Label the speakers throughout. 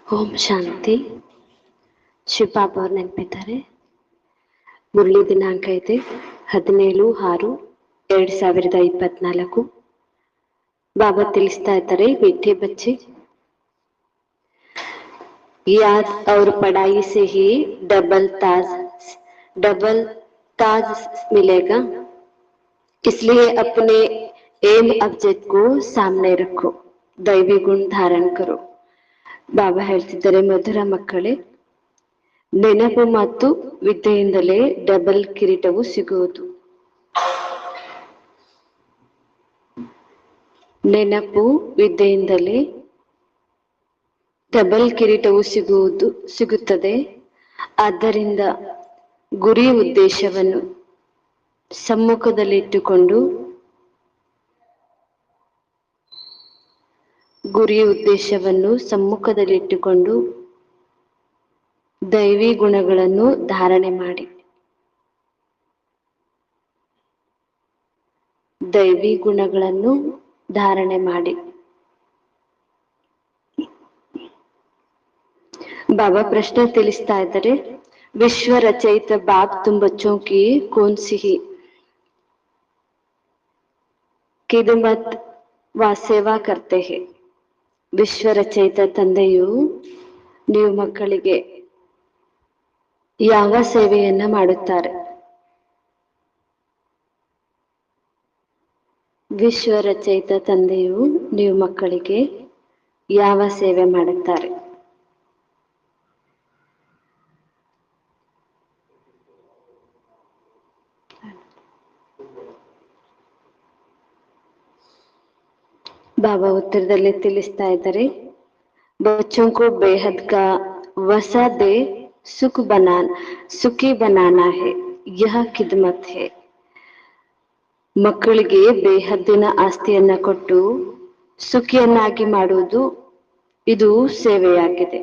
Speaker 1: ಓಂ ಶಾಂತಿ. ಶಿವಬಾಬಾ ಅವ್ರು ನೆನಪಿದ್ದಾರೆ. ಮುರಳಿ ದಿನಾಂಕ ಇದೆ 17/6/2024. ಬಾಬಾ ತಿಳಿಸ್ತಾ ಇದ್ದಾರೆ, मीठे बच्चे याद और पढ़ाई से ही डबल ताज मिलेगा, इसलिए अपने एम ऑब्जेक्ट को सामने रखो, दैवी गुण धारण करो. ಬಾಬಾ ಹೇಳ್ತಿದ್ದಾರೆ, ಮಧುರ ಮಕ್ಕಳೇ, ನೆನಪು ಮತ್ತು ವಿದ್ಯೆಯಿಂದಲೇ ಡಬಲ್ ಕಿರೀಟವು ಸಿಗುವುದು. ನೆನಪು ವಿದ್ಯೆಯಿಂದಲೇ ಡಬಲ್ ಕಿರೀಟವು ಸಿಗುತ್ತದೆ. ಆದ್ದರಿಂದ ಗುರಿ ಉದ್ದೇಶವನ್ನು ಸಮ್ಮುಖದಲ್ಲಿಟ್ಟುಕೊಂಡು ದೈವಿ ಗುಣಗಳನ್ನು ಧಾರಣೆ ಮಾಡಿ. ಬಾಬಾ ಪ್ರಶ್ನೆ ತಿಳಿಸ್ತಾ ಇದ್ದಾರೆ, ವಿಶ್ವ ರಚಯಿತ ಬಾಪ್ ತುಮ್ ಬಚ್ಚೋಂ ಕಿ ಕೌನ್ ಸಿ ಖಿದಮತ್ ವ ಸೇವಾ ಕರ್ತೆ ಹೈ. ವಿಶ್ವ ರಚಯಿತ ತಂದೆಯು ನೀವು ಮಕ್ಕಳಿಗೆ ಯಾವ ಸೇವೆಯನ್ನ ಮಾಡುತ್ತಾರೆ? ವಿಶ್ವ ರಚಯಿತ ತಂದೆಯು ನೀವು ಮಕ್ಕಳಿಗೆ ಯಾವ ಸೇವೆ ಮಾಡುತ್ತಾರೆ? ಬಾಬಾ ಉತ್ತರದಲ್ಲಿ ತಿಳಿಸ್ತಾ ಇದ್ದಾರೆ, बच्चों को बेहद का वसा दे सुखी बनाना है, यह खिदमत है. ಮಕ್ಕಳಿಗೆ ಬೇಹದ್ದಿನ ಆಸ್ತಿಯನ್ನ ಕೊಟ್ಟು ಸುಖಿಯನ್ನಾಗಿ ಮಾಡುವುದು ಇದು ಸೇವೆಯಾಗಿದೆ.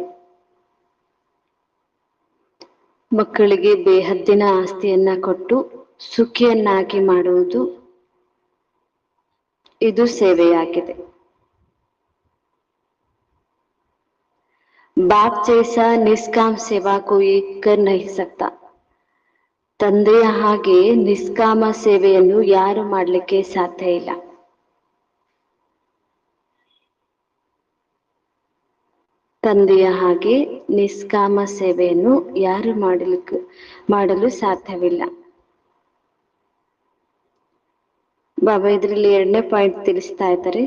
Speaker 1: ಮಕ್ಕಳಿಗೆ ಬೇಹದ್ದಿನ ಆಸ್ತಿಯನ್ನ ಕೊಟ್ಟು ಸುಖಿಯನ್ನಾಗಿ ಮಾಡುವುದು ಇದು ಸೇವೆಯಾಗಿದೆ. बाप जैसा निष्काम सेवा कोई कर नहीं सकता. ತಂದೆಯ ಹಾಗೆ ನಿಷ್ಕಾಮ ಸೇವೆಯನ್ನು ಯಾರು ಮಾಡಲಿಕ್ಕೆ ಸಾಧ್ಯ ಇಲ್ಲ. ತಂದೆಯ ಹಾಗೆ ನಿಷ್ಕಾಮ ಸೇವೆಯನ್ನು ಯಾರು ಮಾಡಲು ಸಾಧ್ಯವಿಲ್ಲ. ಬಾಬಾ ಇದರಲ್ಲಿ 2ನೇ ಪಾಯಿಂಟ್ ತಿಳಿಸ್ತಾ ಇದ್ದಾರೆ,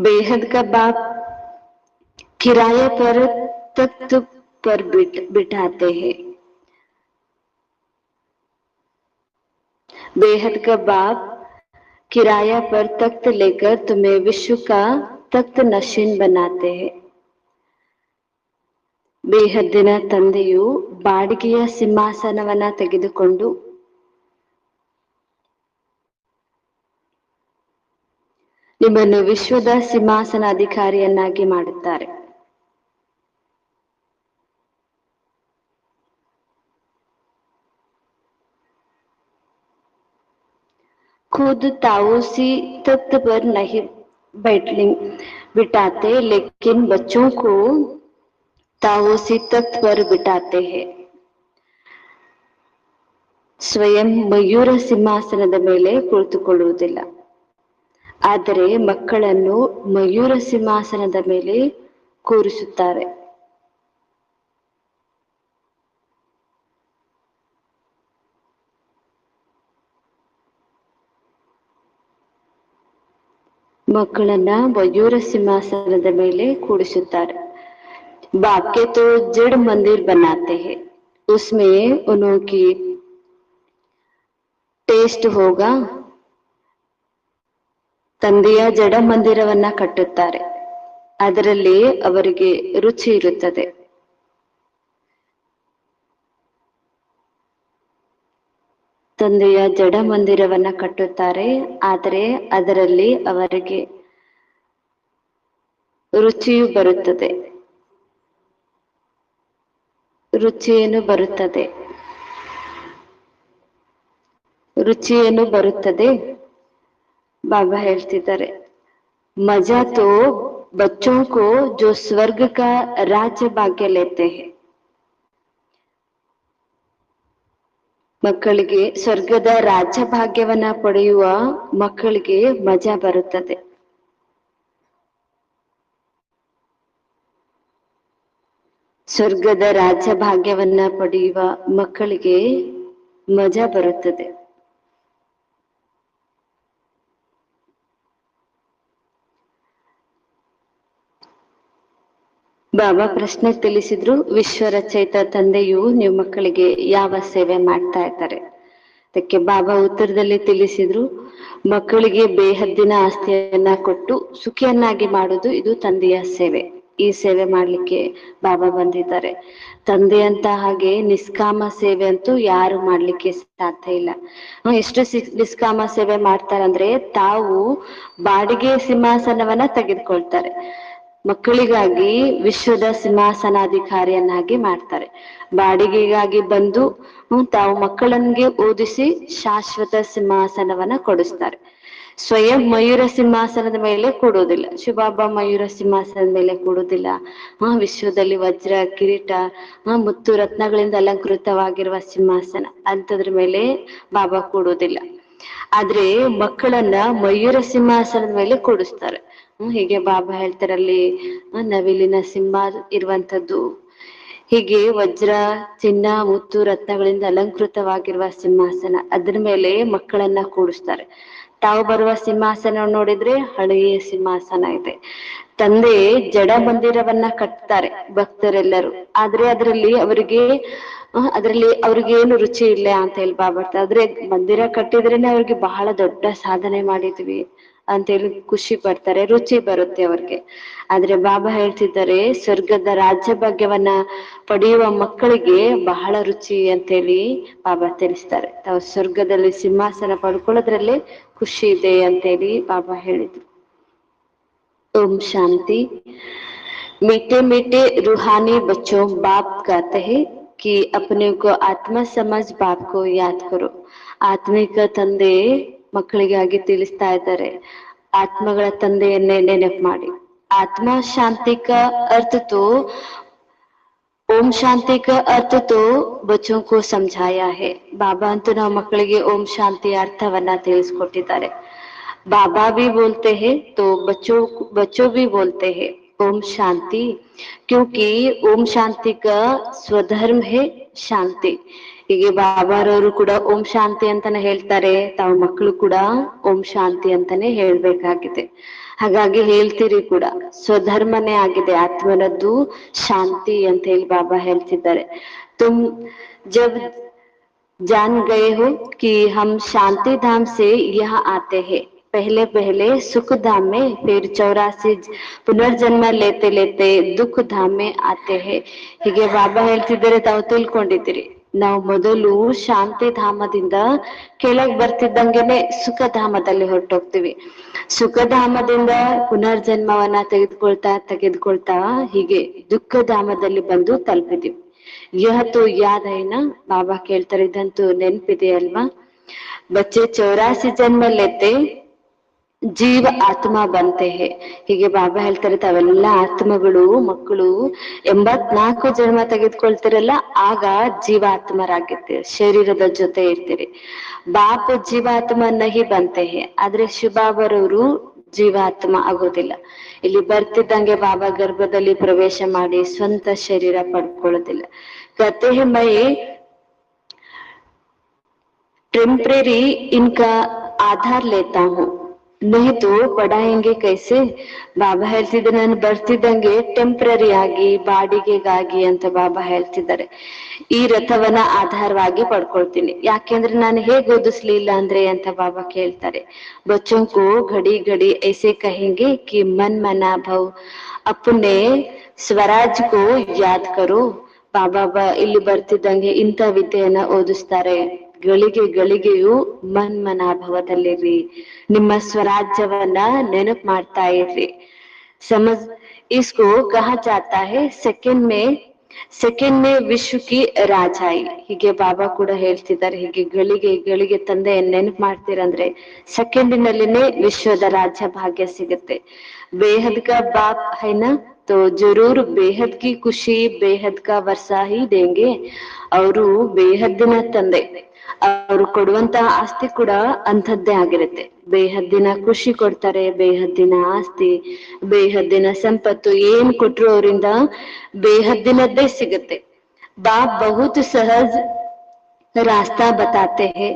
Speaker 1: ಬೇಹದ್ ಕಾ ಬಾಪ್ किराए पर तख्त पर बिठाते हैं. बेहद का बाप किराया पर तख्त लेकर तुम्हें विश्व का तख्त नशीन बनाते हैं. ಬೇಹದ್ದಿನ ತಂದೆಯು ಬಾಡಿಗೆಯ ಸಿಂಹಾಸನವನ್ನ ತೆಗೆದುಕೊಂಡು ನಿಮ್ಮನ್ನು ವಿಶ್ವದ ಸಿಂಹಾಸನ ಅಧಿಕಾರಿಯನ್ನಾಗಿ ಮಾಡುತ್ತಾರೆ. खुद ताऊसी तख्त पर नहीं बिठाते, लेकिन बच्चों को ताऊसी तख्त पर बिठाते हैं. ಸ್ವಯಂ ಮಯೂರ ಸಿಂಹಾಸನದ ಮೇಲೆ ಕುಳಿತುಕೊಳ್ಳುವುದಿಲ್ಲ, ಆದರೆ ಮಕ್ಕಳನ್ನು ಮಯೂರ ಸಿಂಹಾಸನದ ಮೇಲೆ ಕೂರಿಸುತ್ತಾರೆ. ಮಕ್ಕಳನ್ನ ಮಯೂರ ಸಿಂಹಾಸನದ ಮೇಲೆ ಕೂಡಿಸುತ್ತಾರೆ. बाप के तो जड़ मंदिर बनाते हैं, उसमें उनकी टेस्ट होगा. ತಂದೆಯ ಜಡ ಮಂದಿರವನ್ನ ಕಟ್ಟುತ್ತಾರೆ, ಅದರಲ್ಲಿ ಅವರಿಗೆ ರುಚಿ ಇರುತ್ತದೆ. ತಂದೆಯ ಜಡ ಮಂದಿರವನ್ನ ಕಟ್ಟುತ್ತಾರೆ, ಆದರೆ ಅದರಲ್ಲಿ ಅವರಿಗೆ ರುಚಿಯು ಬರುತ್ತದೆ. ರುಚಿಯೇನು ಬರುತ್ತದೆ? ಬಾಬಾ ಹೇಳ್ತಿದ್ದಾರೆ, ಮಜಾ ತೋ बच्चों को जो स्वर्ग का राज्य भाग्य लेते हैं, ಮಕ್ಕಳಿಗೆ ಸ್ವರ್ಗದ ರಾಜ್ಯ ಭಾಗ್ಯವನ್ನ ಪಡೆಯುವ ಮಕ್ಕಳಿಗೆ ಮಜಾ ಬರುತ್ತದೆ. ಸ್ವರ್ಗದ ರಾಜ್ಯ ಭಾಗ್ಯವನ್ನ ಪಡೆಯುವ ಮಕ್ಕಳಿಗೆ ಮಜಾ ಬರುತ್ತದೆ. ಬಾಬಾ ಪ್ರಶ್ನೆ ತಿಳಿಸಿದ್ರು, ವಿಶ್ವರಚಯಿತ ತಂದೆಯು ನೀವು ಮಕ್ಕಳಿಗೆ ಯಾವ ಸೇವೆ ಮಾಡ್ತಾ ಇದ್ದಾರೆ? ಅದಕ್ಕೆ ಬಾಬಾ ಉತ್ತರದಲ್ಲಿ ತಿಳಿಸಿದ್ರು, ಮಕ್ಕಳಿಗೆ ಬೇಹದ್ದಿನ ಆಸ್ತಿಯನ್ನ ಕೊಟ್ಟು ಸುಖಿಯನ್ನಾಗಿ ಮಾಡುವುದು ಇದು ತಂದೆಯ ಸೇವೆ. ಈ ಸೇವೆ ಮಾಡ್ಲಿಕ್ಕೆ ಬಾಬಾ ಬಂದಿದ್ದಾರೆ. ತಂದೆ ಅಂತ ಹಾಗೆ ನಿಷ್ಕಾಮ ಸೇವೆ ಅಂತೂ ಯಾರು ಮಾಡ್ಲಿಕ್ಕೆ ಸಾಧ್ಯ ಇಲ್ಲ. ಎಷ್ಟು ನಿಷ್ಕಾಮ ಸೇವೆ ಮಾಡ್ತಾರಂದ್ರೆ ತಾವು ಬಾಡಿಗೆ ಸಿಂಹಾಸನವನ್ನ ತೆಗೆದುಕೊಳ್ತಾರೆ, ಮಕ್ಕಳಿಗಾಗಿ ವಿಶ್ವದ ಸಿಂಹಾಸನಾಧಿಕಾರಿಯನ್ನಾಗಿ ಮಾಡ್ತಾರೆ. ಬಾಡಿಗೆಗಾಗಿ ಬಂದು ತಾವು ಮಕ್ಕಳನ್ಗೆ ಓದಿಸಿ ಶಾಶ್ವತ ಸಿಂಹಾಸನವನ್ನ ಕೊಡಿಸ್ತಾರೆ. ಸ್ವಯಂ ಮಯೂರ ಸಿಂಹಾಸನದ ಮೇಲೆ ಕೂಡುವುದಿಲ್ಲ. ಶಿವಬಾಬಾ ಮಯೂರ ಸಿಂಹಾಸನದ ಮೇಲೆ ಕೂಡುವುದಿಲ್ಲ. ವಿಶ್ವದಲ್ಲಿ ವಜ್ರ ಕಿರೀಟ ಮುತ್ತು ರತ್ನಗಳಿಂದ ಅಲಂಕೃತವಾಗಿರುವ ಸಿಂಹಾಸನ ಅಂತದ್ರ ಮೇಲೆ ಬಾಬಾ ಕೂಡುವುದಿಲ್ಲ. ಆದ್ರೆ ಮಕ್ಕಳನ್ನ ಮಯೂರ ಸಿಂಹಾಸನದ ಮೇಲೆ ಕೂಡಿಸ್ತಾರೆ. ಹೀಗೆ ಬಾಬಾ ಹೇಳ್ತಾರಲ್ಲಿ ನವಿಲಿನ ಸಿಂಹ ಇರುವಂತದ್ದು, ಹೀಗೆ ವಜ್ರ ಚಿನ್ನ ಮುತ್ತು ರತ್ನಗಳಿಂದ ಅಲಂಕೃತವಾಗಿರುವ ಸಿಂಹಾಸನ, ಅದ್ರ ಮೇಲೆ ಮಕ್ಕಳನ್ನ ಕೂಡಿಸ್ತಾರೆ. ತಾವು ಬರುವ ಸಿಂಹಾಸನ ನೋಡಿದ್ರೆ ಹಳೆಯ ಸಿಂಹಾಸನ ಇದೆ. ತಂದೆ ಜಡ ಮಂದಿರವನ್ನ ಕಟ್ತಾರೆ ಭಕ್ತರೆಲ್ಲರೂ, ಆದ್ರೆ ಅದರಲ್ಲಿ ಅವ್ರಿಗೆ ಏನು ರುಚಿ ಇಲ್ಲ ಅಂತ ಹೇಳಿ ಬಾಬಾ, ಆದ್ರೆ ಮಂದಿರ ಕಟ್ಟಿದ್ರೇನೆ ಅವ್ರಿಗೆ ಬಹಳ ದೊಡ್ಡ ಸಾಧನೆ ಮಾಡಿದ್ವಿ ಅಂತೇಳಿ ಖುಷಿ ಪಡ್ತಾರೆ, ರುಚಿ ಬರುತ್ತೆ ಅವ್ರಿಗೆ. ಆದ್ರೆ ಬಾಬಾ ಹೇಳ್ತಿದ್ದಾರೆ, ಸ್ವರ್ಗದ ರಾಜ್ಯ ಭಾಗ್ಯವನ್ನ ಪಡೆಯುವ ಮಕ್ಕಳಿಗೆ ಬಹಳ ರುಚಿ ಅಂತೇಳಿ ಬಾಬಾ ತಿಳಿಸ್ತಾರೆ. ತಾವು ಸ್ವರ್ಗದಲ್ಲಿ ಸಿಂಹಾಸನ ಪಡ್ಕೊಳ್ಳೋದ್ರಲ್ಲೇ ಖುಷಿ ಇದೆ ಅಂತೇಳಿ ಬಾಬಾ ಹೇಳಿದ್ರು. ओम शांति। मीठे मीठे रूहानी बच्चों, बाप कहते हैं कि अपने को आत्मा समझ बाप को याद करो. ಆತ್ಮಿಕ ತಂದೆ ಮಕ್ಕಳಿಗಾಗಿ ತಿಳಿಸ್ತಾ ಇದ್ದಾರೆ, ಆತ್ಮಗಳ ತಂದೆಯನ್ನೇ ನೆನಪು ಮಾಡಿ. ಆತ್ಮ ಶಾಂತಿ का अर्थ तो ಓಂ ಶಾಂತಿ का अर्थ तो बच्चों को समझाया है. ಬಾಬಾ ಅಂತೂ ನಾವು ಮಕ್ಕಳಿಗೆ ಓಂ ಶಾಂತಿಯ ಅರ್ಥವನ್ನ ತಿಳಿಸ್ಕೊಟ್ಟಿದ್ದಾರೆ. बाबा भी बोलते हैं तो बच्चों भी बोलते हैं ओम शांति, क्योंकि ओम शांति का स्वधर्म है शांति. ಹೀಗೆ ಬಾಬಾರವರು ಕೂಡ ಓಂ ಶಾಂತಿ ಅಂತಾನೆ ಹೇಳ್ತಾರೆ, ತಾವು ಮಕ್ಕಳು ಕೂಡ ಓಂ ಶಾಂತಿ ಅಂತಾನೆ ಹೇಳ್ಬೇಕಾಗಿದೆ. ಹಾಗಾಗಿ ಹೇಳ್ತೀರಿ ಕೂಡ, ಸ್ವಧರ್ಮನೇ ಆಗಿದೆ ಆತ್ಮನದ್ದು ಶಾಂತಿ ಅಂತ ಹೇಳಿ ಬಾಬಾ ಹೇಳ್ತಿದ್ದಾರೆ. ತುಮ್ ಜಬ್ जान गए हो कि हम शांति धाम से यहाँ आते हैं, पहले पहले सुख धाम में, फिर 84 पुनर्जन्म लेते लेते दुख धाम में आते हैं. ಹೀಗೆ ಬಾಬಾ ಹೇಳ್ತಿದ್ದಾರೆ, ತಾವು ತಿಳ್ಕೊಂಡಿದ್ದೀರಿ, ನಾವು ಮೊದಲು ಶಾಂತಿ ಧಾಮದಿಂದ ಕೆಳಗ್ ಬರ್ತಿದ್ದಂಗೆನೆ ಸುಖ ಧಾಮದಲ್ಲಿ ಹೊರಟೋಗ್ತೀವಿ. ಸುಖಧಾಮದಿಂದ ಪುನರ್ಜನ್ಮವನ್ನ ತೆಗೆದುಕೊಳ್ತಾ ಹೀಗೆ ದುಃಖ ಧಾಮದಲ್ಲಿ ಬಂದು ತಲುಪಿದೀವಿ. यह तो याद है ना? बाबा ಕೇಳ್ತಾರೆ, ಇದಂತೂ ನೆನಪಿದೆ ಅಲ್ವಾ? बच्चे 84 जन्म लेते ಜೀವ ಆತ್ಮ ಬಂತೆ ಹೇ. ಹೀಗೆ ಬಾಬಾ ಹೇಳ್ತಾರೆ, ತಾವೆಲ್ಲ ಆತ್ಮಗಳು ಮಕ್ಕಳು 84 ಜನ್ಮ ತೆಗೆದುಕೊಳ್ತಿರಲ್ಲ, ಆಗ ಜೀವಾತ್ಮರಾಗಿರ್ತೀರಿ, ಶರೀರದ ಜೊತೆ ಇರ್ತೀರಿ. ಬಾಪ ಜೀವಾತ್ಮ ನಹಿ ಬಂತೆ ಹೇ, ಆದ್ರೆ ಶಿವಬಾಬರವರು ಜೀವಾತ್ಮ ಆಗೋದಿಲ್ಲ. ಇಲ್ಲಿ ಬರ್ತಿದ್ದಂಗೆ ಬಾಬಾ ಗರ್ಭದಲ್ಲಿ ಪ್ರವೇಶ ಮಾಡಿ ಸ್ವಂತ ಶರೀರ ಪಡ್ಕೊಳ್ಳೋದಿಲ್ಲ. कहते हैं मैं टेम्परेरी इनका आधार लेता हूँ, नहीं तो ಪಡಾಯಂಗೆ ಕೈಸೆ. ಬಾಬಾ ಹೇಳ್ತಿದ್ದಾರೆ, ನಾನು ಬರ್ತಿದ್ದಂಗೆ ಟೆಂಪ್ರರಿ ಆಗಿ ಬಾಡಿಗೆಗಾಗಿ ಅಂತ ಬಾಬಾ ಹೇಳ್ತಿದ್ದಾರೆ. ಈ ರಥವನ್ನ ಆಧಾರವಾಗಿ ಪಡ್ಕೊಳ್ತೀನಿ, ಯಾಕೆಂದ್ರೆ ನಾನು ಹೇಗೆ ಓದಿಸ್ಲಿಲ್ಲ ಅಂದ್ರೆ ಅಂತ ಬಾಬಾ ಕೇಳ್ತಾರೆ. बच्चों को घड़ी घड़ी ऐसे कहेंगे कि मन मना भव अपने स्वराज को याद करो. ಬಾಬಾ ಇಲ್ಲಿ ಬರ್ತಿದ್ದಂಗೆ ಇಂಥ ವಿದ್ಯೆಯನ್ನ ಓದಿಸ್ತಾರೆ. ಗಳಿಗೆಯೂ ಮನ್ಮನಾಭವದಲ್ಲಿರ್ರಿ, ನಿಮ್ಮ ಸ್ವರಾಜ್ಯವನ್ನ ನೆನಪು ಮಾಡ್ತಾ ಇರ್ರಿ. ಸಮಜ್ इसको कहा जाता है ಸೆಕೆಂಡ್ ಮೇ ವಿಶ್ವ ಕಿ ರಾಜಾಯಿ. ಹೀಗೆ ಬಾಬಾ ಕೂಡ ಹೇಳ್ತಿದ್ದಾರೆ, ಹೀಗೆ ಗಳಿಗೆ ತಂದೆಯನ್ನ ನೆನಪು ಮಾಡ್ತೀರಂದ್ರೆ ಸೆಕೆಂಡಿನಲ್ಲಿನೇ ವಿಶ್ವದ ರಾಜ್ಯ ಭಾಗ್ಯ ಸಿಗುತ್ತೆ. बेहद का बाप है ना, तो जरूर बेहद की ಖುಷಿ बेहद का वर्षा ही देंगे. ಅವರು ಬೇಹದ್ದಿನ ತಂದೆ, ಅವರು ಕೊಡುವಂತಹ ಆಸ್ತಿ ಕೂಡ ಅಂಥದ್ದೇ ಆಗಿರುತ್ತೆ. ಬೇಹದ್ದಿನ ಖುಷಿ ಕೊಡ್ತಾರೆ, ಬೇಹದ್ದಿನ ಆಸ್ತಿ, ಬೇಹದ್ದಿನ ಸಂಪತ್ತು ಏನ್ ಕೊಟ್ರು ಅವರಿಂದ ಬೇಹದ್ದಿನದ್ದೇ ಸಿಗುತ್ತೆ. ಬಾಪ್ ಬಹುತ್ ಸಹಜ್ ರಾಸ್ತಾ ಬತಾತೆ ಹೇ.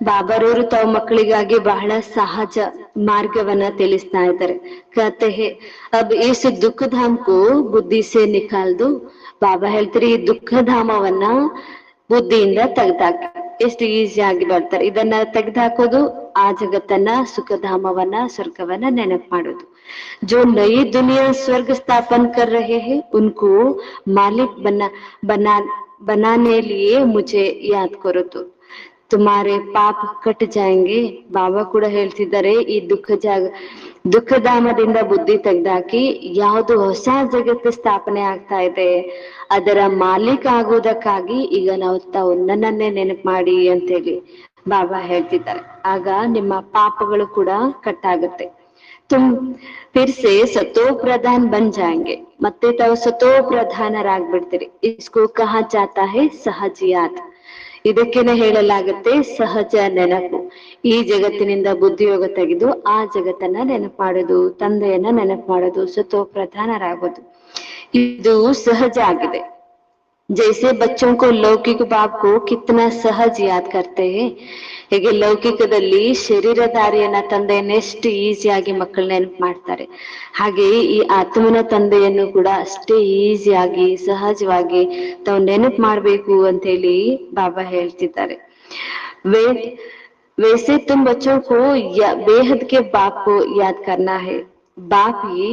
Speaker 1: ಬಾಬರವರು ತಾವು ಮಕ್ಕಳಿಗಾಗಿ ಬಹಳ ಸಹಜ ಮಾರ್ಗವನ್ನ ತಿಳಿಸ್ತಾ ಇದ್ದಾರೆ. ಕತೆ ಹೇ ಅಬ್ ಇಸ್ ದುಃಖಧಾಮಕ್ಕೂ ಬುದ್ಧಿ ಸೆ ನಿಕಾಲ್ ದು. ಬಾಬಾ ಹೇಳ್ತಾರೆ ಈ ದುಃಖಧಾಮವನ್ನ ಬುದ್ಧಿಯಿಂದ ತೆಗ್ದಾಕಿ. ಎಷ್ಟು ಈಸಿಯಾಗಿ ಬರ್ತಾರೆ. ಇದನ್ನ ತೆಗ್ದಾಕೋದು ಆ ಜಗತ್ತನ್ನ, ಸುಖಧಾಮವನ್ನ, ಸ್ವರ್ಗವನ್ನ ನೆನಪು ಮಾಡೋದು. जो नई दुनिया स्वर्ग स्थापन कर रहे हैं उनको मालिक बनाने लिए मुझे याद करो तो तुम्हारे पाप कट जाएंगे. ಬಾಬಾ ಕೂಡ ಹೇಳ್ತಿದ್ದಾರೆ ಈ ದುಃಖಧಾಮದಿಂದ ಬುದ್ಧಿ ತೆಗ್ದಾಕಿ ಯಾವುದು ಹೊಸ ಜಗತ್ತು ಸ್ಥಾಪನೆ ಆಗ್ತಾ ಇದೆ ಅದರ ಮಾಲೀಕ ಆಗೋದಕ್ಕಾಗಿ ಈಗ ನಾವು ತಾವು ನನ್ನನ್ನೇ ನೆನಪು ಮಾಡಿ ಅಂತ ಹೇಳಿ ಬಾಬಾ ಹೇಳ್ತಿದ್ದಾರೆ. ಆಗ ನಿಮ್ಮ ಪಾಪಗಳು ಕೂಡ ಕಟ್ಟಾಗುತ್ತೆ. तुम फिर से सतो प्रधान बन जाएंगे. ಮತ್ತೆ ತಾವು ಸತೋ ಪ್ರಧಾನರಾಗ್ಬಿಡ್ತೀರಿ. इसको कहा जाता है सहजियात. ಇದಕ್ಕೇನೆ ಹೇಳಲಾಗುತ್ತೆ ಸಹಜ ನೆನಪು. ಈ ಜಗತ್ತಿನಿಂದ ಬುದ್ಧಿಯೋಗ ತೆಗೆದು ಆ ಜಗತ್ತನ್ನ ನೆನಪು ಮಾಡೋದು, ತಂದೆಯನ್ನ ನೆನಪು ಮಾಡೋದು, ಸತೋ ಪ್ರಧಾನರಾಗೋದು, ಇದು ಸಹಜ ಆಗಿದೆ. जैसे बच्चों को लौकिक बाप को कितना सहज याद करते हैं, ಹೇಗೆ ಲೌಕಿಕದಲ್ಲಿ ಶರೀರಧಾರಿಯನ್ನ ತಂದೆಯನ್ನ ಎಷ್ಟು ಈಸಿಯಾಗಿ ಮಕ್ಕಳನ್ನ ನೆನಪು ಮಾಡ್ತಾರೆ, ಹಾಗೆ ಈ ಆತ್ಮನ ತಂದೆಯನ್ನು ಕೂಡ ಅಷ್ಟೇ ಈಸಿಯಾಗಿ ಸಹಜವಾಗಿ ತಾವು ನೆನಪು ಮಾಡ್ಬೇಕು ಅಂತ ಹೇಳಿ ಬಾಬಾ ಹೇಳ್ತಿದ್ದಾರೆ. वैसे तुम बच्चों को बेहद के बाप को याद करना है. बाप ही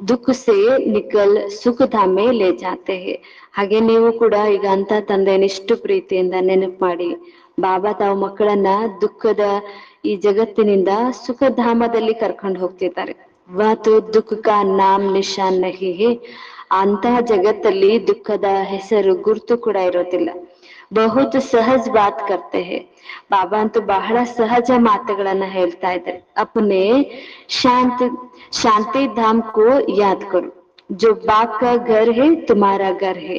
Speaker 1: ದುಃಖ ಸೇ ನಿಕಲ್ ಸುಖಧಾಮೆ ಲೇ ಜಾತೆ ಹೇ. ಹಾಗೆ ನೀವು ಕೂಡ ಈಗ ಅಂತ ತಂದೆಯನ್ನು ಇಷ್ಟು ಪ್ರೀತಿಯಿಂದ ನೆನಪು ಮಾಡಿ ಬಾಬಾ ತಾವು ಮಕ್ಕಳನ್ನ ದುಃಖದ ಈ ಜಗತ್ತಿನಿಂದ ಸುಖಧಾಮದಲ್ಲಿ ಕರ್ಕೊಂಡು ಹೋಗ್ತಿದ್ದಾರೆ. ವಾತು ದುಃಖ ಕಾ ನಾಮ್ ನಿಶಾನ್ ನಹಿ ಹೇ. ಅಂತಹ ಜಗತ್ತಲ್ಲಿ ದುಃಖದ ಹೆಸರು ಗುರುತು ಕೂಡ ಇರೋದಿಲ್ಲ. ಬಹುತ್ ಸಹಜ್ ಬಾತ್ ಕರ್ತೆ ಹೇ. ಬಾಬಾ ಅಂತೂ ಬಹಳ ಸಹಜ ಮಾತುಗಳನ್ನ ಹೇಳ್ತಾ ಇದ್ದಾರೆ. ಅಪನೆ शांति धाम को याद करो. जो बाप का घर है तुम्हारा घर है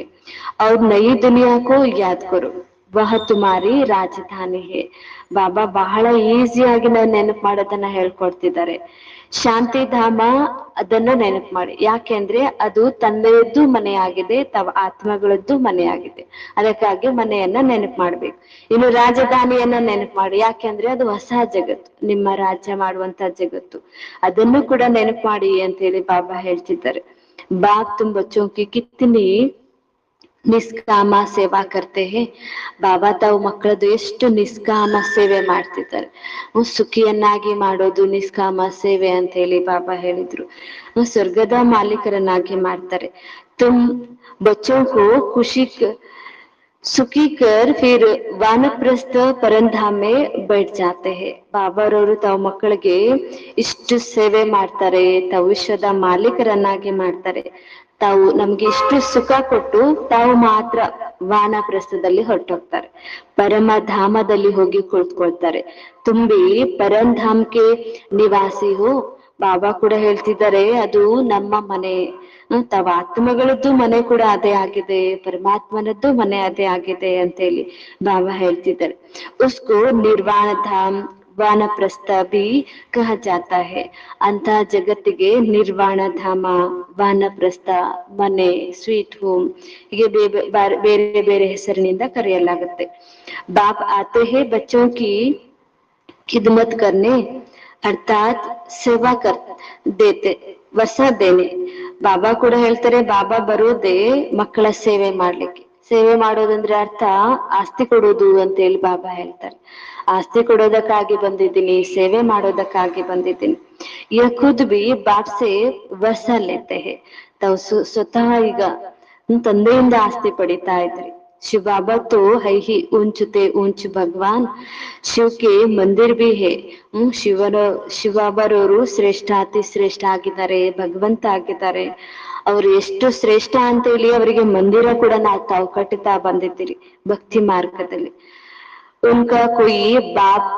Speaker 1: और नई दुनिया को याद करो, वह तुम्हारी राजधानी है. ಬಾಬಾ ಬಹಳ ಈಸಿಯಾಗಿ ನಾವು ನೆನಪು ಮಾಡೋದನ್ನ ಹೇಳ್ಕೊಡ್ತಿದ್ದಾರೆ. ಶಾಂತಿ ಧಾಮ ಅದನ್ನ ನೆನಪು ಮಾಡಿ. ಯಾಕೆಂದ್ರೆ ಅದು ತಂದೆಯದ್ದು ಮನೆಯಾಗಿದೆ, ತಾವು ಆತ್ಮಗಳದ್ದು ಮನೆಯಾಗಿದೆ. ಅದಕ್ಕಾಗಿ ಮನೆಯನ್ನ ನೆನಪು ಮಾಡ್ಬೇಕು. ಇನ್ನು ರಾಜಧಾನಿಯನ್ನ ನೆನಪು ಮಾಡಿ. ಯಾಕೆಂದ್ರೆ ಅದು ಹೊಸ ಜಗತ್ತು, ನಿಮ್ಮ ರಾಜ್ಯ ಮಾಡುವಂತ ಜಗತ್ತು. ಅದನ್ನು ಕೂಡ ನೆನಪು ಮಾಡಿ ಅಂತ ಹೇಳಿ ಬಾಬಾ ಹೇಳ್ತಿದ್ದಾರೆ. ಬಾಪ್ ತುಮ್ ಬಚ್ಚೋಂ ಕಿ ಕಿತ್ನಿ ನಿಷ್ಕಾಮ ಸೇವಾ ಕರ್ತೆ ಹೇ. ಬಾಬಾ ತಾವು ಮಕ್ಕಳದ್ದು ಎಷ್ಟು ನಿಷ್ಕಾಮ ಸೇವೆ ಮಾಡ್ತಿದ್ದಾರೆ. ಸುಖಿಯನ್ನಾಗಿ ಮಾಡೋದು ನಿಷ್ಕಾಮ ಸೇವೆ ಅಂತ ಹೇಳಿ ಬಾಬಾ ಹೇಳಿದ್ರು. ಸ್ವರ್ಗದ ಮಾಲೀಕರನ್ನಾಗಿ ಮಾಡ್ತಾರೆ. ತುಮ್ ಬಚ್ಚೋಂ ಕೋ ಖುಷಿ ಸುಖಿ ಕರ್ ಫಿರ್ ವಾನಪ್ರಸ್ಥ ಪರಂಧಾಮ್ ಮೇ ಬೈಠ್ ಜಾತೆ ಹೇ. ಬಾಬಾರವರು ತಾವು ಮಕ್ಕಳಿಗೆ ಇಷ್ಟು ಸೇವೆ ಮಾಡ್ತಾರೆ, ತಾವು ವಿಶ್ವದ ಮಾಲೀಕರನ್ನಾಗಿ ಮಾಡ್ತಾರೆ. ತಾವು ನಮ್ಗೆ ಇಷ್ಟು ಸುಖ ಕೊಟ್ಟು ತಾವು ಮಾತ್ರ ವಾನಪ್ರಸ್ಥದಲ್ಲಿ ಹೊರಟೋಗ್ತಾರೆ, ಪರಮಧಾಮದಲ್ಲಿ ಹೋಗಿ ಕುಳಿತುಕೊಳ್ತಾರೆ. ತುಂಬಿ ಪರಂಧಾಮ್ಗೆ ನಿವಾಸಿ ಹೋ. ಬಾಬಾ ಕೂಡ ಹೇಳ್ತಿದ್ದಾರೆ ಅದು ನಮ್ಮ ಮನೆ. ತಾವ ಆತ್ಮಗಳದ್ದು ಮನೆ ಕೂಡ ಅದೇ ಆಗಿದೆ, ಪರಮಾತ್ಮನದ್ದು ಮನೆ ಅದೇ ಆಗಿದೆ ಅಂತ ಹೇಳಿ ಬಾಬಾ ಹೇಳ್ತಿದ್ದಾರೆ. ಉಸ್ಕೋ ನಿರ್ವಾಣ ಧಾಮ್ ವಾನಪ್ರಸ್ಥ ಬಿ ಕಹ ಜಾತಾ ಹೇ. ಅಂತ ಜಗತ್ತಿಗೆ ನಿರ್ವಾಣ ಧಾಮ, ವಾನಪ್ರಸ್ಥ, ಮನೆ, ಸ್ವೀಟ್ ಹೋಮ್ ಹೀಗೆ ಬೇರೆ ಬೇರೆ ಹೆಸರಿನಿಂದ ಕರೆಯಲಾಗುತ್ತೆ. ಬಾಪ್ ಆತೆ ಹೇ ಬಚ್ಚೋಂ ಕಿ ಖಿದ್ಮತ್ ಕರ್ನೆ ಅರ್ಥಾತ್ ಸೇವಾ ಕರ್ ದೇತೆ ವರ್ಷ ದೇನೆ. ಬಾಬಾ ಕೂಡ ಹೇಳ್ತಾರೆ ಬಾಬಾ ಬರೋದೇ ಮಕ್ಕಳ ಸೇವೆ ಮಾಡ್ಲಿಕ್ಕೆ. ಸೇವೆ ಮಾಡೋದಂದ್ರೆ ಅರ್ಥ ಆಸ್ತಿ ಕೊಡೋದು ಅಂತ ಹೇಳಿ ಬಾಬಾ ಹೇಳ್ತಾರೆ. ಆಸ್ತಿ ಕೊಡೋದಕ್ಕಾಗಿ ಬಂದಿದ್ದೀನಿ, ಸೇವೆ ಮಾಡೋದಕ್ಕಾಗಿ ಬಂದಿದ್ದೀನಿ. ಯಹ ಖುದ್ ಬಿ ಬಾಪ್ ಸೆ ವರ್ಷ ಲೇತೆ ಹೇ. ತಾವು ಸ್ವತಃ ಈಗ ತಂದೆಯಿಂದ ಆಸ್ತಿ ಪಡಿತಾ ಇದ್ರಿ. शिव बाबा तो है ही ऊंच ते ऊंच भगवान. शिव के मंदिर भी है. ಶಿವ ಬಾಬಾರವರು ಶ್ರೇಷ್ಠ, ಅತಿ ಶ್ರೇಷ್ಠ ಆಗಿದ್ದಾರೆ, ಭಗವಂತ ಆಗಿದ್ದಾರೆ. ಅವ್ರು ಎಷ್ಟು ಶ್ರೇಷ್ಠ ಅಂತ ಹೇಳಿ ಅವರಿಗೆ ಮಂದಿರ ಕೂಡ ತಾವು ಕಟ್ಟುತ್ತಾ ಬಂದಿದ್ದೀರಿ ಭಕ್ತಿ ಮಾರ್ಗದಲ್ಲಿ. ಉನ್ಕಾ ಕೊಯಿ ಬಾಪ್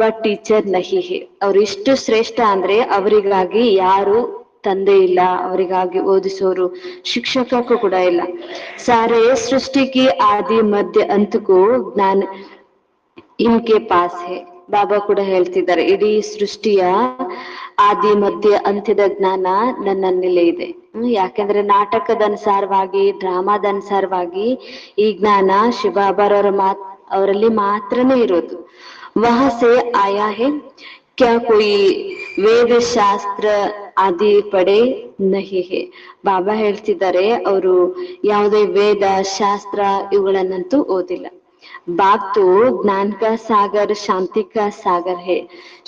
Speaker 1: ವ ಟೀಚರ್ ನಹಿ ಹೇ. ಅವ್ರು ಇಷ್ಟು ಶ್ರೇಷ್ಠ ಅಂದ್ರೆ ಅವರಿಗಾಗಿ ಯಾರು ತಂದೆ ಇಲ್ಲ, ಅವರಿಗಾಗಿ ಓದಿಸೋರು ಶಿಕ್ಷಕಕ್ಕೂ ಕೂಡ ಇಲ್ಲ. ಸಾರೇ सृष्टि की आदि मध्य अंत को ज्ञान इनके पास है. ಬಾಬಾ ಕೂಡ ಹೇಳ್ತಿದ್ದಾರೆ, ಇಡೀ ಸೃಷ್ಟಿಯ ಆದಿ ಮಧ್ಯ ಅಂತ್ಯದ ಜ್ಞಾನ ನನ್ನಲ್ಲೇ ಇದೆ. ಯಾಕೆಂದ್ರೆ ನಾಟಕದ ಅನುಸಾರವಾಗಿ, ಡ್ರಾಮಾದ ಅನುಸಾರವಾಗಿ ಈ ಜ್ಞಾನ ಶಿವಬಾಬಾರವರ ಅವರಲ್ಲಿ ಮಾತ್ರನೇ ಇರೋದು. ವಹ ಸೆ ಆಯಾ ಹೇ, ಕ್ಯಾ ಕೋಯಿ ವೇದ ಶಾಸ್ತ್ರ ಆದಿ ಪಡೆ ನಹಿ ಹೇ. ಬಾಬಾ ಹೇಳ್ತಿದ್ದಾರೆ, ಅವರು ಯಾವುದೇ ವೇದ ಶಾಸ್ತ್ರ ಇವುಗಳನ್ನಂತೂ ಓದಿಲ್ಲ. ಬಾಪ್ ತೋ ಜ್ಞಾನ ಕಾ ಸಾಗರ್, ಶಾಂತಿ ಕಾ ಸಾಗರ್ ಹೇ.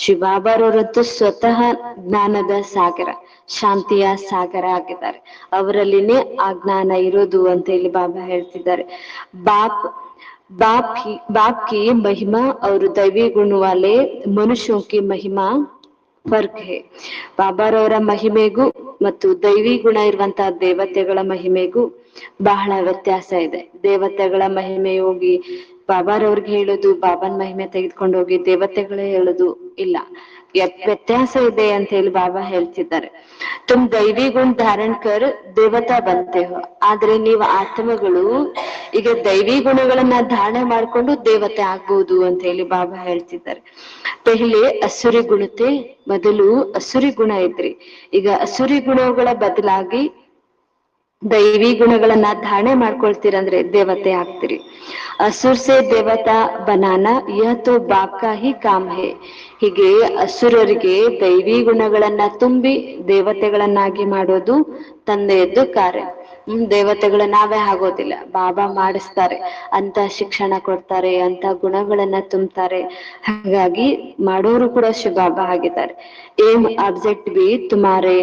Speaker 1: ಶಿವಬಾಬಾರವರಂತೂ ಸ್ವತಃ ಜ್ಞಾನದ ಸಾಗರ, ಶಾಂತಿಯ ಸಾಗರ ಆಗಿದ್ದಾರೆ. ಅವರಲ್ಲಿನೇ ಆ ಜ್ಞಾನ ಇರೋದು ಅಂತ ಹೇಳಿ ಬಾಬಾ ಹೇಳ್ತಿದ್ದಾರೆ. बाप की महिमा और दैवी गुण वाले मनुष्यों की महिमा ಫರ್ಕ್ ಹೇ. ಬಾಬಾರವರ ಮಹಿಮೆಗೂ ಮತ್ತು ದೈವಿ ಗುಣ ಇರುವಂತಹ ದೇವತೆಗಳ ಮಹಿಮೆಗೂ ಬಹಳ ವ್ಯತ್ಯಾಸ ಇದೆ. ದೇವತೆಗಳ ಮಹಿಮೆ ಹೋಗಿ ಬಾಬಾರವ್ರಿಗೆ ಹೇಳುದು, ಬಾಬಾನ್ ಮಹಿಮೆ ತೆಗೆದುಕೊಂಡು ಹೋಗಿ ದೇವತೆಗಳೇ ಹೇಳುದು ಇಲ್ಲ, ವ್ಯತ್ಯಾಸ ಇದೆ ಅಂತ ಹೇಳಿ ಬಾಬಾ ಹೇಳ್ತಿದ್ದಾರೆ. ತುಮ್ ದೈವಿ ಗುಣ ಧಾರಣ್ ಕರ್ ದೇವತಾ ಬಂತೆ ಹೋ. ಆದ್ರೆ ನೀವು ಆತ್ಮಗಳು ಈಗ ದೈವಿ ಗುಣಗಳನ್ನ ಧಾರಣೆ ಮಾಡ್ಕೊಂಡು ದೇವತೆ ಆಗ್ಬಹುದು ಅಂತ ಹೇಳಿ ಬಾಬಾ ಹೇಳ್ತಿದ್ದಾರೆ. ಪೆಹ್ಲೆ ಅಸುರಿ ಗುಣತೆ, ಮೊದಲು ಅಸುರಿ ಗುಣ ಇದ್ರಿ, ಈಗ ಅಸುರಿ ಗುಣಗಳ ಬದಲಾಗಿ ದೈವಿ ಗುಣಗಳನ್ನ ಧಾರಣೆ ಮಾಡ್ಕೊಳ್ತೀರಂದ್ರೆ ದೇವತೆ ಆಗ್ತೀರಿ. ಅಸುರ್ ಸೆ ದೇವತಾ ಬನಾನ ಯಹ ತೋ ಬಾಪ್ ಕಾ ಹಿ ಕಾಮ್ ಹೇ. ಹೀಗೆ ಅಸುರರಿಗೆ ದೈವಿ ಗುಣಗಳನ್ನ ತುಂಬಿ ದೇವತೆಗಳನ್ನಾಗಿ ಮಾಡೋದು ತಂದೆಯದ್ದು ಕಾರ್ಯ. ದೇವತೆಗಳು ನಾವೇ ಆಗೋದಿಲ್ಲ, ಬಾಬಾ ಮಾಡಿಸ್ತಾರೆ, ಅಂತ ಶಿಕ್ಷಣ ಕೊಡ್ತಾರೆ, ಅಂತ ಗುಣಗಳನ್ನ ತುಂಬ್ತಾರೆ. ಹಾಗಾಗಿ ಮಾಡೋರು ಕೂಡ ಶಿವಬಾಬಾ ಆಗಿದ್ದಾರೆ. ಏಮ್ ಆಬ್ಜೆಕ್ಟ್ ಬಿ ತುಮಾರೆ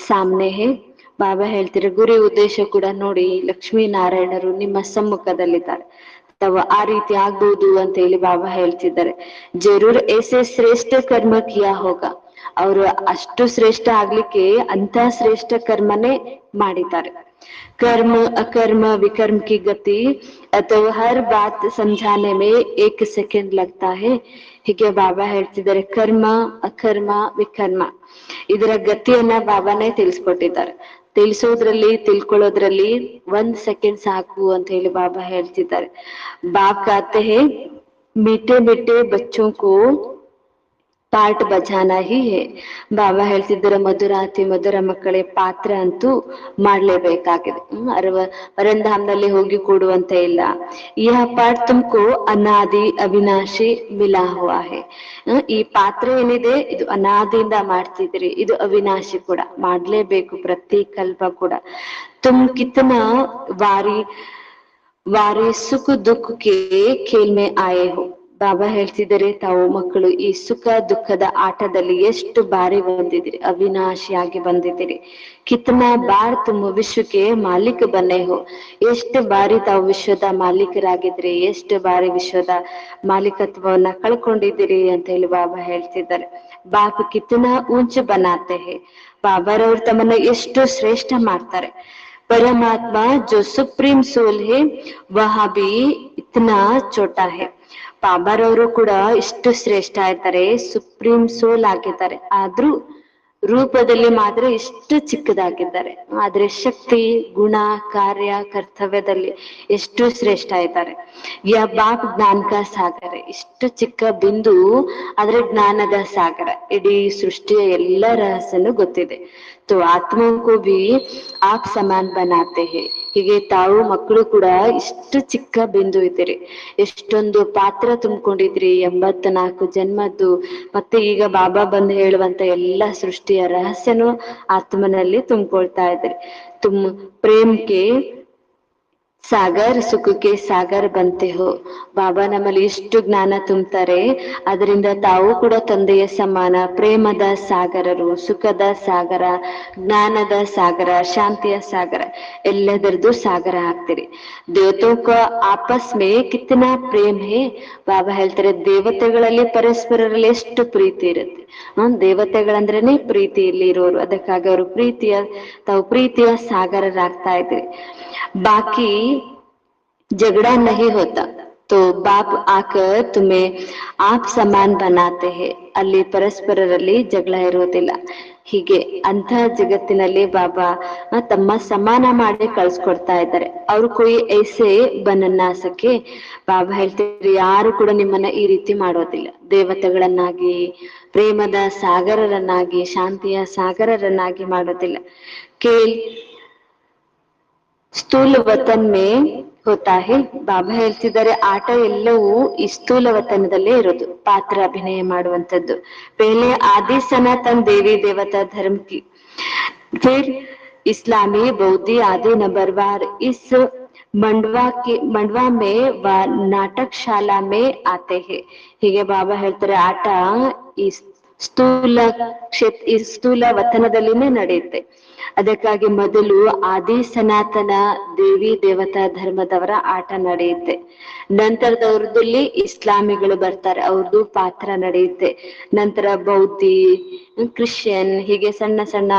Speaker 1: ಸಾಮ್ನೆ ಹೇ. ಬಾಬಾ ಹೇಳ್ತಾರೆ, ಗುರಿ ಉದ್ದೇಶ ಕೂಡ ನೋಡಿ, ಲಕ್ಷ್ಮೀ ನಾರಾಯಣರು ನಿಮ್ಮ ಸಮ್ಮುಖದಲ್ಲಿದ್ದಾರೆ, ಅಥವಾ ಆ ರೀತಿ ಆಗ್ಬಹುದು ಅಂತ ಹೇಳಿ ಬಾಬಾ ಹೇಳ್ತಿದ್ದಾರೆ. ಜರೂರ್ ಏಸೆ ಶ್ರೇಷ್ಠ ಕರ್ಮ ಕಿಯಾ ಹೋಗ. ಅವರು ಅಷ್ಟು ಶ್ರೇಷ್ಠ ಆಗ್ಲಿಕ್ಕೆ ಅಂತ ಶ್ರೇಷ್ಠ ಕರ್ಮನೇ ಮಾಡಿದ್ದಾರೆ. कर्म अकर्म विकर्म की गति ಅಥವಾ हर बात समझाने में एक सेकंड लगता है. ಹೀಗೆ ಬಾಬಾ ಹೇಳ್ತಿದ್ದಾರೆ, ಕರ್ಮ ಅಕರ್ಮ ವಿಕರ್ಮ ಇದರ ಗತಿಯನ್ನ ಬಾಬಾನೇ ತಿಳಿಸ್ಕೊಟ್ಟಿದ್ದಾರೆ. ತಿಳಿಸೋದ್ರಲ್ಲಿ, ತಿಳ್ಕೊಳ್ಳೋದ್ರಲ್ಲಿ 1 ಸೆಕೆಂಡ್ ಸಾಕು ಅಂತ ಹೇಳಿ ಬಾಬಾ ಹೇಳ್ತಿದ್ದಾರೆ. ಬಾಪ್ ಕಾತೆ ಹೇ ಮೀಟೆ ಮೀಟೆ ಬಚ್ಚೋ ಕೋ ಪಾಠ ಬಜಾನ ಹಿ ಹೇ. ಬಾಬಾ ಹೇಳ್ತಿದ್ದಾರೆ, ಮಧುರಾತಿ ಮಧುರ ಮಕ್ಕಳೇ ಪಾತ್ರ ಅಂತೂ ಮಾಡ್ಲೇಬೇಕಾಗಿದೆ. ಪರಂಧಾಮ್ನಲ್ಲಿ ಹೋಗಿ ಕೂಡುವಂತ ಇಲ್ಲ. ಯಹ ಪಾಠ ತುಮಕೋ ಅನಾದಿ ಅವಿನಾಶಿ ಮಿಲಾ ಹುವಾ ಹೇ. ಈ ಪಾತ್ರ ಏನಿದೆ ಇದು ಅನಾದಿಯಿಂದ ಮಾಡ್ತಿದ್ರಿ, ಇದು ಅವಿನಾಶಿ ಕೂಡ, ಮಾಡ್ಲೇಬೇಕು ಪ್ರತಿ ಕಲ್ಪ ಕೂಡ. ತುಮ್ ಕಿತನಾ ವಾರಿ ಸುಖ ದುಃಖ ಕೆ ಖೇಲ್ ಮೇ ಆಯೆ ಹೋ. ಬಾಬಾ ಹೇಳ್ತಿದ್ದಾರೆ, ತಾವು ಮಕ್ಕಳು ಈ ಸುಖ ದುಃಖದ ಆಟದಲ್ಲಿ ಎಷ್ಟು ಬಾರಿ ಬಂದಿದ್ದೀರಿ, ಅವಿನಾಶಿಯಾಗಿ ಬಂದಿದ್ದೀರಿ. ಕಿತನಾ ಬಾರ್ ತುಮ್ ವಿಶ್ವಕ್ಕೆ ಮಾಲೀಕ ಬನ್ನೆ ಹೋ. ಎಷ್ಟು ಬಾರಿ ತಾವು ವಿಶ್ವದ ಮಾಲೀಕರಾಗಿದ್ರಿ, ಎಷ್ಟು ಬಾರಿ ವಿಶ್ವದ ಮಾಲೀಕತ್ವವನ್ನ ಕಳ್ಕೊಂಡಿದ್ದೀರಿ ಅಂತ ಹೇಳಿ ಬಾಬಾ ಹೇಳ್ತಿದ್ದಾರೆ. ಬಾಪ್ ಕಿತನಾ ಊಂಚ ಬನಾತೆ ಹೇ. ಬಾಬಾರವ್ರು ತಮ್ಮನ್ನ ಎಷ್ಟು ಶ್ರೇಷ್ಠ ಮಾಡ್ತಾರೆ. ಪರಮಾತ್ಮ ಜೋ ಸುಪ್ರೀಂ ಸೋಲ್ ಹೇ ವಹಾ ಭಿ ಇತ್ನಾ ಚೋಟಾ ಹೇ. ಬಾಬಾರವರು ಕೂಡ ಇಷ್ಟು ಶ್ರೇಷ್ಠ ಇರ್ತಾರೆ, ಸುಪ್ರೀಂ ಸೋಲ್ ಆಗಿದ್ದಾರೆ, ಆದ್ರೂ ರೂಪದಲ್ಲಿ ಮಾತ್ರ ಇಷ್ಟು ಚಿಕ್ಕದಾಗಿದ್ದಾರೆ. ಆದ್ರೆ ಶಕ್ತಿ, ಗುಣ, ಕಾರ್ಯ, ಕರ್ತವ್ಯದಲ್ಲಿ ಎಷ್ಟು ಶ್ರೇಷ್ಠ ಇದ್ದಾರೆ. ಯಾ ಬಾಪ್ ಜ್ಞಾನ ಕಾ ಸಾಗರ. ಇಷ್ಟು ಚಿಕ್ಕ ಬಿಂದು ಆದ್ರೆ ಜ್ಞಾನದ ಸಾಗರ, ಇಡೀ ಸೃಷ್ಟಿಯ ಎಲ್ಲ ರಹಸ್ಯನೂ ಗೊತ್ತಿದೆ. ತೋ ಆತ್ಮಕ್ಕೂ ಭಿ ಆಪ್ ಸಮಾನ್ ಬನಾತೆ ಹೇ. ಹೀಗೆ ತಾವು ಮಕ್ಕಳು ಕೂಡ ಇಷ್ಟು ಚಿಕ್ಕ ಬಿಂದು ಇದ್ದೀರಿ, ಎಷ್ಟೊಂದು ಪಾತ್ರ ತುಂಬಿಕೊಂಡಿದ್ರಿ, 84 ಜನ್ಮದ್ದು. ಮತ್ತೆ ಈಗ ಬಾಬಾ ಬಂದು ಹೇಳುವಂತ ಎಲ್ಲ ಸೃಷ್ಟಿಯ ರಹಸ್ಯನೂ ಆತ್ಮನಲ್ಲಿ ತುಂಬಿಕೊಳ್ತಾ ಇದ್ರಿ. ತುಮ್ ಪ್ರೇಮ್ಗೆ ಸಾಗರ್ ಸುಖಕ್ಕೆ ಸಾಗರ್ ಬಂತೆ ಹೋ. ಬಾಬಾ ನಮ್ಮಲ್ಲಿ ಇಷ್ಟು ಜ್ಞಾನ ತುಂಬ್ತಾರೆ, ಅದರಿಂದ ತಾವು ಕೂಡ ತಂದೆಯ ಸಮಾನ ಪ್ರೇಮದ ಸಾಗರರು, ಸುಖದ ಸಾಗರ, ಜ್ಞಾನದ ಸಾಗರ, ಶಾಂತಿಯ ಸಾಗರ, ಎಲ್ಲದರದ್ದು ಸಾಗರ ಆಗ್ತೀರಿ. ದೇವತೋಕ ಆಪಸ್ ಮೇ ಕಿತ್ನಾ ಪ್ರೇಮ್ ಹೇ. ಬಾಬಾ ಹೇಳ್ತಾರೆ, ದೇವತೆಗಳಲ್ಲಿ ಪರಸ್ಪರರಲ್ಲಿ ಎಷ್ಟು ಪ್ರೀತಿ ಇರುತ್ತೆ. ದೇವತೆಗಳಂದ್ರೇನೆ ಪ್ರೀತಿ ಇಲ್ಲಿ ಇರೋರು, ಅದಕ್ಕಾಗಿ ಅವರು ತಾವು ಪ್ರೀತಿಯ ಸಾಗರರಾಗ್ತಾ ಇದ್ರಿ. ಬಾಕಿ झगड़ा नहीं होता तो बाप आकर तुम्हें आप समान बनाते हैं. ಅಲ್ಲಿ ಪರಸ್ಪರರಲ್ಲಿ ಜಗಳ ಇರೋದಿಲ್ಲ, ಹೀಗೆ ಅಂತಹ ಜಗತ್ತಿನಲ್ಲಿ ಬಾಬಾ ತಮ್ಮ ಸಮಾನ ಮಾಡಿ ಕಳ್ಸ್ಕೊಡ್ತಾ ಇದ್ದಾರೆ. ಅವ್ರು ಕೊಯ್ ಐಸೆ ಬನನ್ನಾಸಕ್ಕೆ ಬಾಬಾ ಹೇಳ್ತಿದ್ರು, ಯಾರು ಕೂಡ ನಿಮ್ಮನ್ನ ಈ ರೀತಿ ಮಾಡೋದಿಲ್ಲ. ದೇವತೆಗಳನ್ನಾಗಿ, ಪ್ರೇಮದ ಸಾಗರರನ್ನಾಗಿ, ಶಾಂತಿಯ ಸಾಗರರನ್ನಾಗಿ ಮಾಡೋದಿಲ್ಲ. ಕೇಲ್ ಸ್ಥೂಲ ವತನ್ ಮೇ ಹೋತಾ ಹೇ. ಬಾಬಾ ಹೇಳ್ತಿದ್ದಾರೆ, ಆಟ ಎಲ್ಲವೂ ಈ ಸ್ಥೂಲ ವತನದಲ್ಲೇ ಇರೋದು, ಪಾತ್ರ ಅಭಿನಯ ಮಾಡುವಂತದ್ದು. ಪೆಹಲೆ ಆದಿ ಸನಾತನ್ ದೇವಿ ದೇವತಾ ಧರ್ಮ ಕಿ, ಫಿರ್ ಇಸ್ಲಾಮಿ ಬೌದ್ಧಿ ಆದಿ ನಂಬರ್ವಾರ್ ಇಸ್ ಮಂಡ್ವಾ ಮೇ ವ ನಾಟಕ ಶಾಲಾ ಮೇ ಆತೆ ಹೇ. ಹೀಗೆ ಬಾಬಾ ಹೇಳ್ತಾರೆ, ಆಟ ಈ ಈ ಸ್ಥೂಲ ವತನದಲ್ಲಿನೇ ನಡೆಯುತ್ತೆ. ಅದಕ್ಕಾಗಿ ಮೊದಲು ಆದಿ ಸನಾತನ ದೇವಿ ದೇವತಾ ಧರ್ಮದವರ ಆಟ ನಡೆಯುತ್ತೆ. ನಂತರದವ್ರದಲ್ಲಿ ಇಸ್ಲಾಮಿಗಳು ಬರ್ತಾರೆ, ಅವ್ರದ್ದು ಪಾತ್ರ ನಡೆಯುತ್ತೆ. ನಂತರ ಬೌದ್ಧಿ, ಕ್ರಿಶ್ಚಿಯನ್, ಹೀಗೆ ಸಣ್ಣ ಸಣ್ಣ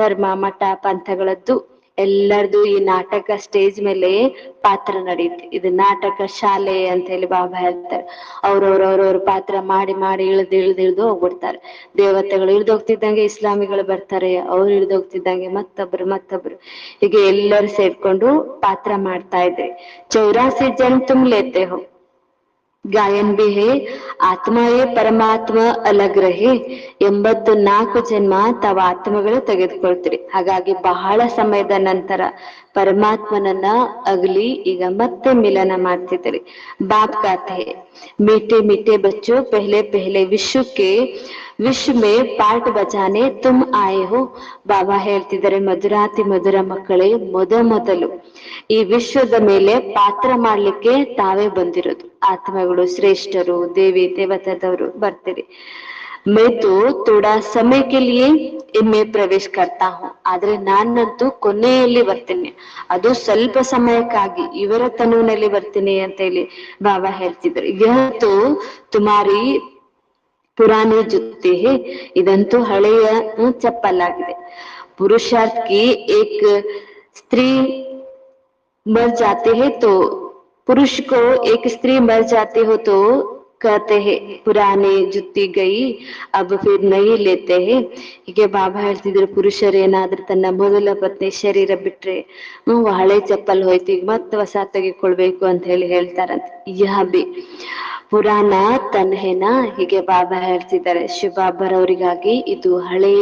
Speaker 1: ಧರ್ಮ, ಮಠ, ಪಂಥಗಳದ್ದು ಎಲ್ಲರದು ಈ ನಾಟಕ ಸ್ಟೇಜ್ ಮೇಲೆ ಪಾತ್ರ ನಡೆಯುತ್ತೆ. ಇದು ನಾಟಕ ಶಾಲೆ ಅಂತ ಹೇಳಿ ಬಾಬಾ ಹೇಳ್ತಾರೆ. ಅವ್ರವ್ರ ಪಾತ್ರ ಮಾಡಿ ಮಾಡಿ ಇಳ್ದು ಹೋಗ್ಬಿಡ್ತಾರೆ. ದೇವತೆಗಳು ಇಳ್ದು ಹೋಗ್ತಿದ್ದಂಗೆ ಇಸ್ಲಾಮಿಗಳು ಬರ್ತಾರೆ, ಅವ್ರು ಇಳ್ದು ಹೋಗ್ತಿದ್ದಂಗೆ ಮತ್ತೊಬ್ರು ಹೀಗೆ ಎಲ್ಲರೂ ಸೇರ್ಕೊಂಡು ಪಾತ್ರ ಮಾಡ್ತಾ ಇದ್ರೆ. 84 ಜನ್ ತುಮ್ ಲೇತೆ ಹೋ, ಗಾಯನ್ ಬಿ ಹೇ ಆತ್ಮಯೇ ಪರಮಾತ್ಮ ಅಲಗ್ ರಹೆ. 84 ಜನ್ಮ ತಾವು ಆತ್ಮಗಳು ತೆಗೆದುಕೊಳ್ತೀರಿ. ಹಾಗಾಗಿ ಬಹಳ ಸಮಯದ ನಂತರ ಪರಮಾತ್ಮನನ್ನ ಅಗಲಿ ಈಗ ಮತ್ತೆ ಮಿಲನ ಮಾಡ್ತಿದ್ದೀರಿ. ಬಾಪ್ ಕಾತೆ ಮೀಟೆ ಮೀಟೆ ಬಚ್ಚೋ ಪೆಹಲೆ ಪೆಹಲೆ ವಿಶ್ವ ಮೇ ಪಾರ್ಟ್ ಬಜಾನೆ ತುಮ್ ಆಯೆ ಹೋ. ಬಾಬಾ ಹೇಳ್ತಿದ್ದಾರೆ, ಮಧುರಾತಿ ಮಧುರ ಮಕ್ಕಳೇ, ಮೊದಲು ಈ ವಿಶ್ವದ ಮೇಲೆ ಪಾತ್ರ ಮಾಡ್ಲಿಕ್ಕೆ ತಾವೇ ಬಂದಿರೋದು. ಆತ್ಮಗಳು, ಶ್ರೇಷ್ಠರು, ದೇವಿ ದೇವತಾದವರು ಬರ್ತೀರಿ. ಮೈ ತೋ ಥೋಡಾ ಸಮಯಕ್ಕೆ ಲಿಯೇ ಇನ್ಮೇ ಪ್ರವೇಶ ಕರ್ತಾ ಹೂಂ. ಆದ್ರೆ ನಾನಂತೂ ಕೊನೆಯಲ್ಲಿ ಬರ್ತೀನಿ, ಅದು ಸ್ವಲ್ಪ ಸಮಯಕ್ಕಾಗಿ ಇವರ ತನುವಿನಲ್ಲಿ ಬರ್ತೀನಿ ಅಂತ ಹೇಳಿ ಬಾಬಾ ಹೇಳ್ತಿದ್ರು. ಇವತ್ತು ತುಮಾರಿ ಪುರಾಣಿ ಜುತ್ತಿ ಹೇ, ಇದಂತೂ ಹಳೆಯ ಚಪ್ಪಲಾಗಿದೆ. ಪುರುಷಾರ್ಥ ಕಿ ಏಕ್ ಸ್ತ್ರೀ मर जाते हैं तो पुरुष को एक स्त्री मर जाती हो तो कहते हैं पुराने जुत्ती गई अब फिर नहीं लेते हैं. ಹೀಗೆ ಬಾಬಾ ಹೇಳ್ತಿದ್ರು, ಪುರುಷರು ಏನಾದ್ರೂ ತನ್ನ ಮೊದಲ ಪತ್ನಿ ಶರೀರ ಬಿಟ್ರೆ ಹಳೆ ಚಪ್ಪಲ್ ಹೋಯ್ತು, ಈಗ ಮತ್ತೆ ಹೊಸ ತೆಗೆದುಕೊಳ್ಬೇಕು ಅಂತ ಹೇಳಿ ಹೇಳ್ತಾರಂತೆ. ಯಹ ಬಿ ಪುರಾಣ ತನ್ಹೇನ. ಹೀಗೆ ಬಾಬಾ ಹೇಳ್ತಿದ್ದಾರೆ, ಶಿವಬಾಬರವರಿಗಾಗಿ ಇದು ಹಳೆ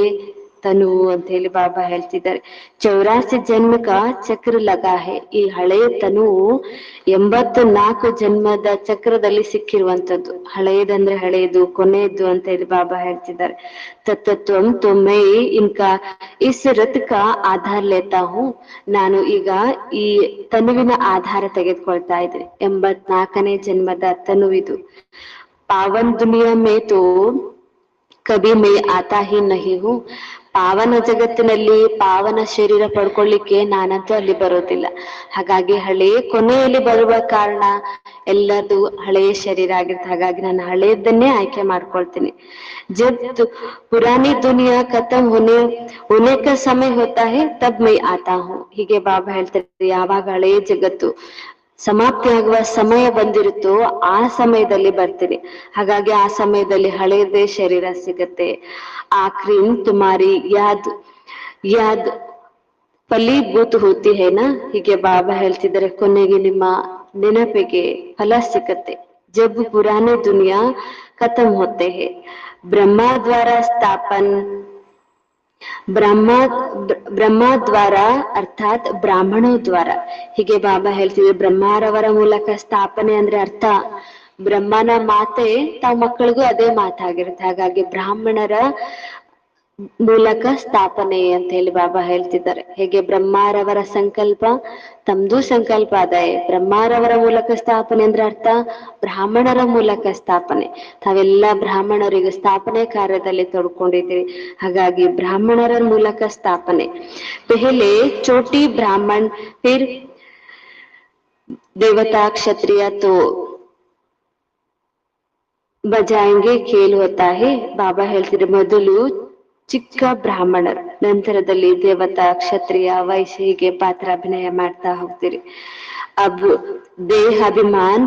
Speaker 1: ತನು ಅಂತ ಹೇಳಿ ಬಾಬಾ ಹೇಳ್ತಿದ್ದಾರೆ. 84 ಜನ್ಮ ಕಾ ಚಕ್ರ ಲಗಾ ಹೇ. ಈ ಹಳೆಯ ತನು 84 ಜನ್ಮದ ಚಕ್ರದಲ್ಲಿ ಸಿಕ್ಕಿರುವಂತದ್ದು. ಹಳೆಯದಂದ್ರೆ ಹಳೆಯದು, ಕೊನೆಯದ್ದು ಅಂತ ಹೇಳಿ ಬಾಬಾ ಹೇಳ್ತಿದ್ದಾರೆ. ತತ್ವಂ ತೊಮ್ಮೆ ಇನ್ಕಾ ಇಸ್ ರಥ್ ಕಾ ಆಧಾರ ಲೇತಾ ಹೂಂ. ನಾನು ಈಗ ಈ ತನುವಿನ ಆಧಾರ ತೆಗೆದುಕೊಳ್ತಾ ಇದ್ದೀನಿ. 84ನೇ ಜನ್ಮದ ತನುವಿದು. ಪಾವನ್ ದುನಿಯಾ ಮೇ ತೋ ಕಭಿ ಮೇ ಆತಾ ಹಿ ನಹಿ ಹೂಂ. ಪಾವನ ಜಗತ್ತಿನಲ್ಲಿ ಪಾವನ ಶರೀರ ಪಡ್ಕೊಳ್ಳಿಕ್ಕೆ ನಾನಂತೂ ಅಲ್ಲಿ ಬರೋದಿಲ್ಲ. ಹಾಗಾಗಿ ಹಳೆಯ ಕೊನೆಯಲ್ಲಿ ಬರುವ ಕಾರಣ ಎಲ್ಲದು ಹಳೆಯ ಶರೀರ ಆಗಿರುತ್ತೆ. ಹಾಗಾಗಿ ನಾನು ಹಳೆಯದನ್ನೇ ಆಯ್ಕೆ ಮಾಡ್ಕೊಳ್ತೀನಿ. ಜಬ್ ಪುರಾನಿ ದುನಿಯಾ ಖತಮ್ ಹೋನೆ ಕಾ ಸಮಯ ಹೋತಾ ಹೈ ತಬ್ ಮೈ ಆತಾ ಹೂಂ. ಹೀಗೆ ಬಾಬಾ ಹೇಳ್ತಾರೆ, ಯಾವಾಗ ಹಳೆಯ ಜಗತ್ತು ಸಮಾಪ್ತಿಯಾಗುವ ಸಮಯ ಬಂದಿರುತ್ತೋ ಆ ಸಮಯದಲ್ಲಿ ಬರ್ತೀನಿ. ಹಾಗಾಗಿ ಆ ಸಮಯದಲ್ಲಿ ಹಳೆಯದೇ ಶರೀರ ಸಿಗತ್ತೆ. ಆಖ್ರಿನ್ ತುಮಾರಿ ಯಾದ್ ಫಲೀಭೂತ್ ಹೋತಿ ಹೇನ. ಹೀಗೆ ಬಾಬಾ ಹೇಳ್ತಿದ್ದಾರೆ, ಕೊನೆಗೆ ನಿಮ್ಮ ನೆನಪಿಗೆ ಫಲ ಸಿಗತ್ತೆ. ಜಬ್ ಪುರಾನೆ ದುನಿಯಾ ಖತಮ್ ಹೋತೆ ಹೇ ಬ್ರಹ್ಮ ದ್ವಾರ ಸ್ಥಾಪನ್ ಬ್ರಹ್ಮ ದ್ವಾರ ಅರ್ಥಾತ್ ಬ್ರಾಹ್ಮಣ ದ್ವಾರ. ಹೀಗೆ ಬಾಬಾ ಹೇಳ್ತಿದ್ರು, ಬ್ರಹ್ಮರವರ ಮೂಲಕ ಸ್ಥಾಪನೆ ಅಂದ್ರೆ ಅರ್ಥ ಬ್ರಹ್ಮನ ಮಾತೆ ತಾವ್ ಮಕ್ಕಳಿಗೂ ಅದೇ ಮಾತಾಗಿರುತ್ತೆ. ಹಾಗಾಗಿ ಬ್ರಾಹ್ಮಣರ ಮೂಲಕ ಸ್ಥಾಪನೆ ಅಂತ ಹೇಳಿ ಬಾಬಾ ಹೇಳ್ತಿದ್ದಾರೆ. ಹೇಗೆ ಬ್ರಹ್ಮರವರ ಸಂಕಲ್ಪ ತಮ್ದು ಸಂಕಲ್ಪ ಅದೇ, ಬ್ರಹ್ಮರವರ ಮೂಲಕ ಸ್ಥಾಪನೆ ಅಂದ್ರೆ ಅರ್ಥ ಬ್ರಾಹ್ಮಣರ ಮೂಲಕ ಸ್ಥಾಪನೆ. ತಾವೆಲ್ಲ ಬ್ರಾಹ್ಮಣರಿಗೆ ಸ್ಥಾಪನೆ ಕಾರ್ಯದಲ್ಲಿ ತೊಡ್ಕೊಂಡಿದ್ದೀವಿ. ಹಾಗಾಗಿ ಬ್ರಾಹ್ಮಣರ ಮೂಲಕ ಸ್ಥಾಪನೆ. ಪೆಹಲೆ ಚೋಟಿ ಬ್ರಾಹ್ಮಣ್ ಫಿರ್ ದೇವತಾ ಕ್ಷತ್ರಿಯ ತೋ ಬಜಾಯಂಗೆ ಖೇಲ್ ಹೋತಾ ಹೇ. ಬಾಬಾ ಹೇಳ್ತಿದ್ರು, ಮೊದಲು ಚಿಕ್ಕ ಬ್ರಾಹ್ಮಣರು, ನಂತರದಲ್ಲಿ ದೇವತಾ ಕ್ಷತ್ರಿಯ ವೈಶ್ಯ ಹೀಗೆ ಪಾತ್ರ ಅಭಿನಯ ಮಾಡ್ತಾ ಹೋಗ್ತೀರಿ. ಅಬ್ ದೇಹಾಭಿಮಾನ್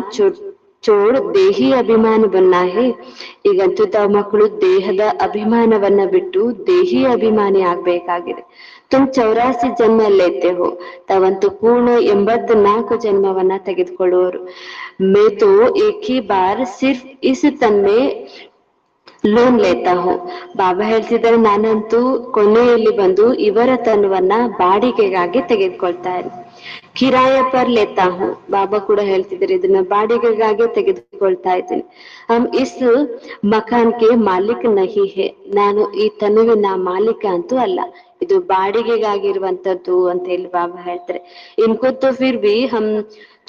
Speaker 1: ಚೋರ್ ದೇಹಿ ಅಭಿಮಾನ ಬನ್ನ ಹೇ. ಈಗಂತೂ ತಾವ್ ಮಕ್ಕಳು ದೇಹದ ಅಭಿಮಾನವನ್ನ ಬಿಟ್ಟು ದೇಹಿ ಅಭಿಮಾನಿ ಆಗ್ಬೇಕಾಗಿದೆ. ತುಮ್ 84 ಜನ್ಮ ಲೇತೆ ಹೋ, ತಾವಂತೂ ಪೂರ್ಣ 84 ಜನ್ಮವನ್ನ ತೆಗೆದುಕೊಳ್ಳುವರು. ಮೇ ತೋ ಏಕ್ ಹಿ ಬಾರ್ ಸಿರ್ಫ್ ಇಸ್ ತನ್ ಮೇ ಲೋನ್ ಲೇತಾ ಹೋ. ಬಾಬಾ ಹೇಳ್ತಿದ್ದಾರೆ, ನಾನಂತೂ ಕೊನೆಯಲ್ಲಿ ಬಂದು ಇವರ ತನುವನ್ನ ಬಾಡಿಗೆಗಾಗಿ ತೆಗೆದುಕೊಳ್ತಾ ಇದ್ದೀನಿ. ಕಿರಾಯ ಪರ್ ಲೇತಾ ಹೋ, ಬಾಬಾ ಕೂಡ ಹೇಳ್ತಿದ್ದಾರೆ ಇದನ್ನ ಬಾಡಿಗೆಗಾಗಿ ತೆಗೆದುಕೊಳ್ತಾ ಇದ್ದೀನಿ. ಹಮ್ ಇಸ್ ಮಕಾನ್ ಕೆ ಮಾಲಿಕ್ ನಹಿ ಹೇ, ನಾನು ಈ ತನುವಿನ ಮಾಲೀಕ ಅಂತೂ ಅಲ್ಲ, ಇದು ಬಾಡಿಗೆಗಾಗಿರುವಂತದ್ದು ಅಂತ ಹೇಳಿ ಬಾಬಾ ಹೇಳ್ತಾರೆ. ಇನ್ಕೋ ತೋ ಫಿರ್ ಬಿ ಹಮ್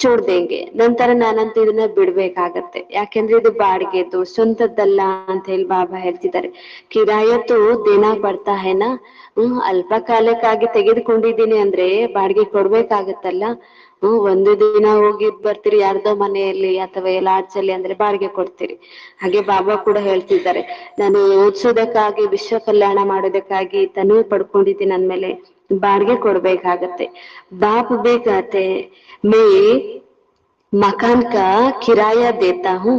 Speaker 1: ಚೋಡ್ ದೇಂಗೆ, ನಂತರ ನಾನಂತೂ ಇದನ್ನ ಬಿಡ್ಬೇಕಾಗತ್ತೆ, ಯಾಕೆಂದ್ರೆ ಇದು ಬಾಡಿಗೆದು ಸ್ವಂತದ್ದಲ್ಲ ಅಂತ ಹೇಳಿ ಬಾಬಾ ಹೇಳ್ತಿದ್ದಾರೆ. ಕಿರಾಯತ್ತು ದೇನಾ ಪಡ್ತಾ ಹೇನಾ. ಅಲ್ಪ ಕಾಲಕ್ಕಾಗಿ ತೆಗೆದುಕೊಂಡಿದ್ದೀನಿ ಅಂದ್ರೆ ಬಾಡಿಗೆ ಕೊಡ್ಬೇಕಾಗತ್ತಲ್ಲ. ಒಂದು ದಿನ ಹೋಗಿದ್ ಬರ್ತೀರಿ ಯಾರ್ದೋ ಮನೆಯಲ್ಲಿ ಅಥವಾ ಲಾಡ್ಜಲ್ಲಿ ಅಂದ್ರೆ ಬಾಡಿಗೆ ಕೊಡ್ತೀರಿ. ಹಾಗೆ ಬಾಬಾ ಕೂಡ ಹೇಳ್ತಿದ್ದಾರೆ, ನಾನು ಓದಿಸೋದಕ್ಕಾಗಿ ವಿಶ್ವ ಕಲ್ಯಾಣ ಮಾಡೋದಕ್ಕಾಗಿ ತನು ಪಡ್ಕೊಂಡಿದ್ದೀನಿ ಅಂದ್ಮೇಲೆ ಬಾಡಿಗೆ ಕೊಡ್ಬೇಕಾಗತ್ತೆ. ಬಾಪ್ ಬೇಕಾತೆ ಮೇ ಮಕಾನ್ ಕಾ ಕಿರಾಯ ದೇತಾ ಹೂ.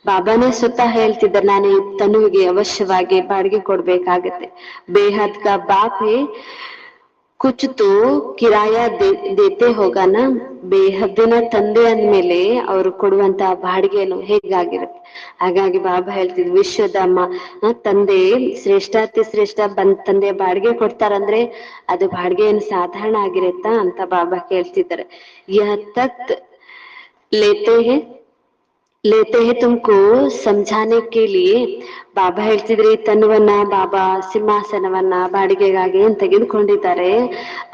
Speaker 1: ಬಾಬಾನೇ ಸ್ವತಃ ಹೇಳ್ತಿದ್ದಾರೆ, ನಾನು ಈ ತನುವಿಗೆ ಅವಶ್ಯವಾಗಿ ಬಾಡಿಗೆ ಕೊಡ್ಬೇಕಾಗತ್ತೆ. ಬೇಹದ್ ಕಾ ಬಾಪ್ ಹೇ ಕುಚ್ ತೋ ಕಿರಾಯ ದೇತೆ ಹೋಗಾನ. ಬೇಹದ್ದಿನ ತಂದೆ ಅಂದ್ಮೇಲೆ ಅವರು ಕೊಡುವಂತ ಬಾಡಿಗೆನು ಹೇಗಾಗಿರುತ್ತೆ. ಹಾಗಾಗಿ ಬಾಬಾ ಹೇಳ್ತಿದ್ರು, ವಿಶ್ವದ ತಂದೆ ಶ್ರೇಷ್ಠಾತಿ ಶ್ರೇಷ್ಠ ತಂದೆ ಬಾಡಿಗೆ ಕೊಡ್ತಾರಂದ್ರೆ ಅದು ಬಾಡಿಗೆ ಏನು ಸಾಧಾರಣ ಆಗಿರುತ್ತಾ ಅಂತ ಬಾಬಾ ಕೇಳ್ತಿದ್ದಾರೆ. ಯಹ ತಖ್ತ್ ಲೇತೆ ಹೇ ತುಮ್ಕೋ ಸಮझाने के लिए. ಬಾಬಾ ಹೇಳ್ತಿದ್ರಿ, ತನುವನ್ನ ಬಾಬಾ ಸಿಂಹಾಸನವನ್ನ ಬಾಡಿಗೆಗಾಗಿ ಏನ್ ತೆಗೆದುಕೊಂಡಿದ್ದಾರೆ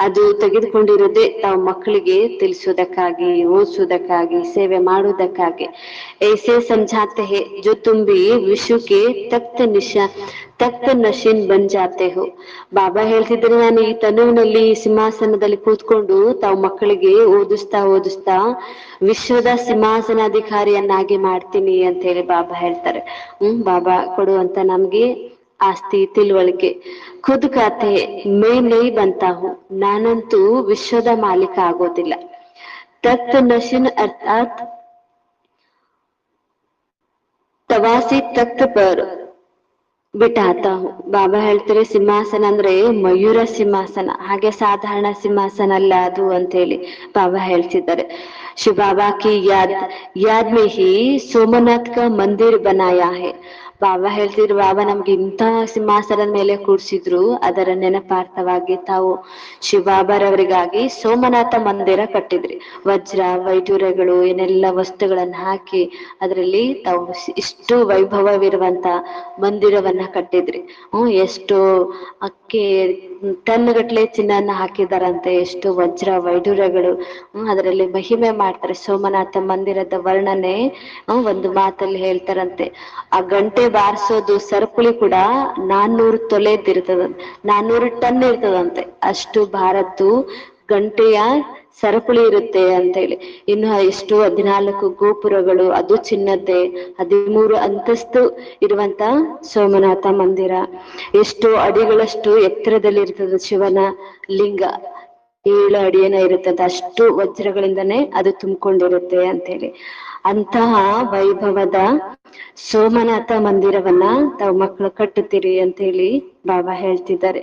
Speaker 1: ಅದು ತೆಗೆದುಕೊಂಡಿರೋದೇ ತಾವ್ ಮಕ್ಕಳಿಗೆ ತಿಳಿಸೋದಕ್ಕಾಗಿ, ಓದಿಸೋದಕ್ಕಾಗಿ, ಸೇವೆ ಮಾಡುವುದಕ್ಕಾಗಿ. ऐसे समझाते हैं जो तुम भी विश्व के ತಖ್ತ ನಶೀನ್ ಬನ್ ಜಾತೆ ಹೋ. ಬಾಬಾ ಹೇಳ್ತಿದ್ರೆ, ನಾನು ಈ ತನುವಿನಲ್ಲಿ ಸಿಂಹಾಸನದಲ್ಲಿ ಕೂತ್ಕೊಂಡು ತಾವ್ ಮಕ್ಕಳಿಗೆ ಓದಿಸ್ತಾ ವಿಶ್ವದ ಸಿಂಹಾಸನಾಧಿಕಾರಿಯನ್ನಾಗಿ ಮಾಡ್ತೀನಿ ಅಂತ ಹೇಳಿ ಬಾಬಾ ಹೇಳ್ತಾರೆ. ಬಾಬಾ ಕೊಡುವಂತ ನಮ್ಗೆ ಆಸ್ತಿ ತಿಳುವಳಿಕೆ. ಖುದ್ ಕಾತೆ ಮೇ ನೈ ಬಂತಾ ಹೂ, ನಾನಂತೂ ವಿಶ್ವದ ಮಾಲೀಕ ಆಗೋದಿಲ್ಲ. ತಖ್ತ ನಶೀನ್ ಅರ್ಥಾತ್ ತವಾಸಿ ತಖ್ತ ಪರ್ ಬಿಟ್ಟಾತ. ಬಾಬಾ ಹೇಳ್ತಾರೆ, ಸಿಂಹಾಸನ ಅಂದ್ರೆ ಮಯೂರ ಸಿಂಹಾಸನ, ಹಾಗೆ ಸಾಧಾರಣ ಸಿಂಹಾಸನ ಅಲ್ಲ ಅದು ಅಂತ ಹೇಳಿ ಬಾಬಾ ಹೇಳ್ತಿದ್ದಾರೆ. ಶಿವ ಬಾಬಾ ಕಿ ಯಾದ್ ಮೇ ಹಿ ಸೋಮನಾಥ್ ಕಾ ಮಂದಿರ್ ಬನಾಯಾ ಹೇ. ಬಾಬಾ ಹೇಳ್ತಿದ್ರು, ಬಾಬಾ ನಮ್ಗೆ ಇಂಥ ಸಿಂಹಾಸನದ ಮೇಲೆ ಕೂಡ್ಸಿದ್ರು, ಅದರ ನೆನಪಾರ್ಥವಾಗಿ ತಾವು ಶಿವ ಬಾಬಾರವರಿಗಾಗಿ ಸೋಮನಾಥ ಮಂದಿರ ಕಟ್ಟಿದ್ರಿ. ವಜ್ರ ವೈಢೂರ್ಯಗಳು ಏನೆಲ್ಲ ವಸ್ತುಗಳನ್ನ ಹಾಕಿ ಅದರಲ್ಲಿ ತಾವು ಇಷ್ಟು ವೈಭವವಿರುವಂತ ಮಂದಿರವನ್ನ ಕಟ್ಟಿದ್ರಿ. ಎಷ್ಟು ಅಕ್ಕಿ ಟನ್ಗಟ್ಲೆ ಚಿನ್ನನ ಹಾಕಿದಾರಂತೆ, ಎಷ್ಟು ವಜ್ರ ವೈಢೂರ್ಯಗಳು. ಅದರಲ್ಲಿ ಮಹಿಮೆ ಮಾಡ್ತಾರೆ. ಸೋಮನಾಥ ಮಂದಿರದ ವರ್ಣನೆ ಒಂದು ಮಾತಲ್ಲಿ ಹೇಳ್ತಾರಂತೆ, ಆ ಗಂಟೆ ಬಾರಿಸೋದು ಸರಪುಳಿ ಕೂಡ 400 ತೊಲೆದಿರ್ತದಂತೆ, 400 ಟನ್ ಇರ್ತದಂತೆ, ಅಷ್ಟು ಭಾರದ್ದು ಗಂಟೆಯ ಸರಪುಳಿ ಇರುತ್ತೆ ಅಂತ ಹೇಳಿ. ಇನ್ನು ಎಷ್ಟು 14 ಗೋಪುರಗಳು, ಅದು ಚಿನ್ನದ್ದೇ. 13 ಅಂತಸ್ತು ಇರುವಂತ ಸೋಮನಾಥ ಮಂದಿರ. ಎಷ್ಟು ಅಡಿಗಳಷ್ಟು ಎತ್ತರದಲ್ಲಿ ಇರ್ತದ ಶಿವನ ಲಿಂಗ, 7 ಅಡಿಯೇನ ಇರುತ್ತದೆ, ಅಷ್ಟು ವಜ್ರಗಳಿಂದನೇ ಅದು ತುಂಬಿಕೊಂಡಿರುತ್ತೆ ಅಂತ ಹೇಳಿ. ಅಂತಹ ವೈಭವದ ಸೋಮನಾಥ ಮಂದಿರವನ್ನ ತಾವು ಮಕ್ಕಳು ಕಟ್ಟುತ್ತೀರಿ ಅಂತ ಹೇಳಿ ಬಾಬಾ ಹೇಳ್ತಿದ್ದಾರೆ.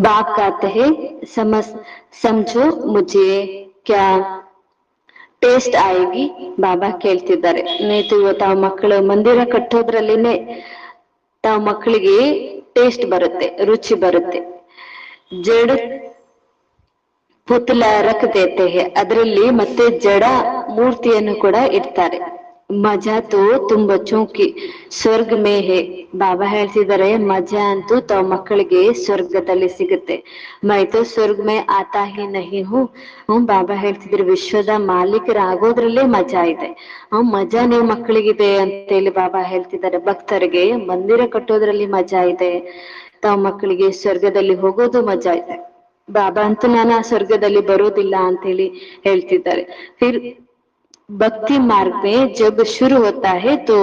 Speaker 1: ಬಾಪ್ ಕಾತೆ ಹೇ ಸಮझो ಮುझे ಕ್ಯಾ ಟೇಸ್ಟ್ ಆಗಿ. ಬಾಬಾ ಕೇಳ್ತಿದ್ದಾರೆ, ನೇತು ತಾವ್ ಮಕ್ಕಳು ಮಂದಿರ ಕಟ್ಟೋದ್ರಲ್ಲಿನೇ ತಾವ್ ಮಕ್ಕಳಿಗೆ ಟೇಸ್ಟ್ ಬರುತ್ತೆ, ರುಚಿ ಬರುತ್ತೆ. ಜಡ ಪುತ್ಲ ರಖ್ ದೇತೆ ಹೇ, ಅದರಲ್ಲಿ ಮತ್ತೆ ಜಡ ಮೂರ್ತಿಯನ್ನು ಕೂಡ ಇಡ್ತಾರೆ. ಮಜಾ ತೋ ತುಮ್ ಬಚ್ಚೋಂ ಕಿ ಸ್ವರ್ಗ ಮೇ ಹೇ. ಬಾಬಾ ಹೇಳ್ತಿದ್ದಾರೆ, ಮಜಾ ಅಂತೂ ತಾವ್ ಮಕ್ಕಳಿಗೆ ಸ್ವರ್ಗದಲ್ಲಿ ಸಿಗುತ್ತೆ. ಮೈ ತೋ ಸ್ವರ್ಗ ಮೇ ಆತಾ ಹಿ ನಹಿ ಹೂ. ಬಾಬಾ ಹೇಳ್ತಿದ್ರೆ, ವಿಶ್ವದ ಮಾಲೀಕರಾಗೋದ್ರಲ್ಲೇ ಮಜಾ ಇದೆ. ಮಜಾ ನೀವು ಮಕ್ಕಳಿಗಿದೆ ಅಂತ ಹೇಳಿ ಬಾಬಾ ಹೇಳ್ತಿದ್ದಾರೆ. ಭಕ್ತರಿಗೆ ಮಂದಿರ ಕಟ್ಟೋದ್ರಲ್ಲಿ ಮಜಾ ಇದೆ, ತಾವ್ ಮಕ್ಕಳಿಗೆ ಸ್ವರ್ಗದಲ್ಲಿ ಹೋಗೋದು ಮಜಾ ಇದೆ. ಬಾಬಾ ಅಂತೂ ನಾನು ಆ ಸ್ವರ್ಗದಲ್ಲಿ ಬರೋದಿಲ್ಲ ಅಂತ ಹೇಳಿ ಹೇಳ್ತಿದ್ದಾರೆ. ಫಿರ್ भक्ति मार्ग में जब शुरू होता है तो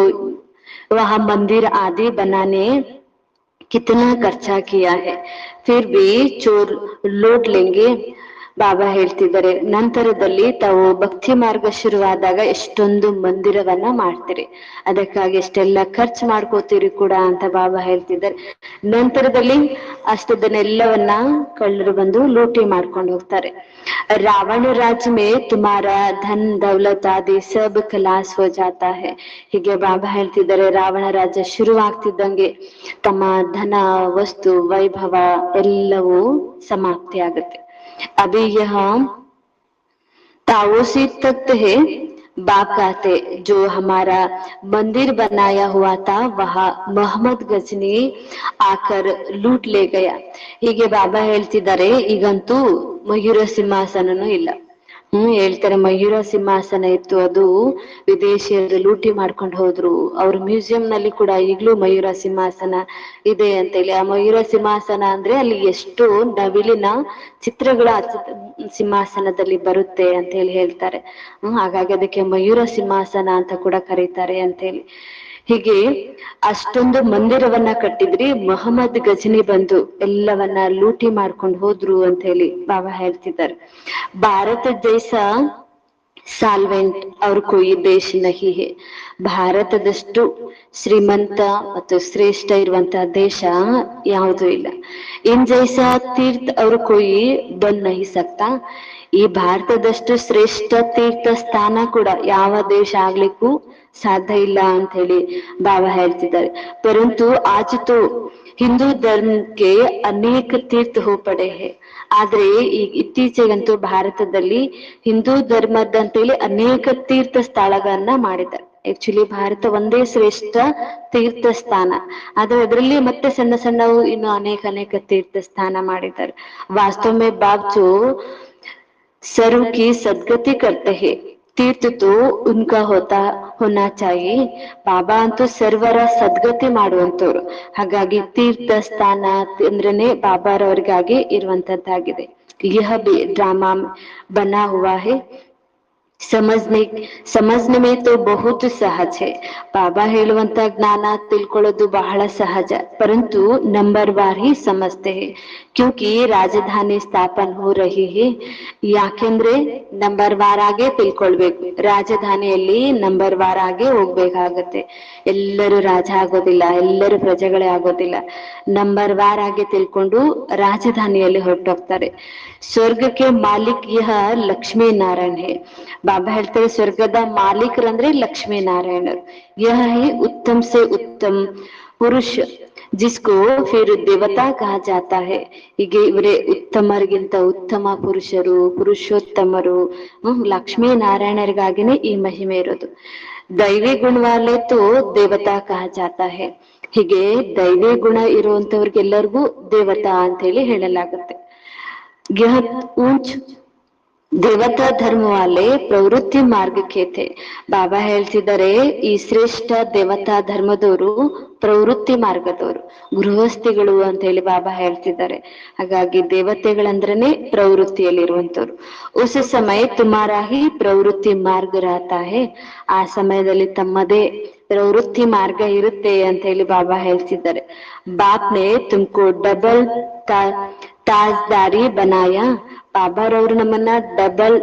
Speaker 1: वहां मंदिर आदि बनाने कितना खर्चा किया है, फिर भी चोर लूट लेंगे. ಬಾಬಾ ಹೇಳ್ತಿದ್ದಾರೆ, ನಂತರದಲ್ಲಿ ತಾವು ಭಕ್ತಿ ಮಾರ್ಗ ಶುರುವಾದಾಗ ಎಷ್ಟೊಂದು ಮಂದಿರವನ್ನ ಮಾಡ್ತೀರಿ, ಅದಕ್ಕಾಗಿ ಎಷ್ಟೆಲ್ಲ ಖರ್ಚು ಮಾಡ್ಕೋತೀರಿ ಕೂಡ ಅಂತ ಬಾಬಾ ಹೇಳ್ತಿದ್ದಾರೆ. ನಂತರದಲ್ಲಿ ಅಷ್ಟದನ್ನೆಲ್ಲವನ್ನ ಕಳ್ಳರು ಬಂದು ಲೂಟಿ ಮಾಡ್ಕೊಂಡು ಹೋಗ್ತಾರೆ. ರಾವಣ ರಾಜ್ ಮೇ ತುಮಾರ ಧನ್ ದೌಲತ್ ಆದಿ ಸಬ್ ಖಲಾಸ್ ಹೋ ಜಾತಾ ಹೈ. ಹೀಗೆ ಬಾಬಾ ಹೇಳ್ತಿದ್ದಾರೆ, ರಾವಣ ರಾಜ್ಯ ಶುರುವಾಗ್ತಿದ್ದಂಗೆ ತಮ್ಮ ಧನ, ವಸ್ತು, ವೈಭವ ಎಲ್ಲವೂ ಸಮಾಪ್ತಿ ಆಗುತ್ತೆ. अभी यहाँ ताओसी तख्त है, बाप कहते जो हमारा मंदिर बनाया हुआ था वहाँ ಮೊಹಮ್ಮದ್ ಗಜ್ನಿ ಆಕರ್ ಲೂಟ್ ಲೇ ಗಯಾ. ಹೀಗೆ ಬಾಬಾ ಹೇಳ್ತಿದ್ದಾರೆ, ಈಗಂತೂ ಮಯೂರ ಸಿಂಹಾಸನನೂ ಇಲ್ಲ. ಹೇಳ್ತಾರೆ, ಮಯೂರ ಸಿಂಹಾಸನ ಇತ್ತು, ಅದು ವಿದೇಶಿಯರು ಲೂಟಿ ಮಾಡ್ಕೊಂಡು ಹೋದ್ರು. ಅವ್ರ ಮ್ಯೂಸಿಯಂ ನಲ್ಲಿ ಕೂಡ ಈಗ್ಲೂ ಮಯೂರ ಸಿಂಹಾಸನ ಇದೆ ಅಂತೇಳಿ. ಆ ಮಯೂರ ಸಿಂಹಾಸನ ಅಂದ್ರೆ ಅಲ್ಲಿ ಎಷ್ಟು ನವಿಲಿನ ಚಿತ್ರಗಳ ಸಿಂಹಾಸನದಲ್ಲಿ ಬರುತ್ತೆ ಅಂತ ಹೇಳಿ ಹೇಳ್ತಾರೆ. ಹಾಗಾಗಿ ಅದಕ್ಕೆ ಮಯೂರ ಸಿಂಹಾಸನ ಅಂತ ಕೂಡ ಕರೀತಾರೆ ಅಂತ ಹೇಳಿ. ಹೀಗೆ ಅಷ್ಟೊಂದು ಮಂದಿರವನ್ನ ಕಟ್ಟಿದ್ರಿ, ಮೊಹಮ್ಮದ್ ಗಜ್ನಿ ಬಂದು ಎಲ್ಲವನ್ನ ಲೂಟಿ ಮಾಡ್ಕೊಂಡು ಹೋದ್ರು ಅಂತ ಹೇಳಿ ಬಾಬಾ ಹೇಳ್ತಿದ್ದಾರೆ. ಭಾರತ ದೇಶ ಸಾಲ್ವೆಂಟ್ ಅವ್ರ ಕೊಯ್ ದೇಶ ನಹಿ ಹೇ. ಭಾರತದಷ್ಟು ಶ್ರೀಮಂತ ಮತ್ತು ಶ್ರೇಷ್ಠ ಇರುವಂತಹ ದೇಶ ಯಾವುದೂ ಇಲ್ಲ. ಇನ್ ಜೈಸ ತೀರ್ಥ ಅವ್ರ ಕೊಯ್ ಬಂದ್ ನಹಿ ಸಕ್ತಾ. ಈ ಭಾರತದಷ್ಟು ಶ್ರೇಷ್ಠ ತೀರ್ಥ ಸ್ಥಾನ ಕೂಡ ಯಾವ ದೇಶ ಆಗ್ಲಿಕ್ಕೂ ಸಾಧ್ಯ ಇಲ್ಲ ಅಂತ ಹೇಳಿ ಬಾಬಾ ಹೇಳ್ತಿದ್ದಾರೆ. ಪರಂತು ಆಜ್ ತೋ ಹಿಂದೂ ಧರ್ಮಕ್ಕೆ ಅನೇಕ ತೀರ್ಥ ಹೋ ಪಡೆ ಹೇ. ಆದ್ರೆ ಈಗ ಇತ್ತೀಚೆಗಂತೂ ಭಾರತದಲ್ಲಿ ಹಿಂದೂ ಧರ್ಮದಂತೇಳಿ ಅನೇಕ ತೀರ್ಥ ಸ್ಥಳಗಳನ್ನ ಮಾಡಿದ್ದಾರೆ. ಆಕ್ಚುಲಿ ಭಾರತ ಒಂದೇ ಶ್ರೇಷ್ಠ ತೀರ್ಥ ಸ್ಥಾನ, ಆದ್ರೆ ಅದರಲ್ಲಿ ಮತ್ತೆ ಸಣ್ಣ ಸಣ್ಣವು ಇನ್ನು ಅನೇಕ ತೀರ್ಥ ಸ್ಥಾನ ಮಾಡಿದ್ದಾರೆ. ವಾಸ್ತವ ಮೇ ಬಾಬ್ಜೋ सर्व की सद्गति करते हैं, ತೀರ್ಥ ತೋ ಉನ್ಕಾ ಹೋನಾ ಚಾಯಿ. ಬಾಬಾ ಅಂತೂ ಸರ್ವರ ಸದ್ಗತಿ ಮಾಡುವಂತವ್ರು. ಹಾಗಾಗಿ ತೀರ್ಥ ಸ್ಥಾನ ಅಂದ್ರೇನೆ ಬಾಬಾರವ್ರಿಗಾಗಿ ಇರುವಂತದ್ದಾಗಿದೆ. ಯಹ ಬಿ ಡ್ರಾಮಾ ಬನಾ ಹುವಾ ಹೈ, ಸಮಜ್ನೆ ಮೇ ತೋ ಬಹುತ್ ಸಹಜ ಹೈ. ಬಾಬಾ ಹೇಳುವಂತ ಜ್ಞಾನ ತಿಳ್ಕೊಳ್ಳೋದು ಬಹಳ ಸಹಜ, ಪರಂತು ನಂಬರ್ ವಾರ್ ಹಿ ಸಮಜ್ತೆ ಹೈ. ಕ್ಯೂಂಕಿ ರಾಜಧಾನಿ ಸ್ಥಾಪನ್ ಹೋ ರಹಿ ಹೈ. ಯಾಕೆಂದ್ರೆ ನಂಬರ್ ವಾರ್ ಆಗೇ ತಿಳ್ಕೊಳ್ಬೇಕು. ರಾಜಧಾನಿಯಲ್ಲಿ ನಂಬರ್ ವಾರ್ ಆಗೇ ಹೋಗ್ಬೇಕಾಗತ್ತೆ. ಎಲ್ಲರೂ ರಾಜ ಆಗೋದಿಲ್ಲ, ಎಲ್ಲರೂ ಪ್ರಜೆಗಳೇ ಆಗೋದಿಲ್ಲ. ನಂಬರ್ ವಾರ್ ಆಗಿ ತಿಳ್ಕೊಂಡು ರಾಜಧಾನಿಯಲ್ಲಿ ಹೊರಟೋಗ್ತಾರೆ. ಸ್ವರ್ಗಕ್ಕೆ ಮಾಲಿಕ್ ಯಹ ಲಕ್ಷ್ಮೀ ನಾರಾಯಣ್ ಹೇ. ಬಾಬಾ ಹೇಳ್ತಾರೆ, ಸ್ವರ್ಗದ ಮಾಲೀಕರಂದ್ರೆ ಲಕ್ಷ್ಮೀ ನಾರಾಯಣರು. ಯಹ ಹಿ ಉತ್ತಮ್ ಸೆ ಉತ್ತಮ್ ಪುರುಷ ಜಿಸ್ಕೋ ಫಿರ್ ದೇವತಾ ಕಹಾ ಜಾತಾ ಹೈ. ಹೀಗೆ ಇವರೇ ಉತ್ತಮರಿಗಿಂತ ಉತ್ತಮ ಪುರುಷರು, ಪುರುಷೋತ್ತಮರು. ಲಕ್ಷ್ಮೀ ನಾರಾಯಣರಿಗಾಗಿನೇ ಈ ಮಹಿಮೆ ಇರೋದು. ದೈವಿ ಗುಣವಾಲೆ ತೋ ದೇವತಾ ಕಹಾ ಜಾತಾ ಹೈ. ಹೀಗೆ ದೈವಿ ಗುಣ ಇರುವಂತವ್ರಿಗೆಲ್ಲರಿಗೂ ದೇವತಾ ಅಂತ ಹೇಳಿ ಹೇಳಲಾಗುತ್ತೆ. ಯಹ ಊಂಚ್ ದೇವತಾ ಧರ್ಮ ವಾಲೆ ಪ್ರವೃತ್ತಿ ಮಾರ್ಗಕ್ಕೆ ಥೆ. ಬಾಬಾ ಹೇಳ್ತಿದ್ದಾರೆ, ಈ ಶ್ರೇಷ್ಠ ದೇವತಾ ಧರ್ಮದವರು ಪ್ರವೃತ್ತಿ ಮಾರ್ಗದವರು, ಗೃಹಸ್ಥಿಗಳು ಅಂತ ಹೇಳಿ ಬಾಬಾ ಹೇಳ್ತಿದ್ದಾರೆ. ಹಾಗಾಗಿ ದೇವತೆಗಳಂದ್ರೇನೆ ಪ್ರವೃತ್ತಿಯಲ್ಲಿರುವಂತವ್ರು. ಉಸ ಸಮಯ ತುಮಾರಾ ಹಿ ಪ್ರವೃತ್ತಿ ಮಾರ್ಗ ರಹತಾ ಹೇ. ಆ ಸಮಯದಲ್ಲಿ ತಮ್ಮದೇ ಪ್ರವೃತ್ತಿ ಮಾರ್ಗ ಇರುತ್ತೆ ಅಂತ ಹೇಳಿ ಬಾಬಾ ಹೇಳ್ತಿದ್ದಾರೆ. ಬಾಪ್ನೆ ತುಮ್ಕೋ ಡಬಲ್ ತಾಜ್ದಾರಿ ಬನಾಯ. ಬಾಬಾರವರು ನಮ್ಮನ್ನ ಡಬಲ್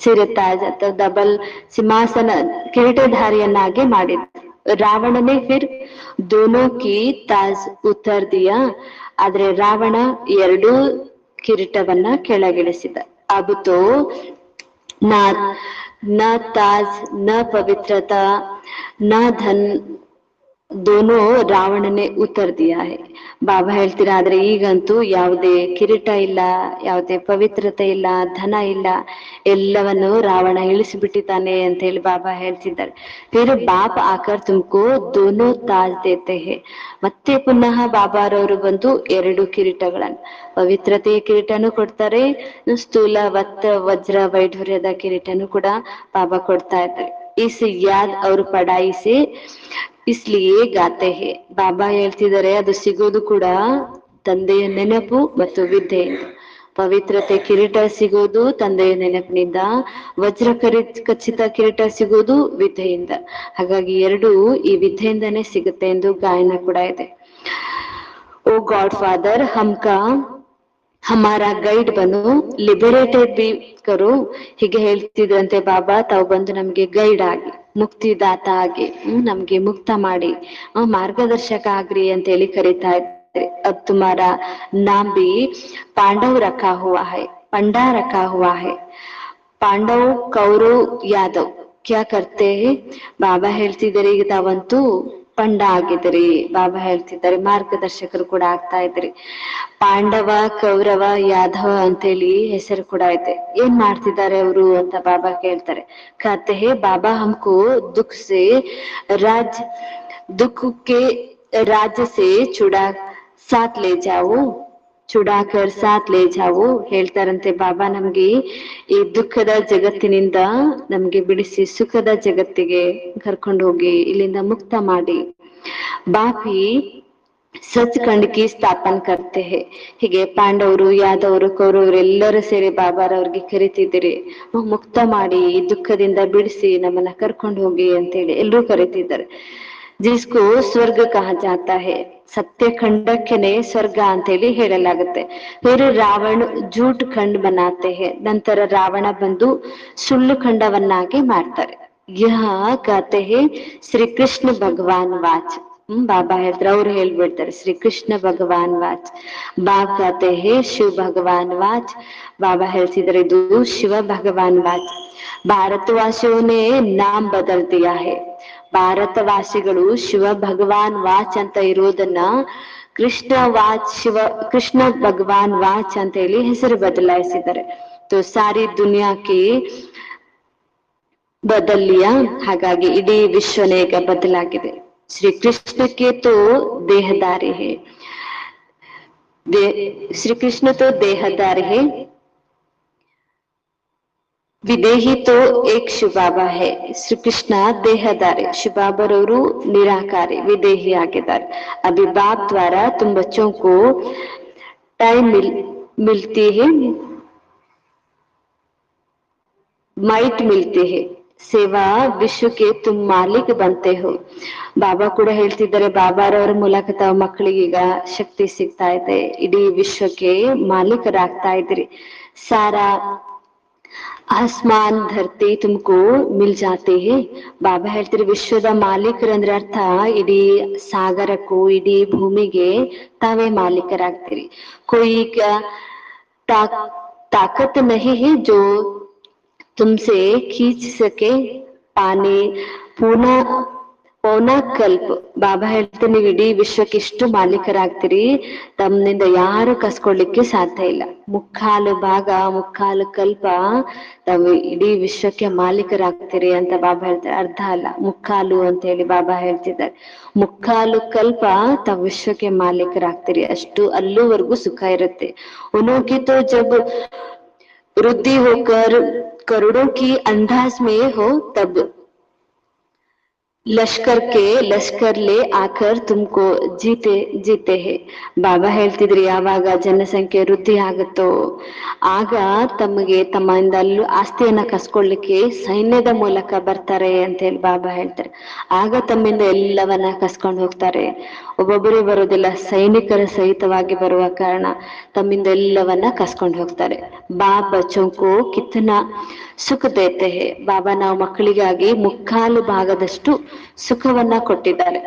Speaker 1: ಸಿರತಾಜ್ ಅಥವಾ ಡಬಲ್ ಸಿಂಹಾಸನ ಕಿರೀಟಧಾರಿಯನ್ನಾಗಿ ಮಾಡಿದ್ರು. ರಾವಣನೇ ಫಿರ್ ದೋನೋ ಕಿ ತಾಜ್ ಉತ್ತರ್ ದಿಯಾ. ಆದ್ರೆ ರಾವಣ ಎರಡೂ ಕಿರೀಟವನ್ನ ಕೆಳಗಿಳಿಸಿದ. ಅಬ್ ತೋ ನ ತಾಜ್ ನ ಪವಿತ್ರತಾ ನ ಧನ್ ದೋನೋ ರಾವಣನೇ ಉತ್ತರ ದಿಯಾ ಹೈ. ಬಾಬಾ ಹೇಳ್ತೀರಾ, ಆದ್ರೆ ಈಗಂತೂ ಯಾವುದೇ ಕಿರೀಟ ಇಲ್ಲ, ಯಾವುದೇ ಪವಿತ್ರತೆ ಇಲ್ಲ, ಧನ ಇಲ್ಲ, ಎಲ್ಲವನ್ನು ರಾವಣ ಇಳಿಸಿಬಿಟ್ಟಿದ್ದಾನೆ ಅಂತ ಹೇಳಿ ಬಾಬಾ ಹೇಳ್ತಿದ್ದಾರೆ. ಫಿರ್ ಬಾಪ್ ಆಕರ್ ತುಮ್ಕೋ ದೋನೋ ತಾಜ್ ದೇತೆ ಹೇ. ಮತ್ತೆ ಪುನಃ ಬಾಬಾರವರು ಬಂದು ಎರಡು ಕಿರೀಟಗಳನ್ನು, ಪವಿತ್ರತೆಯ ಕಿರೀಟನೂ ಕೊಡ್ತಾರೆ, ಸ್ಥೂಲ ವಜ್ರ ವೈಢೂರ್ಯದ ಕಿರೀಟನೂ ಕೂಡ ಬಾಬಾ ಕೊಡ್ತಾ ಇದ್ದಾರೆ. ಇಸ್ ಯಾದ್ ಅವ್ರ ಪಡಾಯಿ ಸೆ ಇಸ್ಲಿಯೇ ಗಾತೆ ಹೇ. ಬಾಬಾ ಹೇಳ್ತಿದ್ದಾರೆ, ಅದು ಸಿಗೋದು ಕೂಡ ತಂದೆಯ ನೆನಪು ಮತ್ತು ವಿದ್ಯೆಯಿಂದ. ಪವಿತ್ರತೆ ಕಿರೀಟ ಸಿಗೋದು ತಂದೆಯ ನೆನಪಿನಿಂದ, ವಜ್ರ ಖಚಿತ ಕಿರೀಟ ಸಿಗೋದು ವಿದ್ಯೆಯಿಂದ. ಹಾಗಾಗಿ ಎರಡು ಈ ವಿದ್ಯೆಯಿಂದನೇ ಸಿಗುತ್ತೆ ಎಂದು ಗಾಯನ ಕೂಡ ಇದೆ. ಓ ಗಾಡ್ ಫಾದರ್, ಹಮಾರಾ ಗೈಡ್ ಬನು, ಲಿಬರೇಟೆಡ್ ಬಿ ಕರು, ಹೀಗೆ ಹೇಳ್ತಿದ್ರಂತೆ ಬಾಬಾ. ತಾವು ಬಂದು ನಮ್ಗೆ ಗೈಡ್ ಆಗಿ, ಮುಕ್ತಿದಾತ ಆಗಿ, ನಮ್ಗೆ ಮುಕ್ತ ಮಾಡಿ, ಮಾರ್ಗದರ್ಶಕ ಆಗ್ರಿ ಅಂತ ಹೇಳಿ ಕರೀತಾ ಇದ್ದಾರೆ. ಅಬ್ ತುಮಾರ ನಾಮ್ ಬಿ ಪಾಂಡವ್ ರಖಾ ಹುವಾ ಹೈ, पंडा रखा हुआ है. ಪಾಂಡವ್ ಕೌರವ್ ಯಾದವ್ ಕ್ಯಾ ಕರ್ತೆ ಹೇ. ಬಾಬಾ ಹೇಳ್ತಿದ್ದಾರೆ ಈಗ ತಾವಂತೂ ಪಂಡ ಆಗಿದ್ರಿ. ಬಾಬಾ ಹೇಳ್ತಿದ್ದಾರೆ ಮಾರ್ಗದರ್ಶಕರು ಕೂಡ ಆಗ್ತಾ ಇದ್ರಿ. ಪಾಂಡವ, ಕೌರವ, ಯಾದವ ಅಂತೇಳಿ ಹೆಸರು ಕೂಡ ಐತೆ. ಏನ್ ಮಾಡ್ತಿದ್ದಾರೆ ಅವರು ಅಂತ ಬಾಬಾ ಕೇಳ್ತಾರೆ. ಕತೆ ಹೇ ಬಾಬಾ ಹಮ್ಕೋ ದುಃಖ ಸೆ ರಾಜ್ ದುಃಖ ಕೆ ರಾಜ್ಯ ಸೆ ಚುಡಾ ಸಾಥ್ ಲೇ ಜಾओ, ಚುಡಾಕರ್ ಸಾಥ್ ಲೇ ಜಾओ. ಹೇಳ್ತಾರಂತೆ ಬಾಬಾ ನಮ್ಗೆ ಈ ದುಃಖದ ಜಗತ್ತಿನಿಂದ ನಮ್ಗೆ ಬಿಡಿಸಿ ಸುಖದ ಜಗತ್ತಿಗೆ ಕರ್ಕೊಂಡು ಹೋಗಿ ಇಲ್ಲಿಂದ ಮುಕ್ತ ಮಾಡಿ. ಬಾಪಿ ಸಚ್ ಖಂಡ್ ಕಿ ಸ್ಥಾಪನ್ ಕರ್ತೆ ಹೇ. ಹೀಗೆ ಪಾಂಡವರು, ಯಾದವರು, ಕೌರವರು ಎಲ್ಲರೂ ಸೇರಿ ಬಾಬಾರವ್ರಿಗೆ ಕರಿತಿದ್ದೀರಿ. ಮುಕ್ತ ಮಾಡಿ, ಈ ದುಃಖದಿಂದ ಬಿಡಿಸಿ ನಮ್ಮನ್ನ ಕರ್ಕೊಂಡು ಹೋಗಿ ಅಂತೇಳಿ ಎಲ್ಲರೂ ಕರಿತಿದ್ದಾರೆ. ಜಿಸ್ಕೋ ಸ್ವರ್ಗ ಕಹಾ ಜಾತಾ ಹೇ, ಸತ್ಯ ಖಂಡಕ್ಕೆನೆ ಸ್ವರ್ಗ ಅಂತ ಹೇಳಿ ಹೇಳಲಾಗುತ್ತೆ. ಫಿರ್ ರಾವಣ ಜೂಟ್ ಖಂಡ್ ಬನಾತೆ ಹೇ, ನಂತರ ರಾವಣ ಬಂದು ಸುಳ್ಳು ಖಂಡವನ್ನಾಗಿ ಮಾಡ್ತಾರೆ. ಯಹ ಕತೆ ಹೇ ಶ್ರೀ ಕೃಷ್ಣ ಭಗವಾನ್ ವಾಚ್. ಬಾಬಾ ಹೇಳ್ತಾರೆ, ಅವ್ರು ಹೇಳ್ಬಿಡ್ತಾರೆ ಶ್ರೀ ಕೃಷ್ಣ ಭಗವಾನ್ ವಾಚ್. ಬಾಬ್ ಕತೆ ಹೇ ಶಿವ ಭಗವಾನ್ ವಾಚ್. ಬಾಬಾ ಹೇಳ್ತಿದ್ರೆ ಇದು ಶಿವ ಭಗವಾನ್ ವಾಚ್. ಭಾರತವಾಸಿಯೋನೇ ನಾಮ್ ಬದಲ್ ದಿಯಾ ಹೇ. ಭಾರತವಾಸಿಗಳು ಶಿವ ಭಗವಾನ್ ವಾಚ್ ಅಂತ ಇರೋದನ್ನ ಕೃಷ್ಣ ವಾಚ್, ಶಿವ ಕೃಷ್ಣ ಭಗವಾನ್ ವಾಚ್ ಅಂತ ಹೇಳಿ ಹೆಸರು ಬದಲಾಯಿಸಿದ್ದಾರೆ. ತೋ ಸಾರಿ ದುನಿಯಾಕ್ಕೆ ಬದಲಿಯಾ, ಹಾಗಾಗಿ ಇಡೀ ವಿಶ್ವನೇ ಈಗ ಬದಲಾಗಿದೆ. ಶ್ರೀ ಕೃಷ್ಣಕ್ಕೆ ತೋ ದೇಹದಾರಿ ಹೇ, ಶ್ರೀ ಕೃಷ್ಣ ತೋ ದೇಹದಾರಿ ಹೇ, ವಿದೇಹಿ ತೋ ಏಕ್ ಶಿವಬಾಬಾ ಹೇ. ಶ್ರೀಕೃಷ್ಣ ದೇಹದಾರಿ, ಶಿವಬಾಬರವರು ನಿರಾಕಾರಿ, ವಿದೇಹಿ ಆಗಿದ್ದಾರೆ. ಅಭಿ ಬಾಪ್ ದ್ವಾರ ತುಮ್ ಬಚ್ಚೋं को टाइम मिलती है, माइट मिलती है, ಸೇವಾ ವಿಶ್ವಕ್ಕೆ ತುಮ್ ಮಾಲೀಕ್ ಬಂತೆ ಹೋ. ಬಾಬಾ ಕೂಡ ಹೇಳ್ತಿದ್ದಾರೆ, ಬಾಬಾರವರ ಮೂಲಕ ತಾವು ಮಕ್ಕಳಿಗೆ ಈಗ ಶಕ್ತಿ ಸಿಗ್ತಾ ಇದೆ, ಇಡೀ ವಿಶ್ವಕ್ಕೆ ಮಾಲೀಕರಾಗ್ತಾ ಇದ್ರಿ. ಸಾರಾ ಆಸ್ಮಾನ್ ಧರ್ತಿ ತುಮಕೋ ಮಿಲ್ ಜಾತೆ ಹೇ. ಬಾಬಾ ಹೇಳ್ತೀರಿ ವಿಶ್ವದ ಮಾಲೀಕರಂದ್ರೆ ಅರ್ಥ ಇಡೀ ಸಾಗರಕ್ಕೂ ಇಡೀ ಭೂಮಿಗೆ ತಾವೇ ಮಾಲೀಕರಾಗ್ತೀರಿ. ಕೊಯ್ ತಾಕತ್ ನಹಿ ಹೇ ಜೋ ತುಮ್ಸೆ ಖೀಚ್ ಸಕೆ ಪಾನಿ ಪೂನಾ ಪೌನಾ ಕಲ್ಪ. ಬಾಬಾ ಹೇಳ್ತಾರೆ ನೀವು ಇಡೀ ವಿಶ್ವಕ್ಕೆ ಇಷ್ಟು ಮಾಲೀಕರಾಗ್ತೀರಿ, ತಮ್ಮಿಂದ ಯಾರು ಕಸ್ಕೊಳ್ಲಿಕ್ಕೆ ಸಾಧ್ಯ ಇಲ್ಲ. ಮುಕ್ಕಾಲು ಭಾಗ, ಮುಕ್ಕಾಲು ಕಲ್ಪ ತಾವು ಇಡೀ ವಿಶ್ವಕ್ಕೆ ಮಾಲೀಕರಾಗ್ತೀರಿ ಅಂತ ಬಾಬಾ ಹೇಳ್ತಾರೆ. ಅರ್ಧ ಅಲ್ಲ, ಮುಕ್ಕಾಲು ಅಂತ ಹೇಳಿ ಬಾಬಾ ಹೇಳ್ತಿದ್ದಾರೆ. ಮುಕ್ಕಾಲು ಕಲ್ಪ ತಾವು ವಿಶ್ವಕ್ಕೆ ಮಾಲೀಕರಾಗ್ತೀರಿ, ಅಷ್ಟು ಅಲ್ಲೂವರೆಗೂ ಸುಖ ಇರುತ್ತೆ. ಉನೋಕಿ ತೋ ಜಬ್ ವೃದ್ಧಿ ಹೋಕರ್ करोड़ों की अंदाज में हो तब ಲಷ್ಕರ್ ಲೇ ಆಕರ್ ತುಮ್ಕೋ ಜೀತೆ ಹೇ. ಬಾಬಾ ಹೇಳ್ತಿದ್ರಿ ಯಾವಾಗ ಜನಸಂಖ್ಯೆ ವೃದ್ಧಿ ಆಗುತ್ತೋ ಆಗ ತಮಗೆ ತಮ್ಮಿಂದಲ್ಲೂ ಆಸ್ತಿಯನ್ನ ಕಸ್ಕೊಳ್ಳಿಕ್ಕೆ ಸೈನ್ಯದ ಮೂಲಕ ಬರ್ತಾರೆ ಅಂತ ಹೇಳಿ ಬಾಬಾ ಹೇಳ್ತಾರೆ. ಆಗ ತಮ್ಮಿಂದ ಎಲ್ಲವನ್ನ ಕಸ್ಕೊಂಡು ಹೋಗ್ತಾರೆ. ಒಬ್ಬೊಬ್ಬರೇ ಬರೋದಿಲ್ಲ, ಸೈನಿಕರ ಸಹಿತವಾಗಿ ಬರುವ ಕಾರಣ ತಮ್ಮಿಂದ ಎಲ್ಲವನ್ನ ಕಸ್ಕೊಂಡು ಹೋಗ್ತಾರೆ. ಬಾಬ್ ಬಚ್ಚೋಂಕೋ ಕಿತ್ನಾ ಸುಖ ದೇತೆ ಹೇ. ಬಾಬಾ ನಾವು ಮಕ್ಕಳಿಗಾಗಿ ಮುಕ್ಕಾಲು ಭಾಗದಷ್ಟು ಸುಖವನ್ನ ಕೊಟ್ಟಿದ್ದಾರೆ.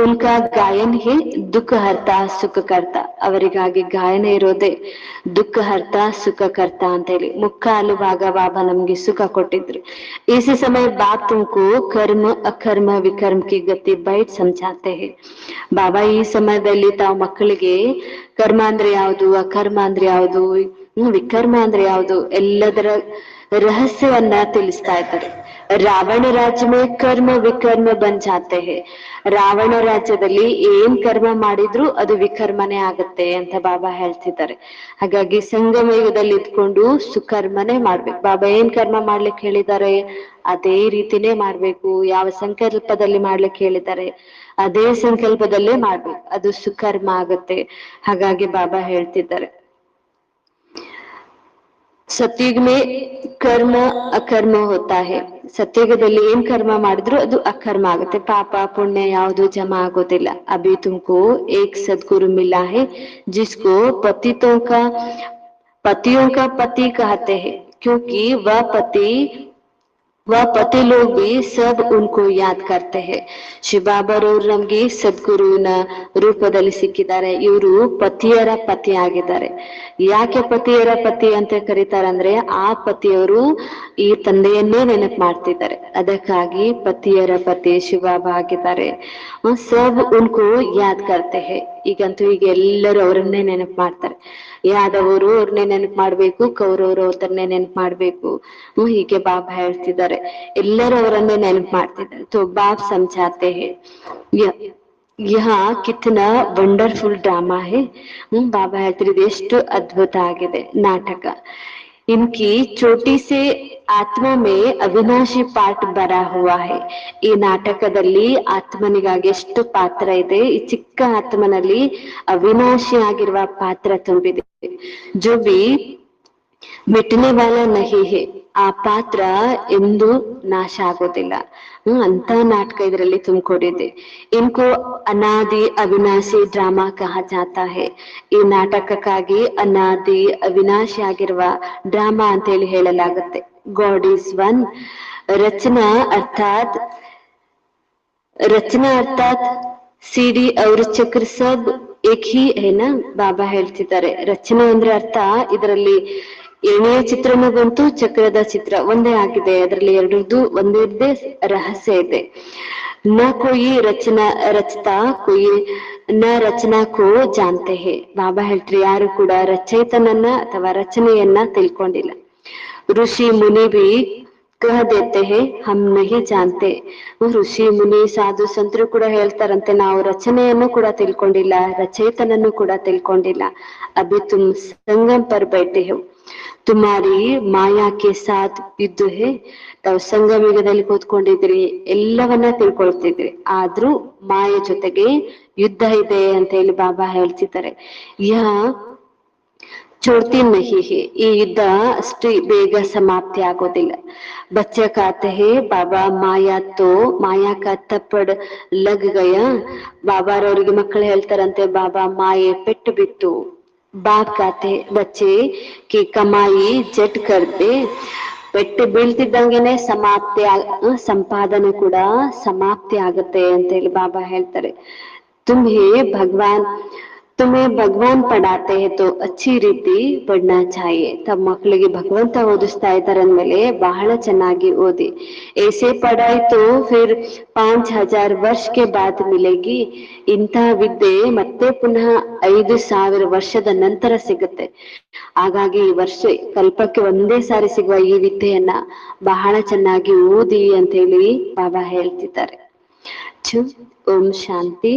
Speaker 1: ಉನ್ಕಾ ಗಾಯನ್ ಹೇ ದುಃಖ ಹರ್ತ ಸುಖ ಕರ್ತ. ಅವರಿಗಾಗಿ ಗಾಯನ ಇರೋದೇ ದುಃಖ ಹರ್ತ ಸುಖ ಕರ್ತ ಅಂತ ಹೇಳಿ ಮುಕ್ಕಾಲು ಭಾಗ ಬಾಬಾ ನಮ್ಗೆ ಸುಖ ಕೊಟ್ಟಿದ್ರು. ಇಸಿ ಸಮಯ ಬಾಪ್ ತುಮಕು ಕರ್ಮ ಅಕರ್ಮ ವಿಕರ್ಮ ಕಿ ಗತಿ ಬೈಟ್ ಸಮझाते हैं. ಬಾಬಾ ಈ ಸಮಯದಲ್ಲಿ ತಾವು ಮಕ್ಕಳಿಗೆ ಕರ್ಮ ಅಂದ್ರೆ ಯಾವುದು, ಅಕರ್ಮ ಅಂದ್ರೆ ಯಾವುದು, ವಿಕರ್ಮ ಅಂದ್ರೆ ಯಾವುದು ಎಲ್ಲದರ ರಹಸ್ಯವನ್ನ ತಿಳಿಸ್ತಾ ಇದ್ದಾರೆ. ರಾವಣ ರಾಜ್ಯ ಮೇ ಕರ್ಮ ವಿಕರ್ಮ ಬನ್ ಜಾತೆ ಹೇ. ರಾವಣ ರಾಜ್ಯದಲ್ಲಿ ಏನ್ ಕರ್ಮ ಮಾಡಿದ್ರು ಅದು ವಿಕರ್ಮನೆ ಆಗತ್ತೆ ಅಂತ ಬಾಬಾ ಹೇಳ್ತಿದ್ದಾರೆ. ಹಾಗಾಗಿ ಸಂಗಮ ಯುಗದಲ್ಲಿ ಇದ್ಕೊಂಡು ಸುಕರ್ಮನೆ ಮಾಡ್ಬೇಕು. ಬಾಬಾ ಏನ್ ಕರ್ಮ ಮಾಡ್ಲಿಕ್ಕೆ ಹೇಳಿದ್ದಾರೆ ಅದೇ ರೀತಿನೇ ಮಾಡ್ಬೇಕು. ಯಾವ ಸಂಕಲ್ಪದಲ್ಲಿ ಮಾಡ್ಲಿಕ್ಕೆ ಹೇಳಿದ್ದಾರೆ ಅದೇ ಸಂಕಲ್ಪದಲ್ಲೇ ಮಾಡ್ಬೇಕು, ಅದು ಸುಕರ್ಮ ಆಗತ್ತೆ. ಹಾಗಾಗಿ ಬಾಬಾ ಹೇಳ್ತಿದ್ದಾರೆ ಸತ್ಯುಗ ಮೇ ಕರ್ಮ ಅಕರ್ಮ ಹೋತಾ ಹೇ. ಸತ್ಯುಗದಲ್ಲಿ ಏನ್ ಕರ್ಮ ಮಾಡಿದ್ರು ಅದು ಅಕರ್ಮ ಆಗುತ್ತೆ, ಪಾಪ ಪುಣ್ಯ ಯಾವುದು ಜಮಾ ಆಗೋದಿಲ್ಲ. ಅಭಿ ತುಮಕೋ ಏಕ್ ಸದ್ಗುರು ಮಿಲಾ ಹೇ ಜಿಸ್ಕೋ ಪತಿತೋಂ ಕಾ पतियों का पति कहते हैं क्योंकि वह पति लोग भी सब उनको याद करते हैं. ಶಿವಬಾಬಾರವ್ರು ನಮ್ಗೆ ಸದ್ಗುರುವಿನ ರೂಪದಲ್ಲಿ ಸಿಕ್ಕಿದ್ದಾರೆ. ಇವರು ಪತಿಯರ ಪತಿ ಆಗಿದ್ದಾರೆ. ಯಾಕೆ ಪತಿಯರ ಪತಿ ಅಂತ ಕರೀತಾರಂದ್ರೆ ಆ ಪತಿಯವರು ಈ ತಂದೆಯನ್ನೇ ನೆನಪು ಮಾಡ್ತಿದ್ದಾರೆ. ಅದಕ್ಕಾಗಿ ಪತಿಯರ ಪತಿ ಶಿವಬಾಬಾ ಆಗಿದ್ದಾರೆ. ಸಬ್ ಉನ್ಕೋ ಯಾದ್ ಕರ್ತೆ ಹೇ. ಈಗಂತೂ ಈಗ ಎಲ್ಲರೂ ಅವರನ್ನೇ ನೆನಪು ಮಾಡ್ತಾರೆ. ಯಾದವರು ಅವ್ರನ್ನೇ ನೆನಪು ಮಾಡ್ಬೇಕು, ಕೌರವರು ಅವ್ರನ್ನೇ ನೆನಪು ಮಾಡ್ಬೇಕು. ಹೀಗೆ ಬಾಬಾ ಹೇಳ್ತಿದ್ದಾರೆ. ಎಲ್ಲರೂ ಅವರನ್ನೇ ನೆನಪು ಮಾಡ್ತಿದ್ದಾರೆ. तो बाप समझाते हैं यहाँ कितना ವಂಡರ್ಫುಲ್ ಡ್ರಾಮಾ है. ಬಾಬಾ ಹೇಳ್ತಿರೋದು ಎಷ್ಟು ಅದ್ಭುತ ಆಗಿದೆ ನಾಟಕ. इनकी छोटी से ಆತ್ಮ ಮೇ ಅವಿನಾಶಿ ಪಾಠ ಬರಾ ಹುವಾ ಹೈ. ಈ ನಾಟಕದಲ್ಲಿ ಆತ್ಮನಿಗಾಗಿ ಎಷ್ಟು ಪಾತ್ರ ಇದೆ. ಈ ಚಿಕ್ಕ ಆತ್ಮನಲ್ಲಿ ಅವಿನಾಶಿ ಆಗಿರುವ ಪಾತ್ರ ತುಂಬಿದೆ. ಜೋ ಬಿ ಮಿಟನೆ ವಾಲ ನಹಿ ಹೇ. ಆ ಪಾತ್ರ ಎಂದು ನಾಶ ಆಗೋದಿಲ್ಲ. ಅಂತ ನಾಟಕ ಇದರಲ್ಲಿ ತುಂಬಿಕೊಂಡಿದೆ. ಇನ್ಕೋ ಅನಾದಿ ಅವಿನಾಶಿ ಡ್ರಾಮಾ ಕಹ ಜಾತಾ ಹೇ. ಈ ನಾಟಕಕ್ಕಾಗಿ ಅನಾದಿ ಅವಿನಾಶಿ ಆಗಿರುವ ಡ್ರಾಮಾ ಅಂತ ಹೇಳಿ ಹೇಳಲಾಗುತ್ತೆ. God is one. ರಚನಾ ಅರ್ಥಾತ್ ಸಿಡಿ ಅವ್ರ ಚಕ್ರ ಸಬ್ ಏಕ್ ಹಿ ಹೇನ. ಬಾಬಾ ಹೇಳ್ತಿದ್ದಾರೆ ರಚನೆ ಅಂದ್ರೆ ಅರ್ಥ ಇದರಲ್ಲಿ ಎಣ್ಣೆಯ ಚಿತ್ರನೂ ಬಂತು, ಚಕ್ರದ ಚಿತ್ರ ಒಂದೇ ಆಗಿದೆ. ಅದರಲ್ಲಿ ಎರಡರದ್ದು ಒಂದೇ ರಹಸ್ಯ ಇದೆ. ನ ಕೊಯಿ ರಚತಾ ಕೊಯಿ ನ ರಚನಾ ಕೋ ಜಾನ್ತೆ ಹೇ. ಬಾಬಾ ಹೇಳ್ತಾರೆ ಯಾರು ಕೂಡ ರಚಯಿತನನ್ನ ಅಥವಾ ರಚನೆಯನ್ನ ತಿಳ್ಕೊಂಡಿಲ್ಲ. ಋಷಿ ಮುನಿ ಬಿ ಕಹ ದೇತೆ ಹೇ ಹಮ್ ನಹಿ ಜಾನ್ತೆ. ಋಷಿ ಮುನಿ ಸಾಧು ಸಂತರು ಕೂಡ ಹೇಳ್ತಾರಂತೆ ನಾವು ರಚನೆಯನ್ನು ಕೂಡ ತಿಳ್ಕೊಂಡಿಲ್ಲ, ರಚಯಿತನನ್ನು ಕೂಡ ತಿಳ್ಕೊಂಡಿಲ್ಲ. ಅಭಿ ತುಮ್ ಸಂಗಮ್ ಪರ್ ಬೈಠೆ ಹೋ, ತುಮಾರಿ ಮಾಯಾಕ್ಕೆ ಸಾಥ್ ಯುದ್ಧ ಹೇ. ತಾವು ಸಂಗಮಯುಗದಲ್ಲಿ ಕೂತ್ಕೊಂಡಿದ್ರಿ, ಎಲ್ಲವನ್ನ ತಿಳ್ಕೊಳ್ತಿದ್ರಿ, ಆದ್ರೂ ಮಾಯ ಜೊತೆಗೆ ಯುದ್ಧ ಇದೆ ಅಂತ ಹೇಳಿ ಬಾಬಾ ಹೇಳ್ತಿದ್ದಾರೆ. ಯಹ छोड़ती नहीं है. ಈ ಯುದ್ಧ ಅಷ್ಟು ಬೇಗ ಸಮಾಪ್ತಿ ಆಗೋದಿಲ್ಲ. बच्चे कहते हैं बाबा माया का थप्पड़ लग गया. ಬಾಬಾರವರಿಗೆ ಮಕ್ಕಳು ಹೇಳ್ತಾರಂತೆ ಬಾಬಾ ಮಾಯೆ ಪೆಟ್ಟು ಬಿತ್ತು. ಬಾಪ್ कहते बच्चे की कमाई जट कर दे. ಪೆಟ್ಟು ಬೀಳ್ತಿದ್ದಂಗೆನೆ ಸಂಪಾದನೆ ಕೂಡ ಸಮಾಪ್ತಿ ಆಗುತ್ತೆ ಅಂತ ಹೇಳಿ ಬಾಬಾ ಹೇಳ್ತಾರೆ. तुम्हें भगवान पढ़ाते हैं तो अच्छी ರೀತಿ ಪढ़ना चाहिए. ತಮ್ಮ ಮಕ್ಕಳಿಗೆ ಭಗವಂತ ಓದಿಸ್ತಾ ಇದ್ದಾರೆ ಅಂದ್ಮೇಲೆ ಬಹಳ ಚೆನ್ನಾಗಿ ಓದಿ. ऐसे पढ़ाई तो फिर 5000 ವರ್ಷ के बाद मिलेगी. ಇಂಥ ವಿದ್ಯೆ ಮತ್ತೆ ಪುನಃ 5000 ವರ್ಷದ ನಂತರ ಸಿಗುತ್ತೆ. ಹಾಗಾಗಿ ಕಲ್ಪಕ್ಕೆ ಒಂದೇ ಸಾರಿ ಸಿಗುವ ಈ ವಿದ್ಯೆಯನ್ನ ಬಹಳ ಚೆನ್ನಾಗಿ ಓದಿ ಅಂತ ಹೇಳಿ ಬಾಬಾ ಹೇಳ್ತಿದ್ದಾರೆ. ಓಂ ಶಾಂತಿ.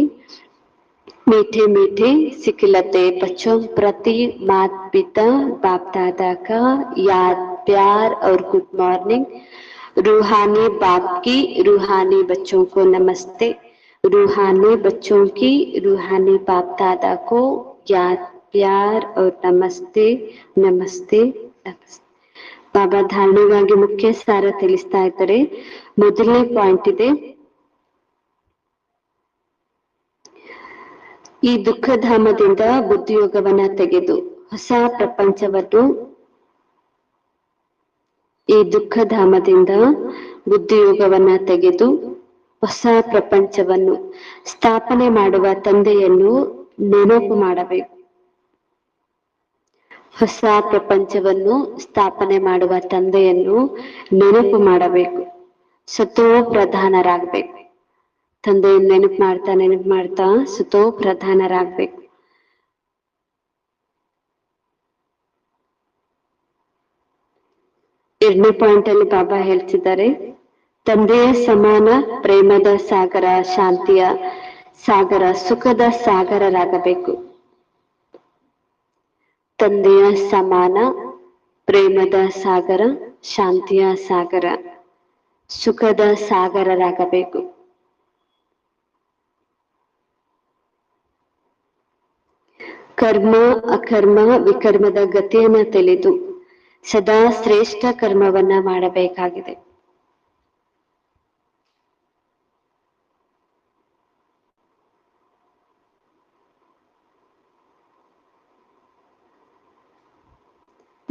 Speaker 1: मीठे मीठे सिखलते बच्चों प्रति माता पिता बाप दादा का याद प्यार और गुड मॉर्निंग. रूहानी बाप की रूहानी बच्चों को नमस्ते. रूहानी बच्चों की रूहानी बाप दादा को याद प्यार और नमस्ते नमस्ते नमस्ते. ಬಾಬಾ ಧಾರಣೆಗಾಗಿ ಮುಖ್ಯ ಸಾರ ತಿಳಿಸ್ತಾ ಇದ್ದಾರೆ. ಮೊದಲನೇ ಪಾಯಿಂಟ್ ಇದೆ, ಈ ದುಃಖಧಾಮದಿಂದ ಬುದ್ಧಿಯೋಗವನ್ನ ತೆಗೆದು ಹೊಸ ಪ್ರಪಂಚವನ್ನು ಹೊಸ ಪ್ರಪಂಚವನ್ನು ಸ್ಥಾಪನೆ ಮಾಡುವ ತಂದೆಯನ್ನು ನೆನಪು ಮಾಡಬೇಕು. ಹೊಸ ಪ್ರಪಂಚವನ್ನು ಸ್ಥಾಪನೆ ಮಾಡುವ ತಂದೆಯನ್ನು ನೆನಪು ಮಾಡಬೇಕು. ಸತೋ ಪ್ರಧಾನರಾಗಬೇಕು. ತಂದೆಯನ್ನು ನೆನಪು ಮಾಡ್ತಾ ಸತೋ ಪ್ರಧಾನರಾಗಬೇಕು. ಎರಡನೇ ಪಾಯಿಂಟ್ ಅಲ್ಲಿ ಬಾಬಾ ಹೇಳ್ತಿದ್ದಾರೆ, ತಂದೆಯ ಸಮಾನ ಪ್ರೇಮದ ಸಾಗರ, ಶಾಂತಿಯ ಸಾಗರ, ಸುಖದ ಸಾಗರರಾಗಬೇಕು. ತಂದೆಯ ಸಮಾನ ಪ್ರೇಮದ ಸಾಗರ, ಶಾಂತಿಯ ಸಾಗರ, ಸುಖದ ಸಾಗರರಾಗಬೇಕು. ಕರ್ಮ ಅಕರ್ಮ ವಿಕರ್ಮದ ಗತಿಯನ್ನ ತಿಳಿದು ಸದಾ ಶ್ರೇಷ್ಠ ಕರ್ಮವನ್ನ ಮಾಡಬೇಕಾಗಿದೆ.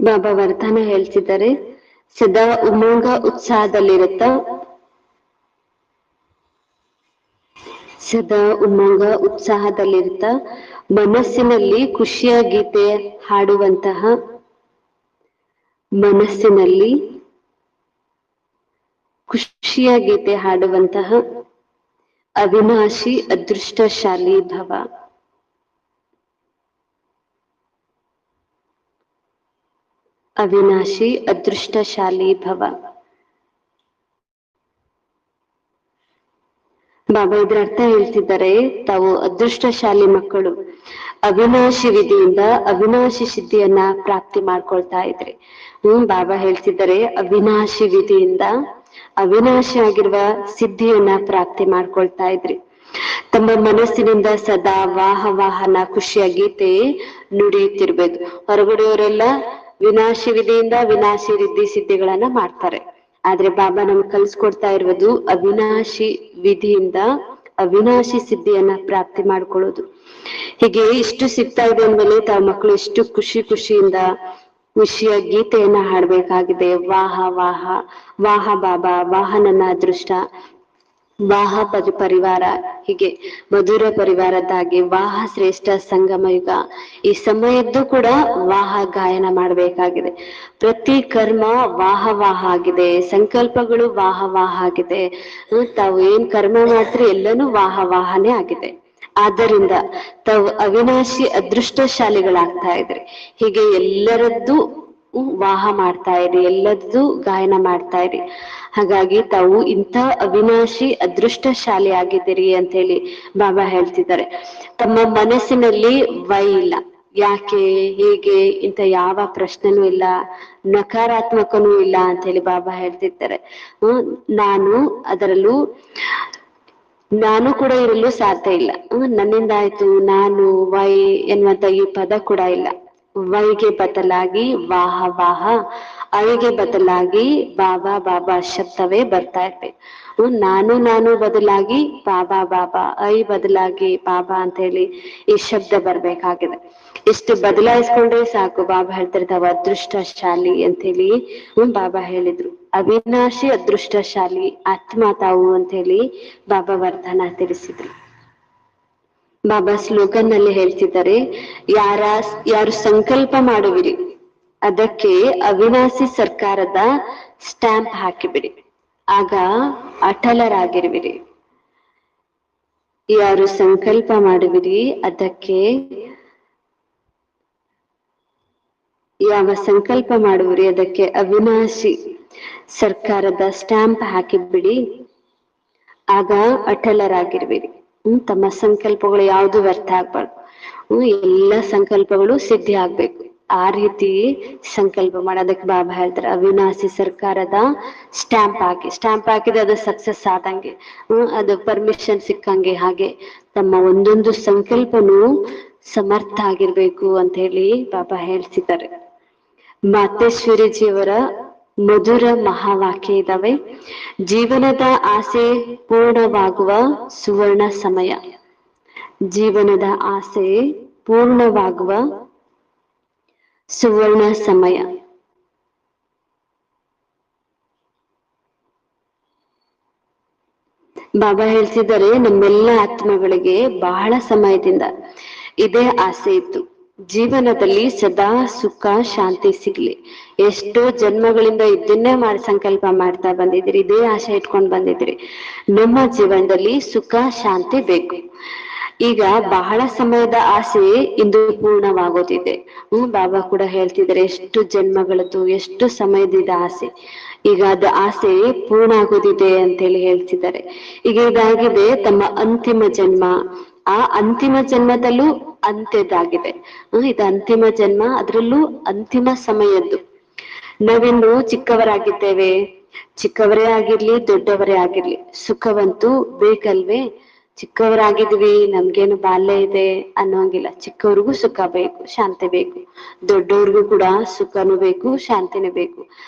Speaker 1: ಬಾಬಾ ವರದಾನ ಹೇಳ್ತಿದ್ದಾರೆ, ಸದಾ ಉಮಂಗ ಉತ್ಸಾಹದಲ್ಲಿರುತ್ತ, ಸದಾ ಉಮಂಗ ಉತ್ಸಾಹದಲ್ಲಿರುತ್ತ ಮನಸ್ಸಿನಲ್ಲಿ ಖುಷಿಯ ಗೀತೆ ಹಾಡುವಂತಹ, ಮನಸ್ಸಿನಲ್ಲಿ ಖುಷಿಯ ಗೀತೆ ಹಾಡುವಂತಹ ಅವಿನಾಶಿ ಅದೃಷ್ಟಶಾಲಿ ಭವ. ಅವಿನಾಶಿ ಅದೃಷ್ಟಶಾಲಿ ಭವ. ಬಾಬಾ ಇದ್ರ ಅರ್ಥ ಹೇಳ್ತಿದ್ದಾರೆ, ತಾವು ಅದೃಷ್ಟಶಾಲಿ ಮಕ್ಕಳು, ಅವಿನಾಶಿ ವಿಧಿಯಿಂದ ಅವಿನಾಶಿ ಸಿದ್ಧಿಯನ್ನ ಪ್ರಾಪ್ತಿ ಮಾಡ್ಕೊಳ್ತಾ ಇದ್ರಿ. ಬಾಬಾ ಹೇಳ್ತಿದ್ದಾರೆ, ಅವಿನಾಶಿ ವಿಧಿಯಿಂದ ಅವಿನಾಶಿ ಆಗಿರುವ ಸಿದ್ಧಿಯನ್ನ ಪ್ರಾಪ್ತಿ ಮಾಡ್ಕೊಳ್ತಾ ಇದ್ರಿ. ತಮ್ಮ ಮನಸ್ಸಿನಿಂದ ಸದಾ ವಾಹ ವಾಹನ ಖುಷಿಯ ಗೀತೆ ನುಡಿಯುತ್ತಿರ್ಬೇಕು. ಹೊರಗಡೆಯವರೆಲ್ಲ ವಿನಾಶಿ ವಿಧಿಯಿಂದ ವಿನಾಶಿ ರಿದ್ಧಿ ಸಿದ್ಧಿಗಳನ್ನ ಮಾಡ್ತಾರೆ. ಆದ್ರೆ ಬಾಬಾ ನಮ್ಗೆ ಕಲ್ಸ್ಕೊಡ್ತಾ ಇರುವುದು ಅವಿನಾಶಿ ವಿಧಿಯಿಂದ ಅವಿನಾಶಿ ಸಿದ್ಧಿಯನ್ನ ಪ್ರಾಪ್ತಿ ಮಾಡ್ಕೊಳ್ಳೋದು. ಹೀಗೆ ಇಷ್ಟು ಸಿಗ್ತಾ ಇದೆ ಅಂದ್ಮೇಲೆ ತಾವು ಮಕ್ಕಳು ಎಷ್ಟು ಖುಷಿಯಿಂದ ಖುಷಿಯ ಗೀತೆಯನ್ನ ಹಾಡ್ಬೇಕಾಗಿದೆ. ವಾಹ ವಾಹ ವಾಹ ಬಾಬಾ, ವಾಹ ನನ್ನ ಅದೃಷ್ಟ, ವಾಹ ಪರಿವಾರ, ಹೀಗೆ ಮಧುರ ಪರಿವಾರದಾಗಿ ವಾಹ ಶ್ರೇಷ್ಠ ಸಂಗಮ ಯುಗ. ಈ ಸಮಯದ್ದು ಕೂಡ ವಾಹ ಗಾಯನ ಮಾಡಬೇಕಾಗಿದೆ. ಪ್ರತಿ ಕರ್ಮ ವಾಹ ವಾಹ ಆಗಿದೆ, ಸಂಕಲ್ಪಗಳು ವಾಹ ವಾಹ ಆಗಿದೆ. ತಾವು ಏನ್ ಕರ್ಮ ಮಾಡ್ತೀರಿ ಎಲ್ಲನೂ ವಾಹ ವಾಹನೇ ಆಗಿದೆ. ಆದ್ದರಿಂದ ತಾವು ಅವಿನಾಶಿ ಅದೃಷ್ಟಶಾಲಿಗಳಾಗ್ತಾ ಇದ್ರಿ. ಹೀಗೆ ಎಲ್ಲರದ್ದು ವಾಹ ಮಾಡ್ತಾ ಇರಿ, ಎಲ್ಲದೂ ಗಾಯನ ಮಾಡ್ತಾ ಇರಿ. ಹಾಗಾಗಿ ತಾವು ಇಂಥ ಅವಿನಾಶಿ ಅದೃಷ್ಟಶಾಲಿ ಆಗಿದ್ದೀರಿ ಅಂತ ಹೇಳಿ ಬಾಬಾ ಹೇಳ್ತಿದ್ದಾರೆ. ತಮ್ಮ ಮನಸ್ಸಿನಲ್ಲಿ ವೈ ಇಲ್ಲ, ಯಾಕೆ ಹೇಗೆ ಇಂಥ ಯಾವ ಪ್ರಶ್ನೆನೂ ಇಲ್ಲ, ನಕಾರಾತ್ಮಕನೂ ಇಲ್ಲ ಅಂತ ಹೇಳಿ ಬಾಬಾ ಹೇಳ್ತಿರ್ತಾರೆ. ನಾನು ಅದರಲ್ಲೂ ನಾನು ಕೂಡ ಇರಲು ಸಾಧ್ಯ ಇಲ್ಲ. ನನ್ನಿಂದ ಆಯ್ತು, ನಾನು ವೈ ಎನ್ನುವಂತ ಈ ಪದ ಕೂಡ ಇಲ್ಲ. ವೈಗೆ ಬದಲಾಗಿ ವಾಹ ವಾಹ, ಐಗೆ ಬದಲಾಗಿ ಬಾಬಾ ಬಾಬಾ ಶಬ್ದವೇ ಬರ್ತಾ ಇರ್ಬೇಕು. ನಾನು ಬದಲಾಗಿ ಬಾಬಾ ಬಾಬಾ, ಐ ಬದಲಾಗಿ ಬಾಬಾ ಅಂತ ಹೇಳಿ ಈ ಶಬ್ದ ಬರ್ಬೇಕಾಗಿದೆ. ಇಷ್ಟು ಬದಲಾಯಿಸ್ಕೊಂಡ್ರೆ ಸಾಕು. ಬಾಬಾ ಹೇಳ್ತಿರ್ತಾವ ಅದೃಷ್ಟಶಾಲಿ ಅಂತ ಹೇಳಿ ಬಾಬಾ ಹೇಳಿದ್ರು. ಅವಿನಾಶಿ ಅದೃಷ್ಟಶಾಲಿ ಆತ್ಮ ತಾವು ಅಂತ ಹೇಳಿ ಬಾಬಾ ವರದಾನ ತಿಳಿಸಿದ್ರು. ಬಾಬಾ ಸ್ಲೋಗನ್ ನಲ್ಲಿ ಹೇಳ್ತಿದ್ದಾರೆ, ಯಾರು ಸಂಕಲ್ಪ ಮಾಡುವಿರಿ ಅದಕ್ಕೆ ಅವಿನಾಶಿ ಸರ್ಕಾರದ ಸ್ಟ್ಯಾಂಪ್ ಹಾಕಿಬಿಡಿ, ಆಗ ಅಟಲರಾಗಿರುವಿರಿ. ಯಾರು ಸಂಕಲ್ಪ ಮಾಡುವಿರಿ ಅದಕ್ಕೆ, ಯಾವ ಸಂಕಲ್ಪ ಮಾಡುವಿರಿ ಅದಕ್ಕೆ ಅವಿನಾಶಿ ಸರ್ಕಾರದ ಸ್ಟ್ಯಾಂಪ್ ಹಾಕಿಬಿಡಿ, ಆಗ ಅಟಲರಾಗಿರ್ಬೇಡಿ. ತಮ್ಮ ಸಂಕಲ್ಪಗಳು ಯಾವುದು ವ್ಯರ್ಥ ಆಗ್ಬಾರ್ದು. ಎಲ್ಲ ಸಂಕಲ್ಪಗಳು ಸಿದ್ಧಿ ಆಗ್ಬೇಕು. ಆ ರೀತಿ ಸಂಕಲ್ಪ ಮಾಡೋದಕ್ಕೆ ಬಾಬಾ ಹೇಳ್ತಾರೆ, ಅವಿನಾಶಿ ಸರ್ಕಾರದ ಸ್ಟ್ಯಾಂಪ್ ಹಾಕಿದ್ರೆ ಅದು ಸಕ್ಸಸ್ ಆದಂಗೆ, ಅದು ಪರ್ಮಿಷನ್ ಸಿಕ್ಕಂಗೆ. ಹಾಗೆ ತಮ್ಮ ಒಂದೊಂದು ಸಂಕಲ್ಪನೂ ಸಮರ್ಥ ಆಗಿರ್ಬೇಕು ಅಂತ ಹೇಳಿ ಬಾಬಾ ಹೇಳ್ತಿದ್ದಾರೆ. ಮಾತೇಶ್ವರಿಜಿಯವರ ಮಧುರ ಮಹಾವಾಕ್ಯ ಇದಾವೆ. ಜೀವನದ ಆಸೆ ಪೂರ್ಣವಾಗುವ ಸುವರ್ಣ ಸಮಯ, ಜೀವನದ ಆಸೆ ಪೂರ್ಣವಾಗುವ ಸುವರ್ಣ ಸಮಯ. ಬಾಬಾ ಹೇಳ್ತಿದ್ದಾರೆ, ನಮ್ಮೆಲ್ಲ ಆತ್ಮಗಳಿಗೆ ಬಹಳ ಸಮಯದಿಂದ ಇದೇ ಆಸೆ ಇತ್ತು, ಜೀವನದಲ್ಲಿ ಸದಾ ಸುಖ ಶಾಂತಿ ಸಿಗ್ಲಿ. ಎಷ್ಟೋ ಜನ್ಮಗಳಿಂದ ಇದನ್ನೇ ಸಂಕಲ್ಪ ಮಾಡ್ತಾ ಬಂದಿದ್ರಿ, ಇದೇ ಆಸೆ ಇಟ್ಕೊಂಡು ಬಂದಿದ್ರಿ. ನಮ್ಮ ಜೀವನದಲ್ಲಿ ಸುಖ ಶಾಂತಿ ಬೇಕು. ಈಗ ಬಹಳ ಸಮಯದ ಆಸೆ ಇಂದು ಪೂರ್ಣವಾಗೋದಿದೆ. ಬಾಬಾ ಕೂಡ ಹೇಳ್ತಿದ್ದಾರೆ, ಎಷ್ಟು ಜನ್ಮಗಳದ್ದು ಎಷ್ಟು ಸಮಯದ ಆಸೆ, ಈಗ ಅದು ಆಸೆ ಪೂರ್ಣ ಆಗೋದಿದೆ ಅಂತ ಹೇಳಿ ಹೇಳ್ತಿದ್ದಾರೆ. ಈಗ ಇದಾಗಿದೆ ತಮ್ಮ ಅಂತಿಮ ಜನ್ಮ. ಆ ಅಂತಿಮ ಜನ್ಮದಲ್ಲೂ ಅಂತ್ಯದಾಗಿದೆ. ಇದು ಅಂತಿಮ ಜನ್ಮ, ಅದ್ರಲ್ಲೂ ಅಂತಿಮ ಸಮಯದ್ದು. ನಾವಿನ್ನು ಚಿಕ್ಕವರಾಗಿದ್ದೇವೆ, ಚಿಕ್ಕವರೇ ಆಗಿರ್ಲಿ ದೊಡ್ಡವರೇ ಆಗಿರ್ಲಿ ಸುಖವಂತೂ ಬೇಕಲ್ವೇ. ಚಿಕ್ಕವರಾಗಿದ್ವಿ, ನಮ್ಗೇನು ಬಾಲ್ಯ ಇದೆ ಅನ್ನೋಂಗಿಲ್ಲ. ಚಿಕ್ಕವ್ರಿಗೂ ಸುಖ ಬೇಕು, ಶಾಂತಿ ಬೇಕು. ದೊಡ್ಡವ್ರಿಗೂ ಕೂಡ ಸುಖನೂ ಬೇಕು, ಶಾಂತಿನೂ ಬೇಕು.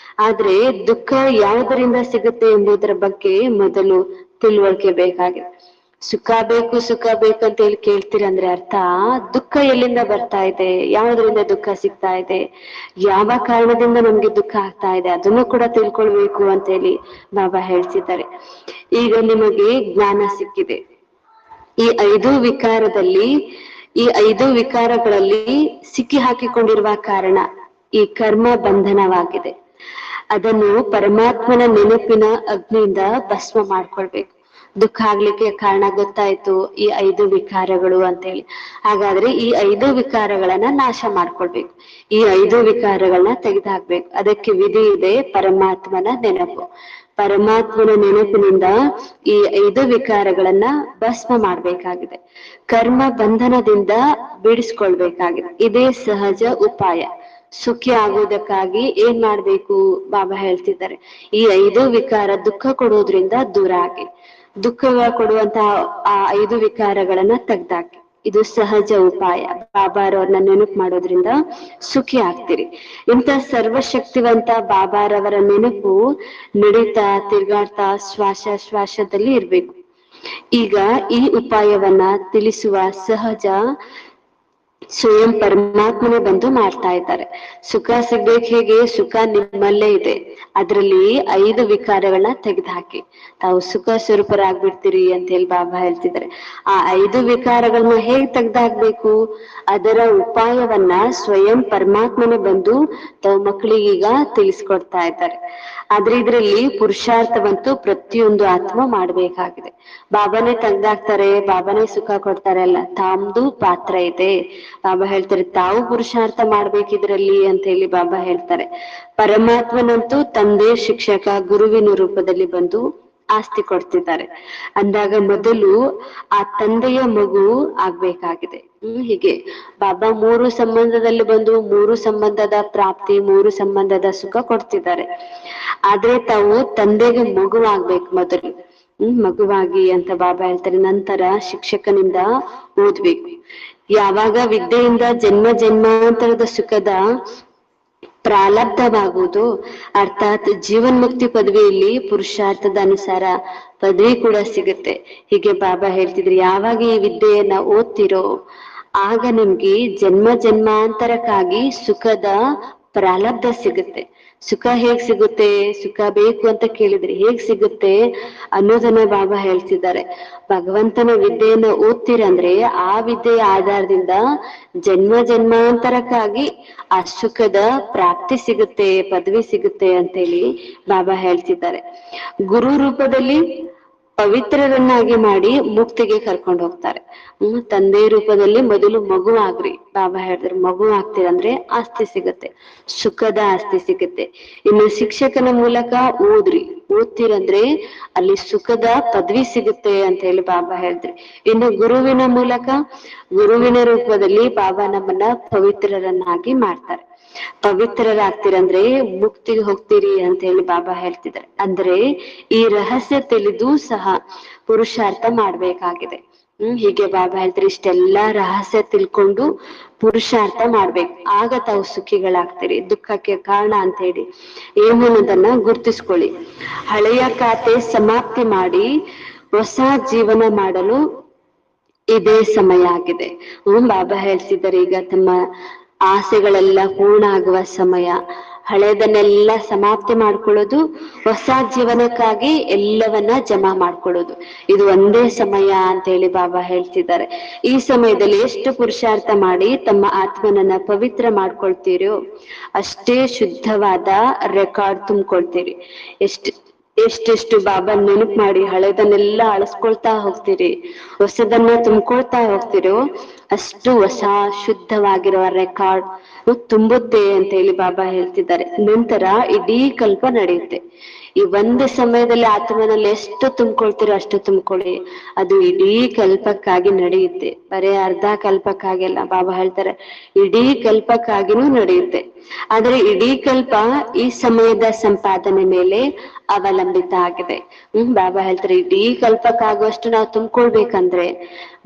Speaker 1: ಆದ್ರೆ ದುಃಖ ಯಾವುದರಿಂದ ಸಿಗುತ್ತೆ ಎಂಬುದರ ಬಗ್ಗೆ ಮೊದಲು ತಿಳುವಳಿಕೆ ಬೇಕಾಗಿದೆ. ಸುಖ ಬೇಕು ಸುಖ ಬೇಕು ಅಂತ ಹೇಳಿ ಕೇಳ್ತೀರ ಅಂದ್ರೆ ಅರ್ಥ ದುಃಖ ಎಲ್ಲಿಂದ ಬರ್ತಾ ಇದೆ, ಯಾವುದರಿಂದ ದುಃಖ ಸಿಗ್ತಾ ಇದೆ, ಯಾವ ಕಾರಣದಿಂದ ನಮ್ಗೆ ದುಃಖ ಆಗ್ತಾ ಇದೆ ಅದನ್ನು ಕೂಡ ತಿಳ್ಕೊಳ್ಬೇಕು ಅಂತ ಹೇಳಿ ಬಾಬಾ ಹೇಳ್ತಿದ್ದಾರೆ. ಈಗ ನಿಮಗೆ ಜ್ಞಾನ ಸಿಕ್ಕಿದೆ. ಈ 5 ವಿಕಾರದಲ್ಲಿ, ಈ 5 ವಿಕಾರಗಳಲ್ಲಿ ಸಿಕ್ಕಿ ಹಾಕಿಕೊಂಡಿರುವ ಕಾರಣ ಈ ಕರ್ಮ ಬಂಧನವಾಗಿದೆ. ಅದನ್ನು ಪರಮಾತ್ಮನ ನೆನಪಿನ ಅಗ್ನಿಯಿಂದ ಭಸ್ಮ ಮಾಡ್ಕೊಳ್ಬೇಕು. ದುಃಖ ಆಗ್ಲಿಕ್ಕೆ ಕಾರಣ ಗೊತ್ತಾಯ್ತು, ಈ 5 ವಿಕಾರಗಳು ಅಂತ ಹೇಳಿ. ಹಾಗಾದ್ರೆ ಈ 5 ವಿಕಾರಗಳನ್ನ ನಾಶ ಮಾಡ್ಕೊಳ್ಬೇಕು, ಈ 5 ವಿಕಾರಗಳನ್ನ ತೆಗೆದುಹಾಕ್ಬೇಕು. ಅದಕ್ಕೆ ವಿಧಿ ಇದೆ, ಪರಮಾತ್ಮನ ನೆನಪು. ಪರಮಾತ್ಮನ ನೆನಪಿನಿಂದ ಈ 5 ವಿಕಾರಗಳನ್ನ ಭಸ್ಮ ಮಾಡ್ಬೇಕಾಗಿದೆ, ಕರ್ಮ ಬಂಧನದಿಂದ ಬಿಡಿಸ್ಕೊಳ್ಬೇಕಾಗಿದೆ. ಇದೇ ಸಹಜ ಉಪಾಯ. ಸುಖಿ ಆಗುವುದಕ್ಕಾಗಿ ಏನ್ ಮಾಡ್ಬೇಕು ಬಾಬಾ ಹೇಳ್ತಿದ್ದಾರೆ, ಈ 5 ವಿಕಾರ ದುಃಖ ಕೊಡೋದ್ರಿಂದ ದೂರ ಆಗಿ, ದುಃಖ ಕೊಡುವಂತಹ ಆ 5 ವಿಕಾರಗಳನ್ನ ತೆಗ್ದಾಕಿ. ಇದು ಸಹಜ ಉಪಾಯ. ಬಾಬಾರವ್ರನ್ನ ನೆನಪು ಮಾಡೋದ್ರಿಂದ ಸುಖಿ ಆಗ್ತೀರಿ. ಇಂಥ ಸರ್ವಶಕ್ತಿವಂತ ಬಾಬಾರವರ ನೆನಪು ನಡೀತಾ ತಿರ್ಗಾಡ್ತಾ ಶ್ವಾಸದಲ್ಲಿ ಇರ್ಬೇಕು. ಈಗ ಈ ಉಪಾಯವನ್ನ ತಿಳಿಸುವ ಸಹಜ ಸ್ವಯಂ ಪರಮಾತ್ಮನೇ ಬಂದು ಮಾಡ್ತಾ ಇದ್ದಾರೆ. ಸುಖ ಸಿಗ್ಬೇಕು ಹೇಗೆ, ಸುಖ ನಿಮ್ಮಲ್ಲೇ ಇದೆ, ಅದ್ರಲ್ಲಿ 5 ವಿಕಾರಗಳನ್ನ ತೆಗೆದುಹಾಕಿ ತಾವು ಸುಖ ಸ್ವರೂಪರಾಗ್ಬಿಡ್ತೀರಿ ಅಂತ ಹೇಳಿ ಬಾಬಾ ಹೇಳ್ತಿದ್ದಾರೆ. ಆ 5 ವಿಕಾರಗಳನ್ನ ಹೇಗ್ ತೆಗೆದುಹಾಕ್ಬೇಕು, ಅದರ ಉಪಾಯವನ್ನ ಸ್ವಯಂ ಪರಮಾತ್ಮನೇ ಬಂದು ತಾವು ಮಕ್ಕಳಿಗೀಗ ತಿಳಿಸ್ಕೊಡ್ತಾ ಇದ್ದಾರೆ. ಆದ್ರೆ ಇದ್ರಲ್ಲಿ ಪುರುಷಾರ್ಥವಂತೂ ಪ್ರತಿಯೊಂದು ಆತ್ಮ ಮಾಡ್ಬೇಕಾಗಿದೆ. ಬಾಬಾನೇ ತೆಗ್ದಾಕ್ತಾರೆ, ಬಾಬಾನೇ ಸುಖ ಕೊಡ್ತಾರೆ ಅಲ್ಲ, ತಾಮ್ದು ಪಾತ್ರ ಇದೆ. ಬಾಬಾ ಹೇಳ್ತಾರೆ ತಾವು ಪುರುಷಾರ್ಥ ಮಾಡ್ಬೇಕಿದ್ರಲ್ಲಿ ಅಂತ ಹೇಳಿ ಬಾಬಾ ಹೇಳ್ತಾರೆ. ಪರಮಾತ್ಮನಂತೂ ತಂದೆ, ಶಿಕ್ಷಕ, ಗುರುವಿನ ರೂಪದಲ್ಲಿ ಬಂದು ಆಸ್ತಿ ಕೊಡ್ತಿದ್ದಾರೆ ಅಂದಾಗ ಮೊದಲು ಆ ತಂದೆಯ ಮಗು ಆಗ್ಬೇಕಾಗಿದೆ. ಹೀಗೆ ಬಾಬಾ 3 ಸಂಬಂಧದಲ್ಲಿ ಬಂದು 3 ಸಂಬಂಧದ ಪ್ರಾಪ್ತಿ, 3 ಸಂಬಂಧದ ಸುಖ ಕೊಡ್ತಿದ್ದಾರೆ. ಆದ್ರೆ ತಾವು ತಂದೆಗೆ ಮಗುವಾಗ್ಬೇಕು ಮೊದಲು. ಮಗುವಾಗಿ ಅಂತ ಬಾಬಾ ಹೇಳ್ತಾರೆ. ನಂತರ ಶಿಕ್ಷಕನಿಂದ ಓದ್ಬೇಕು. ಯಾವಾಗ ವಿದ್ಯೆಯಿಂದ ಜನ್ಮ ಜನ್ಮಾಂತರದ ಸುಖದ ಪ್ರಾರಬ್ಧವಾಗುವುದು, ಅರ್ಥಾತ್ ಜೀವನ್ ಮುಕ್ತಿ ಪದವಿಯಲ್ಲಿ ಪುರುಷಾರ್ಥದ ಅನುಸಾರ ಪದವಿ ಕೂಡ ಸಿಗುತ್ತೆ. ಹೀಗೆ ಬಾಬಾ ಹೇಳ್ತಿದ್ರು, ಯಾವಾಗ ಈ ವಿದ್ಯೆಯನ್ನ ಓದ್ತಿರೋ ಆಗ ನಿಮ್ಗೆ ಜನ್ಮ ಜನ್ಮಾಂತರಕ್ಕಾಗಿ ಸುಖದ ಪ್ರಾರಬ್ಧ ಸಿಗುತ್ತೆ. ಸುಖ ಹೇಗ್ ಸಿಗುತ್ತೆ, ಸುಖ ಬೇಕು ಅಂತ ಕೇಳಿದ್ರೆ ಹೇಗ್ ಸಿಗುತ್ತೆ ಅನ್ನೋದನ್ನ ಬಾಬಾ ಹೇಳ್ತಿದ್ದಾರೆ. ಭಗವಂತನ ವಿದ್ಯೆಯನ್ನ ಓದ್ತೀರಂದ್ರೆ ಆ ವಿದ್ಯೆಯ ಆಧಾರದಿಂದ ಜನ್ಮ ಜನ್ಮಾಂತರಕ್ಕಾಗಿ ಆ ಸುಖದ ಪ್ರಾಪ್ತಿ ಸಿಗುತ್ತೆ, ಪದವಿ ಸಿಗುತ್ತೆ ಅಂತೇಳಿ ಬಾಬಾ ಹೇಳ್ತಿದ್ದಾರೆ. ಗುರು ರೂಪದಲ್ಲಿ ಪವಿತ್ರರನ್ನಾಗಿ ಮಾಡಿ ಮುಕ್ತಿಗೆ ಕರ್ಕೊಂಡು ಹೋಗ್ತಾರೆ. ತಂದೆ ರೂಪದಲ್ಲಿ ಮೊದಲು ಮಗು ಆಗ್ರಿ. ಬಾಬಾ ಹೇಳಿದ್ರೆ ಮಗು ಆಗ್ತೀರಂದ್ರೆ ಆಸ್ತಿ ಸಿಗುತ್ತೆ, ಸುಖದ ಆಸ್ತಿ ಸಿಗುತ್ತೆ. ಇನ್ನು ಶಿಕ್ಷಕನ ಮೂಲಕ ಓದ್ತೀರಂದ್ರೆ ಅಲ್ಲಿ ಸುಖದ ಪದವಿ ಸಿಗುತ್ತೆ ಅಂತ ಹೇಳಿ ಬಾಬಾ ಹೇಳಿದ್ರಿ. ಇನ್ನು ಗುರುವಿನ ಮೂಲಕ, ಗುರುವಿನ ರೂಪದಲ್ಲಿ ಬಾಬಾ ನಮ್ಮನ್ನ ಪವಿತ್ರರನ್ನಾಗಿ ಮಾಡ್ತಾರೆ. ಪವಿತ್ರರಾಗ್ತೀರಂದ್ರೆ ಮುಕ್ತಿಗೆ ಹೋಗ್ತೀರಿ ಅಂತ ಹೇಳಿ ಬಾಬಾ ಹೇಳ್ತಿದ್ದಾರೆ. ಅಂದ್ರೆ ಈ ರಹಸ್ಯ ತಿಳಿದು ಸಹ ಪುರುಷಾರ್ಥ ಮಾಡ್ಬೇಕಾಗಿದೆ. ಹೀಗೆ ಬಾಬಾ ಹೇಳ್ತಾರೆ, ಇಷ್ಟೆಲ್ಲಾ ರಹಸ್ಯ ತಿಳ್ಕೊಂಡು ಪುರುಷಾರ್ಥ ಮಾಡ್ಬೇಕು, ಆಗ ತಾವು ಸುಖಿಗಳಾಗ್ತೀರಿ. ದುಃಖಕ್ಕೆ ಕಾರಣ ಅಂತ ಹೇಳಿ ಏನು ಅನ್ನೋದನ್ನ ಗುರ್ತಿಸ್ಕೊಳ್ಳಿ. ಹಳೆಯ ಖಾತೆ ಸಮಾಪ್ತಿ ಮಾಡಿ ಹೊಸ ಜೀವನ ಮಾಡಲು ಇದೇ ಸಮಯ ಆಗಿದೆ. ಬಾಬಾ ಹೇಳ್ತಿದ್ದಾರೆ, ಈಗ ತಮ್ಮ ಆಸೆಗಳೆಲ್ಲ ಪೂರ್ಣ ಆಗುವ ಸಮಯ. ಹಳೆದನ್ನೆಲ್ಲ ಸಮಾಪ್ತಿ ಮಾಡ್ಕೊಳ್ಳೋದು, ಹೊಸ ಜೀವನಕ್ಕಾಗಿ ಎಲ್ಲವನ್ನ ಜಮಾ ಮಾಡ್ಕೊಳ್ಳೋದು, ಇದು ಒಂದೇ ಸಮಯ ಅಂತ ಹೇಳಿ ಬಾಬಾ ಹೇಳ್ತಿದ್ದಾರೆ. ಈ ಸಮಯದಲ್ಲಿ ಎಷ್ಟು ಪುರುಷಾರ್ಥ ಮಾಡಿ ತಮ್ಮ ಆತ್ಮನನ್ನ ಪವಿತ್ರ ಮಾಡ್ಕೊಳ್ತೀರೋ ಅಷ್ಟೇ ಶುದ್ಧವಾದ ರೆಕಾರ್ಡ್ ತುಂಬಿಕೊಳ್ತೀರಿ. ಎಷ್ಟೆಷ್ಟು ಬಾಬಾ ನೆನಪು ಮಾಡಿ ಹಳೆದನ್ನೆಲ್ಲ ಅಳಿಸ್ಕೊಳ್ತಾ ಹೋಗ್ತೀರಿ, ಹೊಸದನ್ನ ತುಂಬಿಕೊಳ್ತಾ ಹೋಗ್ತಿರೋ ಅಷ್ಟು ಹೊಸ ಶುದ್ಧವಾಗಿರೋ ರೆಕಾರ್ಡ್ ತುಂಬುತ್ತೆ ಅಂತ ಹೇಳಿ ಬಾಬಾ ಹೇಳ್ತಿದ್ದಾರೆ. ನಂತರ ಇಡೀ ಕಲ್ಪ ನಡೆಯುತ್ತೆ. ಈ ಒಂದು ಸಮಯದಲ್ಲಿ ಆತ್ಮನಲ್ಲಿ ಎಷ್ಟು ತುಂಬಿಕೊಳ್ತೀರೋ ಅಷ್ಟು ತುಂಬಿಕೊಳ್ಳಿ, ಅದು ಇಡೀ ಕಲ್ಪಕ್ಕಾಗಿ ನಡೆಯುತ್ತೆ. ಬರೇ ಅರ್ಧ ಕಲ್ಪಕ್ಕಾಗಿಲ್ಲ. ಬಾಬಾ ಹೇಳ್ತಾರೆ ಇಡೀ ಕಲ್ಪಕ್ಕಾಗಿನೂ ನಡೆಯುತ್ತೆ. ಆದ್ರೆ ಇಡೀ ಕಲ್ಪ ಈ ಸಮಯದ ಸಂಪಾದನೆ ಮೇಲೆ ಅವಲಂಬಿತ ಆಗಿದೆ. ಬಾಬಾ ಹೇಳ್ತಾರೆ ಇಡೀ ಕಲ್ಪಕ್ಕಾಗುವಷ್ಟು ನಾವು ತುಂಬಿಕೊಳ್ಬೇಕಂದ್ರೆ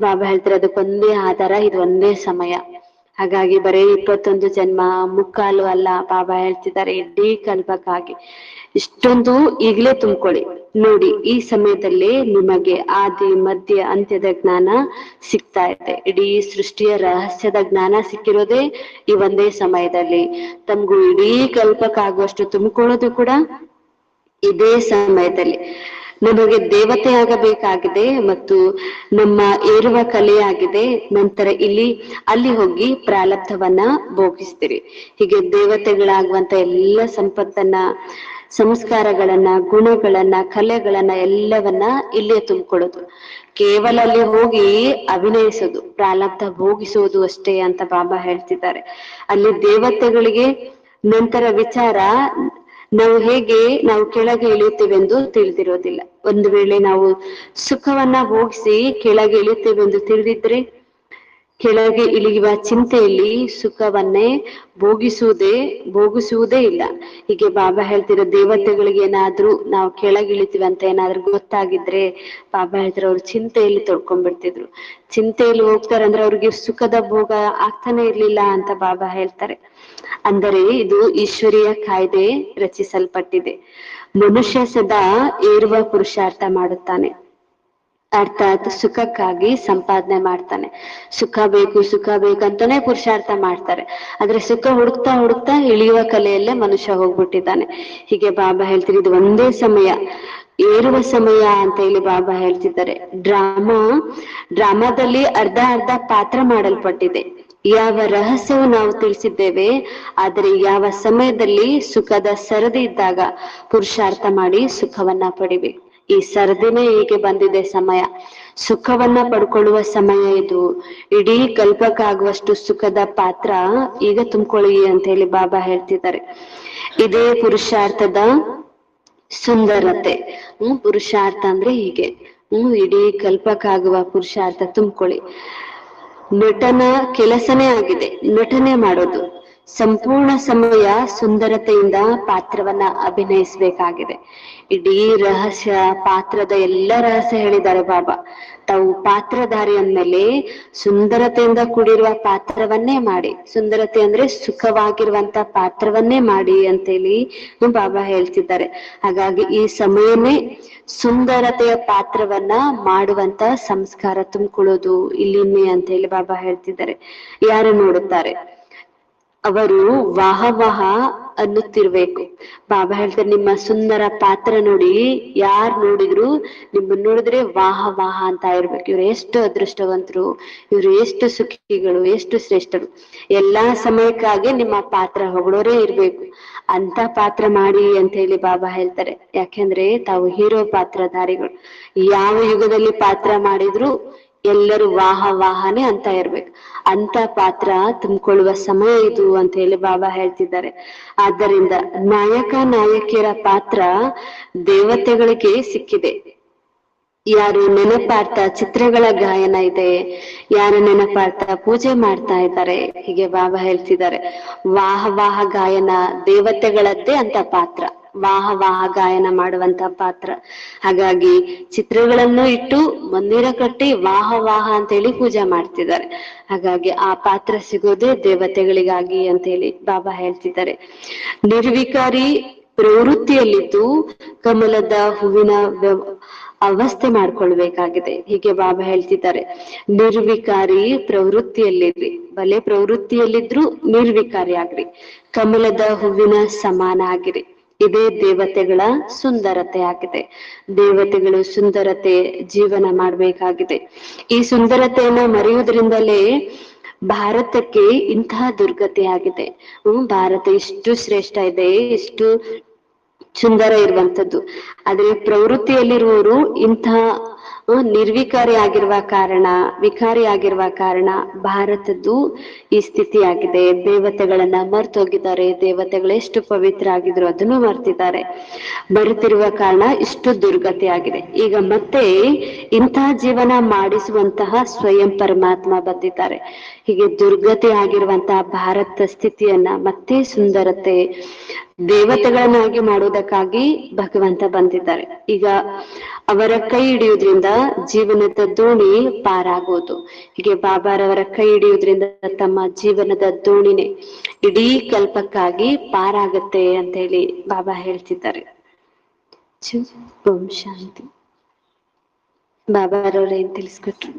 Speaker 1: ಬಾಬಾ ಹೇಳ್ತಾರೆ ಅದಕ್ಕೊಂದೇ ಆಧಾರ, ಇದು ಒಂದೇ ಸಮಯ. ಹಾಗಾಗಿ ಬರೀ 21 ಜನ್ಮ ಮುಕ್ಕಾಲು ಅಲ್ಲ, ಬಾಬಾ ಹೇಳ್ತಿದ್ದಾರೆ ಇಡೀ ಕಲ್ಪಕ್ಕಾಗಿ ಇಷ್ಟೊಂದು ಈಗಲೇ ತುಂಬಿಕೊಳ್ಳಿ. ನೋಡಿ, ಈ ಸಮಯದಲ್ಲಿ ನಿಮಗೆ ಆದಿ ಮಧ್ಯ ಅಂತ್ಯದ ಜ್ಞಾನ ಸಿಗ್ತಾ ಇದೆ. ಇಡೀ ಸೃಷ್ಟಿಯ ರಹಸ್ಯದ ಜ್ಞಾನ ಸಿಕ್ಕಿರೋದೇ ಈ ಒಂದೇ ಸಮಯದಲ್ಲಿ. ತಮ್ಗೂ ಇಡೀ ಕಲ್ಪಕ್ಕಾಗುವಷ್ಟು ತುಂಬಿಕೊಳ್ಳೋದು ಕೂಡ ಇದೇ ಸಮಯದಲ್ಲಿ. ನಮಗೆ ದೇವತೆ ಆಗಬೇಕಾಗಿದೆ ಮತ್ತು ನಮ್ಮ ಏರುವ ಕಲೆಯಾಗಿದೆ. ನಂತರ ಅಲ್ಲಿ ಹೋಗಿ ಪ್ರಾರಬ್ಧವನ್ನ ಭೋಗಿಸ್ತೀರಿ. ಹೀಗೆ ದೇವತೆಗಳಾಗುವಂತ ಎಲ್ಲ ಸಂಪತ್ತನ್ನ, ಸಂಸ್ಕಾರಗಳನ್ನ, ಗುಣಗಳನ್ನ, ಕಲೆಗಳನ್ನ ಎಲ್ಲವನ್ನ ಇಲ್ಲೇ ತುಂಬಿಕೊಳ್ಳೋದು. ಕೇವಲ ಅಲ್ಲಿ ಹೋಗಿ ಅಭಿನಯಿಸೋದು, ಪ್ರಾರಬ್ಧ ಭೋಗಿಸೋದು ಅಷ್ಟೇ ಅಂತ ಬಾಬಾ ಹೇಳ್ತಿದ್ದಾರೆ. ಅಲ್ಲಿ ದೇವತೆಗಳಿಗೆ ನಂತರ ವಿಚಾರ ನಾವು ಕೆಳಗೆ ಇಳಿಯುತ್ತೇವೆಂದು ತಿಳಿದಿರೋದಿಲ್ಲ. ಒಂದು ವೇಳೆ ನಾವು ಸುಖವನ್ನ ಭೋಗಿಸಿ ಕೆಳಗೆ ಇಳಿಯುತ್ತೇವೆಂದು ತಿಳಿದಿದ್ರೆ, ಕೆಳಗೆ ಇಳಿಯುವ ಚಿಂತೆಯಲ್ಲಿ ಸುಖವನ್ನೇ ಭೋಗಿಸುವುದೇ ಇಲ್ಲ. ಹೀಗೆ ಬಾಬಾ ಹೇಳ್ತಿರೋ, ದೇವತೆಗಳಿಗೆ ಏನಾದ್ರೂ ನಾವು ಕೆಳಗಿಳಿತೀವಿ ಅಂತ ಏನಾದ್ರೂ ಗೊತ್ತಾಗಿದ್ರೆ ಬಾಬಾ ಹೇಳ್ತಿರೋ ಅವ್ರು ಚಿಂತೆಯಲ್ಲಿ ತೊಡ್ಕೊಂಡ್ಬಿಡ್ತಿದ್ರು. ಚಿಂತೆಯಲ್ಲಿ ಹೋಗ್ತಾರಂದ್ರೆ ಅವ್ರಿಗೆ ಸುಖದ ಭೋಗ ಆಗ್ತಾನೆ ಇರ್ಲಿಲ್ಲ ಅಂತ ಬಾಬಾ ಹೇಳ್ತಾರೆ. ಅಂದರೆ ಇದು ಈಶ್ವರೀಯ ಕಾಯ್ದೆ ರಚಿಸಲ್ಪಟ್ಟಿದೆ. ಮನುಷ್ಯ ಸದಾ ಏರುವ ಪುರುಷಾರ್ಥ ಮಾಡುತ್ತಾನೆ, ಅರ್ಥಾತ್ ಸುಖಕ್ಕಾಗಿ ಸಂಪಾದನೆ ಮಾಡ್ತಾನೆ. ಸುಖ ಬೇಕಂತಾನೆ ಪುರುಷಾರ್ಥ ಮಾಡ್ತಾರೆ. ಆದ್ರೆ ಸುಖ ಹುಡುಕ್ತಾ ಇಳಿಯುವ ಕಲೆಯಲ್ಲೇ ಮನುಷ್ಯ ಹೋಗ್ಬಿಟ್ಟಿದ್ದಾನೆ. ಹೀಗೆ ಬಾಬಾ ಹೇಳ್ತಾರೆ, ಇದು ಒಂದೇ ಸಮಯ, ಏರುವ ಸಮಯ ಅಂತ ಹೇಳಿ ಬಾಬಾ ಹೇಳ್ತಿದ್ದಾರೆ. ಡ್ರಾಮಾದಲ್ಲಿ ಅರ್ಧ ಪಾತ್ರ ಮಾಡಲ್ಪಟ್ಟಿದೆ. ಯಾವ ರಹಸ್ಯವು ನಾವು ತಿಳಿಸಿದ್ದೇವೆ, ಆದರೆ ಯಾವ ಸಮಯದಲ್ಲಿ ಸುಖದ ಸರದಿ ಇದ್ದಾಗ ಪುರುಷಾರ್ಥ ಮಾಡಿ ಸುಖವನ್ನ ಪಡಿಬೇಕು. ಈ ಸರದಿನೇ ಹೀಗೆ ಬಂದಿದೆ ಸಮಯ. ಸುಖವನ್ನ ಪಡ್ಕೊಳ್ಳುವ ಸಮಯ ಇದು. ಇಡೀ ಕಲ್ಪಕ್ಕಾಗುವಷ್ಟು ಸುಖದ ಪಾತ್ರ ಈಗ ತುಂಬಿಕೊಳ್ಳಿ ಅಂತ ಹೇಳಿ ಬಾಬಾ ಹೇಳ್ತಿದ್ದಾರೆ. ಇದೇ ಪುರುಷಾರ್ಥದ ಸುಂದರತೆ. ಪುರುಷಾರ್ಥ ಅಂದ್ರೆ ಹೀಗೆ, ಇಡೀ ಕಲ್ಪಕ್ಕಾಗುವ ಪುರುಷಾರ್ಥ ತುಂಬಿಕೊಳ್ಳಿ. ನಟನ ಕೆಲಸನೇ ಆಗಿದೆ ನಟನೆ ಮಾಡೋದು. ಸಂಪೂರ್ಣ ಸಮಯ ಸುಂದರತೆಯಿಂದ ಪಾತ್ರವನ್ನ ಅಭಿನಯಿಸ್ಬೇಕಾಗಿದೆ. ಇಡೀ ರಹಸ್ಯ, ಪಾತ್ರದ ಎಲ್ಲ ರಹಸ್ಯ ಹೇಳಿದ್ದಾರೆ ಬಾಬಾ. ತಾವು ಪಾತ್ರಧಾರಿ ಅಂದ್ಮೇಲೆ ಸುಂದರತೆಯಿಂದ ಕೂಡಿರುವ ಪಾತ್ರವನ್ನೇ ಮಾಡಿ, ಸುಂದರತೆ ಅಂದ್ರೆ ಸುಖವಾಗಿರುವಂತ ಪಾತ್ರವನ್ನೇ ಮಾಡಿ ಅಂತೇಳಿ ಬಾಬಾ ಹೇಳ್ತಿದ್ದಾರೆ. ಹಾಗಾಗಿ ಈ ಸಮಯನೇ ಸುಂದರತೆಯ ಪಾತ್ರವನ್ನ ಮಾಡುವಂತ ಸಂಸ್ಕಾರ ತುಂಬಿಕೊಳ್ಳೋದು ಇಲ್ಲಿನೇ ಅಂತ ಹೇಳಿ ಬಾಬಾ ಹೇಳ್ತಿದ್ದಾರೆ. ಯಾರು ನೋಡುತ್ತಾರೆ ಅವರು ವಾಹ ಅನ್ನುತ್ತಿರ್ಬೇಕು. ಬಾಬಾ ಹೇಳ್ತಾರೆ, ನಿಮ್ಮ ಸುಂದರ ಪಾತ್ರ ನೋಡಿ ಯಾರು ನೋಡಿದ್ರು ನಿಮ್ಮನ್ನ ನೋಡಿದ್ರೆ ವಾಹ ಅಂತ ಇರ್ಬೇಕು. ಇವ್ರು ಎಷ್ಟು ಅದೃಷ್ಟವಂತರು, ಇವ್ರು ಎಷ್ಟು ಸುಖಿಗಳು, ಎಷ್ಟು ಶ್ರೇಷ್ಠರು. ಎಲ್ಲಾ ಸಮಯಕ್ಕಾಗಿ ನಿಮ್ಮ ಪಾತ್ರ ಹೊಗಳೋರೇ ಇರ್ಬೇಕು. ಅಂತ ಪಾತ್ರ ಮಾಡಿ ಅಂತ ಹೇಳಿ ಬಾಬಾ ಹೇಳ್ತಾರೆ. ಯಾಕೆಂದ್ರೆ ತಾವು ಹೀರೋ ಪಾತ್ರಧಾರಿಗಳು. ಯಾವ ಯುಗದಲ್ಲಿ ಪಾತ್ರ ಮಾಡಿದ್ರು ಎಲ್ಲರೂ ವಾಹನೇ ಅಂತ ಇರ್ಬೇಕು. ಅಂತ ಪಾತ್ರ ತುಂಬಿಕೊಳ್ಳುವ ಸಮಯ ಇದು ಅಂತ ಹೇಳಿ ಬಾಬಾ ಹೇಳ್ತಿದ್ದಾರೆ. ಆದ್ದರಿಂದ ನಾಯಕಿಯರ ಪಾತ್ರ ದೇವತೆಗಳಿಗೆ ಸಿಕ್ಕಿದೆ. ಯಾರು ನೆನಪಾರ್ಥ ಚಿತ್ರಗಳ ಗಾಯನ ಇದೆ, ಯಾರು ನೆನಪಾರ್ಥ ಪೂಜೆ ಮಾಡ್ತಾ ಇದ್ದಾರೆ. ಹೀಗೆ ಬಾಬಾ ಹೇಳ್ತಿದ್ದಾರೆ, ವಾಹ ಗಾಯನ ದೇವತೆಗಳದ್ದೇ ಅಂತ ಪಾತ್ರ, ವಾಹ ಗಾಯನ ಮಾಡುವಂತ ಪಾತ್ರ. ಹಾಗಾಗಿ ಚಿತ್ರಗಳನ್ನು ಇಟ್ಟು ಮಂದಿರ ಕಟ್ಟಿ ವಾಹ ಅಂತೇಳಿ ಪೂಜೆ ಮಾಡ್ತಿದ್ದಾರೆ. ಹಾಗಾಗಿ ಆ ಪಾತ್ರ ಸಿಗೋದೇ ದೇವತೆಗಳಿಗಾಗಿ ಅಂತ ಹೇಳಿ ಬಾಬಾ ಹೇಳ್ತಿದ್ದಾರೆ. ನಿರ್ವಿಕಾರಿ ಪ್ರವೃತ್ತಿಯಲ್ಲಿದ್ದು ಕಮಲದ ಹೂವಿನ ಅವಸ್ಥೆ ಮಾಡ್ಕೊಳ್ಬೇಕಾಗಿದೆ. ಹೀಗೆ ಬಾಬಾ ಹೇಳ್ತಿದ್ದಾರೆ, ನಿರ್ವಿಕಾರಿ ಪ್ರವೃತ್ತಿಯಲ್ಲಿರ್ರಿ. ಭಲೆ ಪ್ರವೃತ್ತಿಯಲ್ಲಿದ್ರು ನಿರ್ವಿಕಾರಿ ಆಗ್ರಿ, ಕಮಲದ ಹೂವಿನ ಸಮಾನ ಆಗಿರಿ. ಇದೇ ದೇವತೆಗಳ ಸುಂದರತೆ ಆಗಿದೆ. ದೇವತೆಗಳು ಸುಂದರತೆ ಜೀವನ ಮಾಡ್ಬೇಕಾಗಿದೆ. ಈ ಸುಂದರತೆಯನ್ನ ಮರೆಯುವುದರಿಂದಲೇ ಭಾರತಕ್ಕೆ ಇಂತಹ ದುರ್ಗತಿ ಆಗಿದೆ. ಭಾರತ ಇಷ್ಟು ಶ್ರೇಷ್ಠ ಇದೆ, ಇಷ್ಟು ಸುಂದರ ಇರುವಂತದ್ದು. ಆದ್ರೆ ಪ್ರವೃತ್ತಿಯಲ್ಲಿರುವವರು ಇಂತಹ ನಿರ್ವಿಕಾರಿ ಆಗಿರುವ ಕಾರಣ, ವಿಕಾರಿ ಆಗಿರುವ ಕಾರಣ ಭಾರತದ್ದು ಈ ಸ್ಥಿತಿ ಆಗಿದೆ. ದೇವತೆಗಳನ್ನ ಮರ್ತೋಗಿದ್ದಾರೆ. ದೇವತೆಗಳು ಎಷ್ಟು ಪವಿತ್ರ ಆಗಿದ್ರು ಅದನ್ನು ಮರ್ತಿದ್ದಾರೆ. ಮರೆತಿರುವ ಕಾರಣ ಇಷ್ಟು ದುರ್ಗತಿ ಆಗಿದೆ. ಈಗ ಮತ್ತೆ ಇಂತಹ ಜೀವನ ಮಾಡಿಸುವಂತಹ ಸ್ವಯಂ ಪರಮಾತ್ಮ ಬಂದಿದ್ದಾರೆ. ಹೀಗೆ ದುರ್ಗತಿ ಆಗಿರುವಂತಹ ಭಾರತ ಸ್ಥಿತಿಯನ್ನ ಮತ್ತೆ ಸುಂದರತೆ, ದೇವತೆಗಳನ್ನಾಗಿ ಮಾಡುವುದಕ್ಕಾಗಿ ಭಗವಂತ ಬಂದಿದ್ದಾರೆ. ಈಗ ಅವರ ಕೈ ಹಿಡಿಯುವುದ್ರಿಂದ ಜೀವನದ ದೋಣಿ ಪಾರಾಗೋದು. ಹೀಗೆ ಬಾಬಾರವರ ಕೈ ಹಿಡಿಯುವುದ್ರಿಂದ ತಮ್ಮ ಜೀವನದ ದೋಣಿನೇ ಇಡೀ ಕಲ್ಪಕ್ಕಾಗಿ ಪಾರಾಗತ್ತೆ ಅಂತ ಹೇಳಿ ಬಾಬಾ ಹೇಳ್ತಿದ್ದಾರೆ. ಓಂ ಶಾಂತಿ. ಬಾಬಾರವ್ರು ಏನ್ ತಿಳಿಸ್ಕೊಟ್ರು?